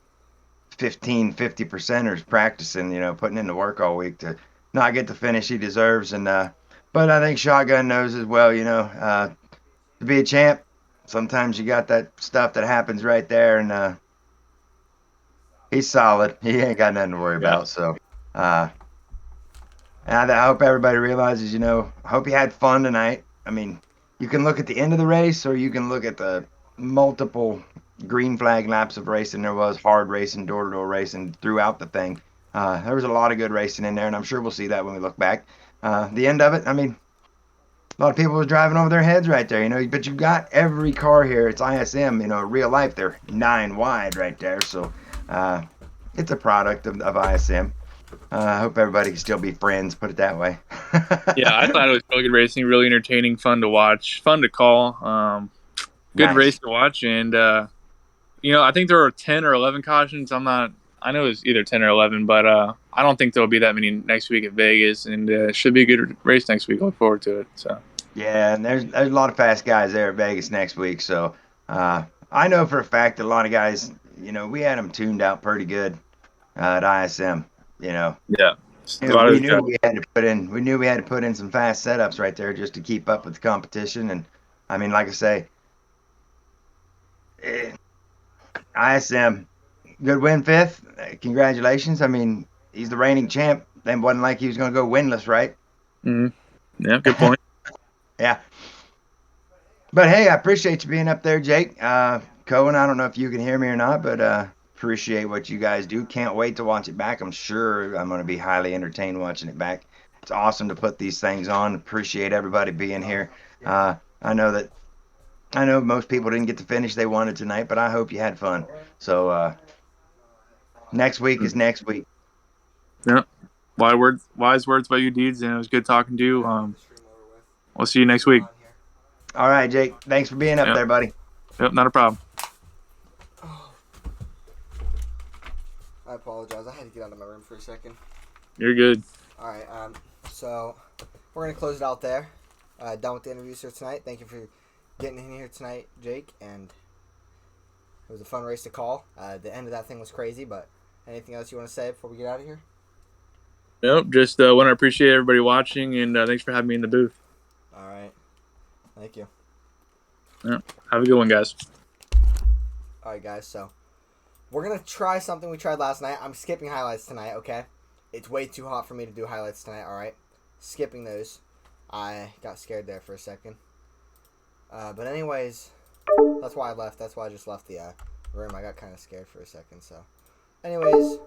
50 percenters practicing, putting in the work all week to not get the finish he deserves. And but I think Shotgun knows as well, to be a champ, sometimes you got that stuff that happens right there, and he's solid. He ain't got nothing to worry about. So. And I hope everybody realizes, I hope you had fun tonight. I mean, you can look at the end of the race, or you can look at the multiple green flag laps of racing there was, hard racing, door-to-door racing throughout the thing. There was a lot of good racing in there, and I'm sure we'll see that when we look back. The end of it, I mean, a lot of people were driving over their heads right there, but you got every car here. It's ISM, real life. They're 9 wide right there, so it's a product of ISM. I hope everybody can still be friends, put it that way. yeah, I thought it was really good racing, really entertaining, fun to watch, fun to call. Good Nice. race to watch, and I think there were 10 or 11 cautions. I know it was either 10 or 11, but I don't think there'll be that many next week at Vegas, and it should be a good race next week. Look forward to it. So Yeah, and there's a lot of fast guys there at Vegas next week, so I know for a fact that a lot of guys, we had them tuned out pretty good at ISM. yeah, a lot We of knew we had to put in some fast setups right there just to keep up with the competition. And I mean, like I say, ISM, good win, 5th. Congratulations. I mean, he's the reigning champ. Then wasn't like he was going to go winless, right? Yeah, good point. Yeah. But hey, I appreciate you being up there, Jake. Cohen, I don't know if you can hear me or not, but appreciate what you guys do. Can't wait to watch it back. I'm sure I'm going to be highly entertained watching it back. It's awesome to put these things on. Appreciate everybody being here. I know most people didn't get the finish they wanted tonight, but I hope you had fun. So next week is next week. Yeah, wise words by you, Deeds, and it was good talking to you. We'll see you next week. All right, Jake. Thanks for being up there, buddy. Yep, not a problem. I apologize. I had to get out of my room for a second. You're good. All right. So we're gonna close it out there. Done with the interviews here tonight. Thank you for getting in here tonight, Jake. And it was a fun race to call. The end of that thing was crazy. But anything else you want to say before we get out of here? Nope. Just want to appreciate everybody watching, and thanks for having me in the booth. All right. Thank you. Yeah. Have a good one, guys. All right, guys. So we're gonna try something we tried last night. I'm skipping highlights tonight. Okay. It's way too hot for me to do highlights tonight. All right. Skipping those. I got scared there for a second. But anyways, that's why I left. That's why I just left the room. I got kind of scared for a second. So, anyways,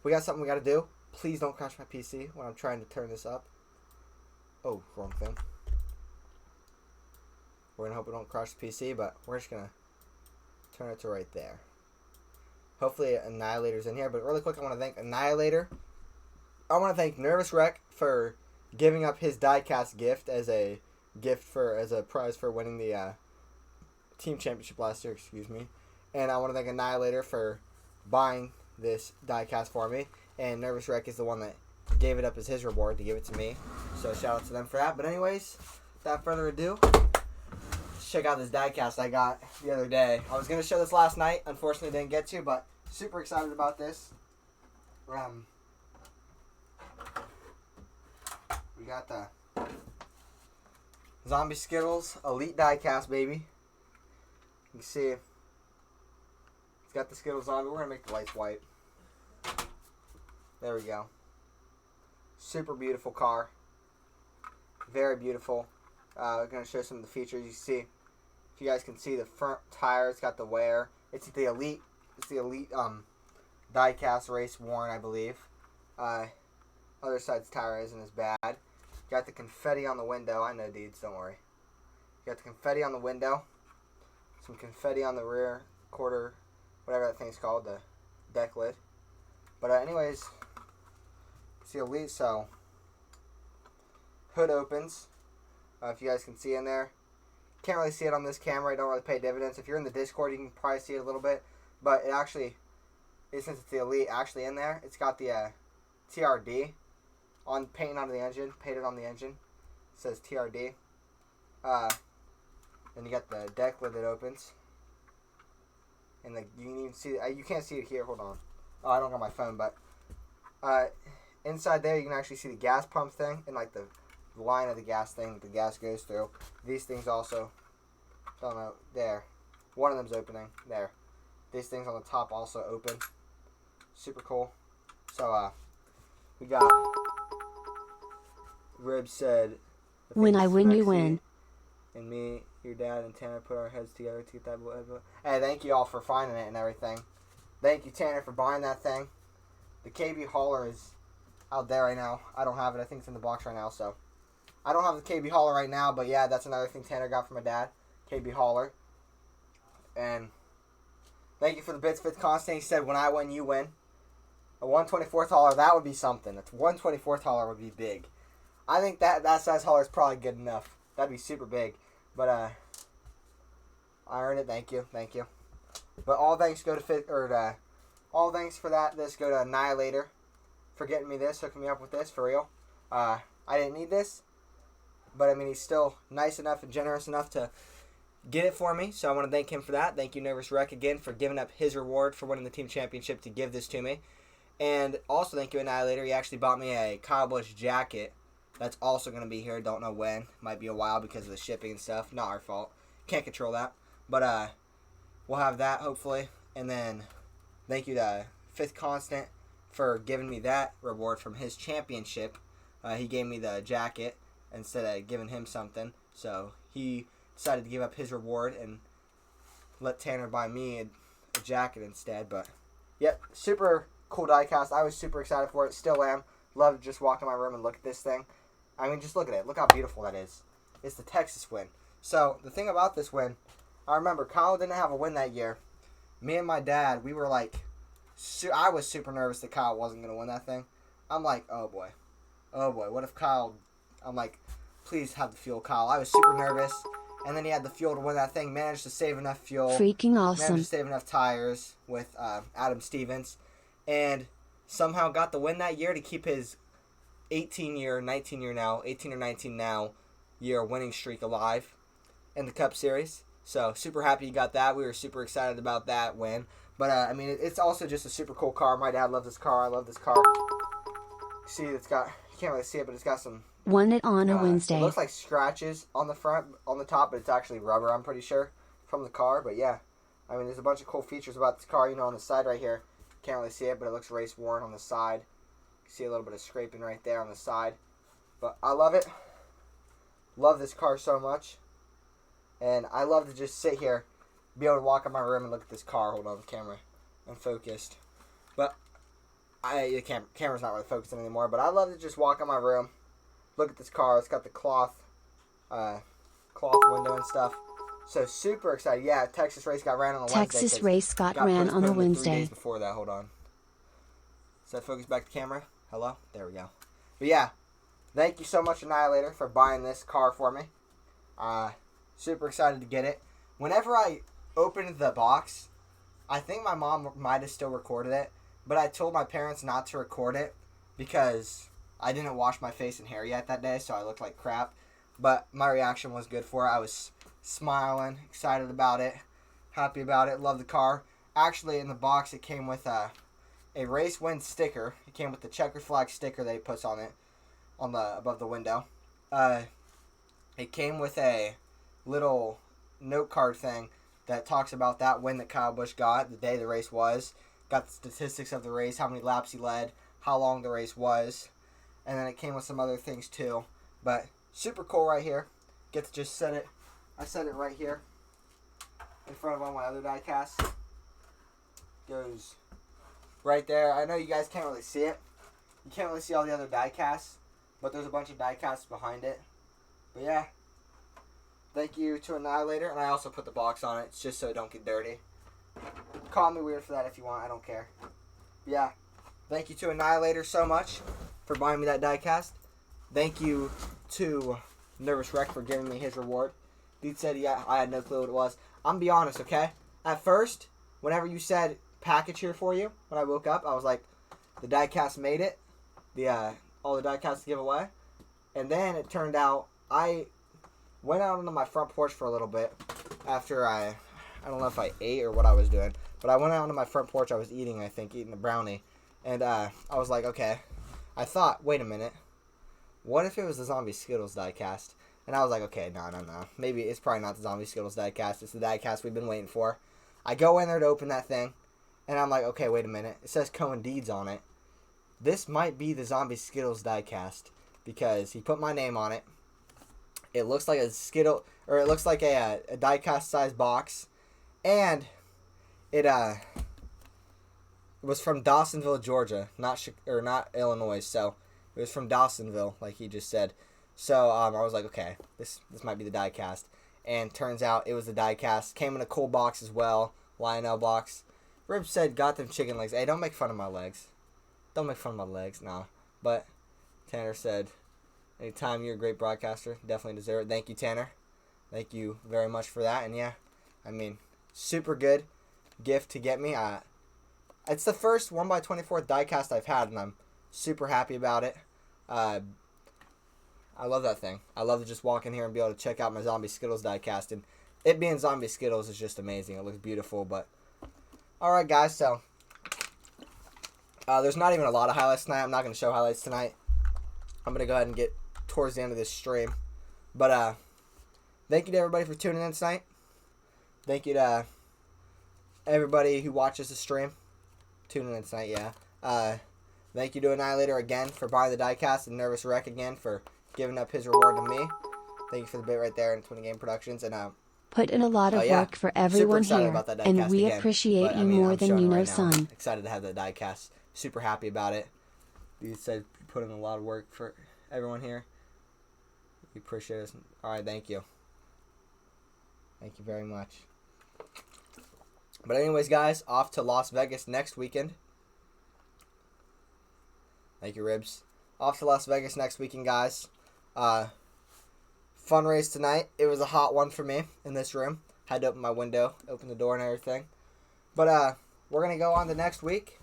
we got something we got to do. Please don't crash my PC when I'm trying to turn this up. Oh, wrong thing. We're gonna hope we don't crash the PC, but we're just gonna turn it to right there. Hopefully Annihilator's in here, but really quick, I want to thank Annihilator. I want to thank Nervous Wreck for giving up his diecast gift as a prize for winning the team championship last year. Excuse me, and I want to thank Annihilator for buying this diecast for me. And Nervous Wreck is the one that gave it up as his reward to give it to me. So shout out to them for that. But anyways, without further ado, let's check out this diecast I got the other day. I was gonna show this last night, unfortunately didn't get to, but super excited about this. We got the Zombie Skittles Elite Diecast, baby. You can see it's got the Skittles on, but we're going to make the lights white. There we go. Super beautiful car. Very beautiful. I'm going to show some of the features. You see, if you guys can see the front tire, it's got the wear. It's the Elite diecast race worn, I believe. Other side's tire isn't as bad. Got the confetti on the window. I know, dudes, don't worry. Got the confetti on the window. Some confetti on the rear quarter, whatever that thing's called, the deck lid. But anyways, see Elite, so hood opens. If you guys can see in there. Can't really see it on this camera. I don't really pay dividends. If you're in the Discord, you can probably see it a little bit. But it actually, since it's the Elite, actually in there, it's got the TRD painted on the engine. It says TRD. Then you got the deck lid that opens. And you can even see, you can't see it here, hold on. Oh, I don't got my phone, but inside there you can actually see the gas pump thing and like the line of the gas thing that the gas goes through. These things also, don't know, there. One of them's opening, there. These things on the top also open. Super cool. So, we got, Rib said, when I win, you win. And me, your dad, and Tanner put our heads together to get that. Hey, thank you all for finding it and everything. Thank you, Tanner, for buying that thing. The KB hauler is out there right now. I don't have it. I think it's in the box right now, so. I don't have the KB hauler right now, but yeah, that's another thing Tanner got from my dad. KB hauler. And thank you for the bits, Fifth Constant. He said, when I win, you win. A 124th hauler, that would be something. A 124th hauler would be big. I think that size hauler is probably good enough. That'd be super big. But, I earned it. Thank you. But all thanks go to all thanks for that. This go to Annihilator for getting me this, hooking me up with this, for real. I didn't need this. But, I mean, he's still nice enough and generous enough to get it for me. So, I want to thank him for that. Thank you, Nervous Wreck, again, for giving up his reward for winning the team championship to give this to me. And also, thank you, Annihilator. He actually bought me a Kyle Busch jacket. That's also going to be here. Don't know when. Might be a while because of the shipping and stuff. Not our fault. Can't control that. But, we'll have that, hopefully. And then, thank you to Fifth Constant for giving me that reward from his championship. He gave me the jacket instead of giving him something. So, he decided to give up his reward and let Tanner buy me a jacket instead. But, yep, super cool diecast. I was super excited for it. Still am. Love to just walk in my room and look at this thing. I mean, just look at it. Look how beautiful that is. It's the Texas win. So, the thing about this win, I remember Kyle didn't have a win that year. Me and my dad, we were like, I was super nervous that Kyle wasn't going to win that thing. I'm like, oh boy, what if Kyle, I'm like, please have the fuel, Kyle. I was super nervous. And then he had the fuel to win that thing. Managed to save enough fuel. Freaking awesome. Managed to save enough tires with Adam Stevens. And somehow got the win that year to keep his 18 or 19 now year winning streak alive in the Cup Series. So, super happy he got that. We were super excited about that win. But, I mean, it's also just a super cool car. My dad loves this car. I love this car. See, it's got, you can't really see it, but it's got some Won it on a It Wednesday. looks like scratches on the front, on the top, but it's actually rubber, I'm pretty sure, from the car. But yeah, I mean, there's a bunch of cool features about this car. You know, on the side right here, can't really see it, but it looks race worn on the side. You see a little bit of scraping right there on the side. But I love it. Love this car so much. And I love to just sit here, be able to walk in my room and look at this car. Hold on, the camera unfocused. But the camera's not really focusing anymore. But I love to just walk in my room, look at this car. It's got the cloth window and stuff. So super excited. Yeah, Texas race got ran on a Wednesday. Texas race got ran on a postponed to 3 Wednesday. days before that. Hold on. Does that focus back the camera? Hello? There we go. But yeah, thank you so much, Annihilator, for buying this car for me. Super excited to get it. Whenever I opened the box, I think my mom might have still recorded it, but I told my parents not to record it because I didn't wash my face and hair yet that day, so I looked like crap. But my reaction was good for it. I was smiling, excited about it, happy about it, love the car. Actually, in the box, it came with a race win sticker. It came with the checker flag sticker that he puts on it, on the above the window. It came with a little note card thing that talks about that win that Kyle Busch got, the day the race was. Got the statistics of the race, how many laps he led, how long the race was. And then it came with some other things too. But super cool right here. Get to just set it. I set it right here in front of all my other die-casts. Goes right there. I know you guys can't really see it. You can't really see all the other die-casts, but there's a bunch of die-casts behind it. But yeah, thank you to Annihilator, and I also put the box on it just so it don't get dirty. Call me weird for that if you want, I don't care. Yeah, thank you to Annihilator so much for buying me that diecast. Thank you to Nervous Wreck for giving me his reward. Dude said I had no clue what it was. I'm gonna be honest, okay? At first, whenever you said package here for you, when I woke up, I was like, the diecast made it. All the diecasts to give away. And then it turned out I went out onto my front porch for a little bit after I don't know if I ate or what I was doing, but I went out onto my front porch. I was eating a brownie, and I was like, okay. I thought, wait a minute, what if it was the Zombie Skittles diecast? And I was like, okay, no. Maybe it's probably not the Zombie Skittles diecast. It's the diecast we've been waiting for. I go in there to open that thing, and I'm like, okay, wait a minute. It says Cohen Deeds on it. This might be the Zombie Skittles diecast because he put my name on it. It looks like a Skittle, or it looks like a diecast size box, and it was from Dawsonville, Georgia, not Illinois. So it was from Dawsonville, like he just said. So I was like, okay, this might be the diecast, and turns out it was the diecast. Came in a cool box as well, Lionel box. Rib said, got them chicken legs. Hey, don't make fun of my legs. Don't make fun of my legs, no. But Tanner said, anytime you're a great broadcaster, definitely deserve it. Thank you, Tanner. Thank you very much for that. And yeah, I mean, super good gift to get me. It's the first 1x24 diecast I've had, and I'm super happy about it. I love that thing. I love to just walk in here and be able to check out my Zombie Skittles diecast. And it being Zombie Skittles is just amazing. It looks beautiful. But alright, guys, so there's not even a lot of highlights tonight. I'm not going to show highlights tonight. I'm going to go ahead and get towards the end of this stream. But thank you to everybody for tuning in tonight. Thank you to everybody who watches the stream. Tuning in tonight, yeah. Thank you to Annihilator again for buying the diecast, and Nervous Wreck again for giving up his reward to me. Thank you for the bit right there in 20 Game Productions. And put in a lot of work for everyone here, and we appreciate you more than you know, son. Excited to have that diecast. Super happy about it. You said put in a lot of work for everyone here. We appreciate it. Alright, thank you. Thank you very much. But anyways, guys, off to Las Vegas next weekend. Thank you, Ribs. Off to Las Vegas next weekend, guys. Fun race tonight. It was a hot one for me in this room. Had to open my window, open the door and everything. But we're going to go on to next week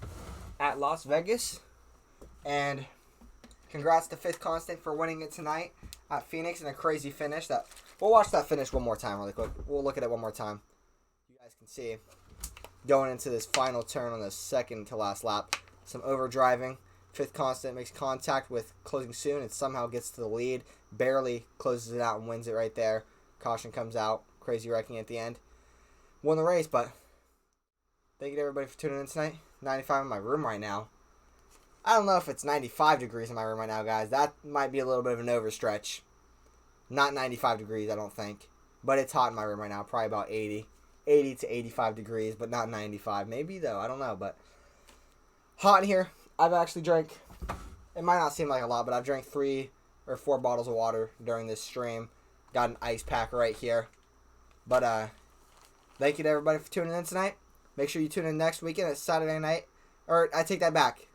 at Las Vegas. And congrats to Fifth Constant for winning it tonight at Phoenix in a crazy finish. We'll watch that finish one more time really quick. We'll look at it one more time. You guys can see going into this final turn on the second to last lap. Some overdriving. Fifth Constant makes contact with Closing Soon and somehow gets to the lead. Barely closes it out and wins it right there. Caution comes out. Crazy wrecking at the end. Won the race, but thank you to everybody for tuning in tonight. 95 in my room right now. I don't know if it's 95 degrees in my room right now, guys. That might be a little bit of an overstretch. Not 95 degrees, I don't think. But it's hot in my room right now. Probably about 80. 80 to 85 degrees, but not 95. Maybe, though. I don't know, but hot in here. I've actually drank, it might not seem like a lot, but I've drank 3 or 4 bottles of water during this stream. Got an ice pack right here. But, thank you to everybody for tuning in tonight. Make sure you tune in next weekend. It's Saturday night. Or, I take that back.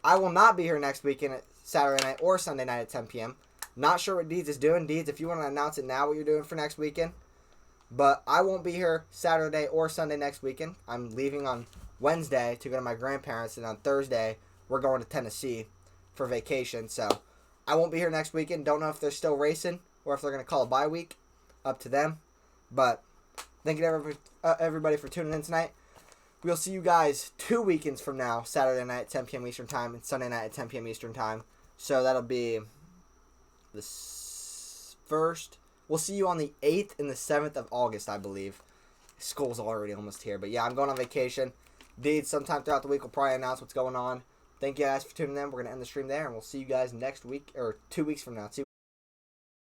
I will not be here next weekend at Saturday night or Sunday night at 10 p.m. Not sure what Deeds is doing. Deeds, if you want to announce it now what you're doing for next weekend. But I won't be here Saturday or Sunday next weekend. I'm leaving on Wednesday to go to my grandparents, and on Thursday we're going to Tennessee for vacation. So I won't be here next weekend. Don't know if they're still racing or if they're going to call a bye week. Up to them. But thank you to everybody for tuning in tonight. We'll see you guys 2 weekends from now, Saturday night at 10 p.m. Eastern Time and Sunday night at 10 p.m. Eastern Time. So that'll be the first. We'll see you on the 8th and the 7th of August, I believe. School's already almost here. But yeah, I'm going on vacation. Deeds, sometime throughout the week, we'll probably announce what's going on. Thank you guys for tuning in. We're going to end the stream there, and we'll see you guys next week, or 2 weeks from now.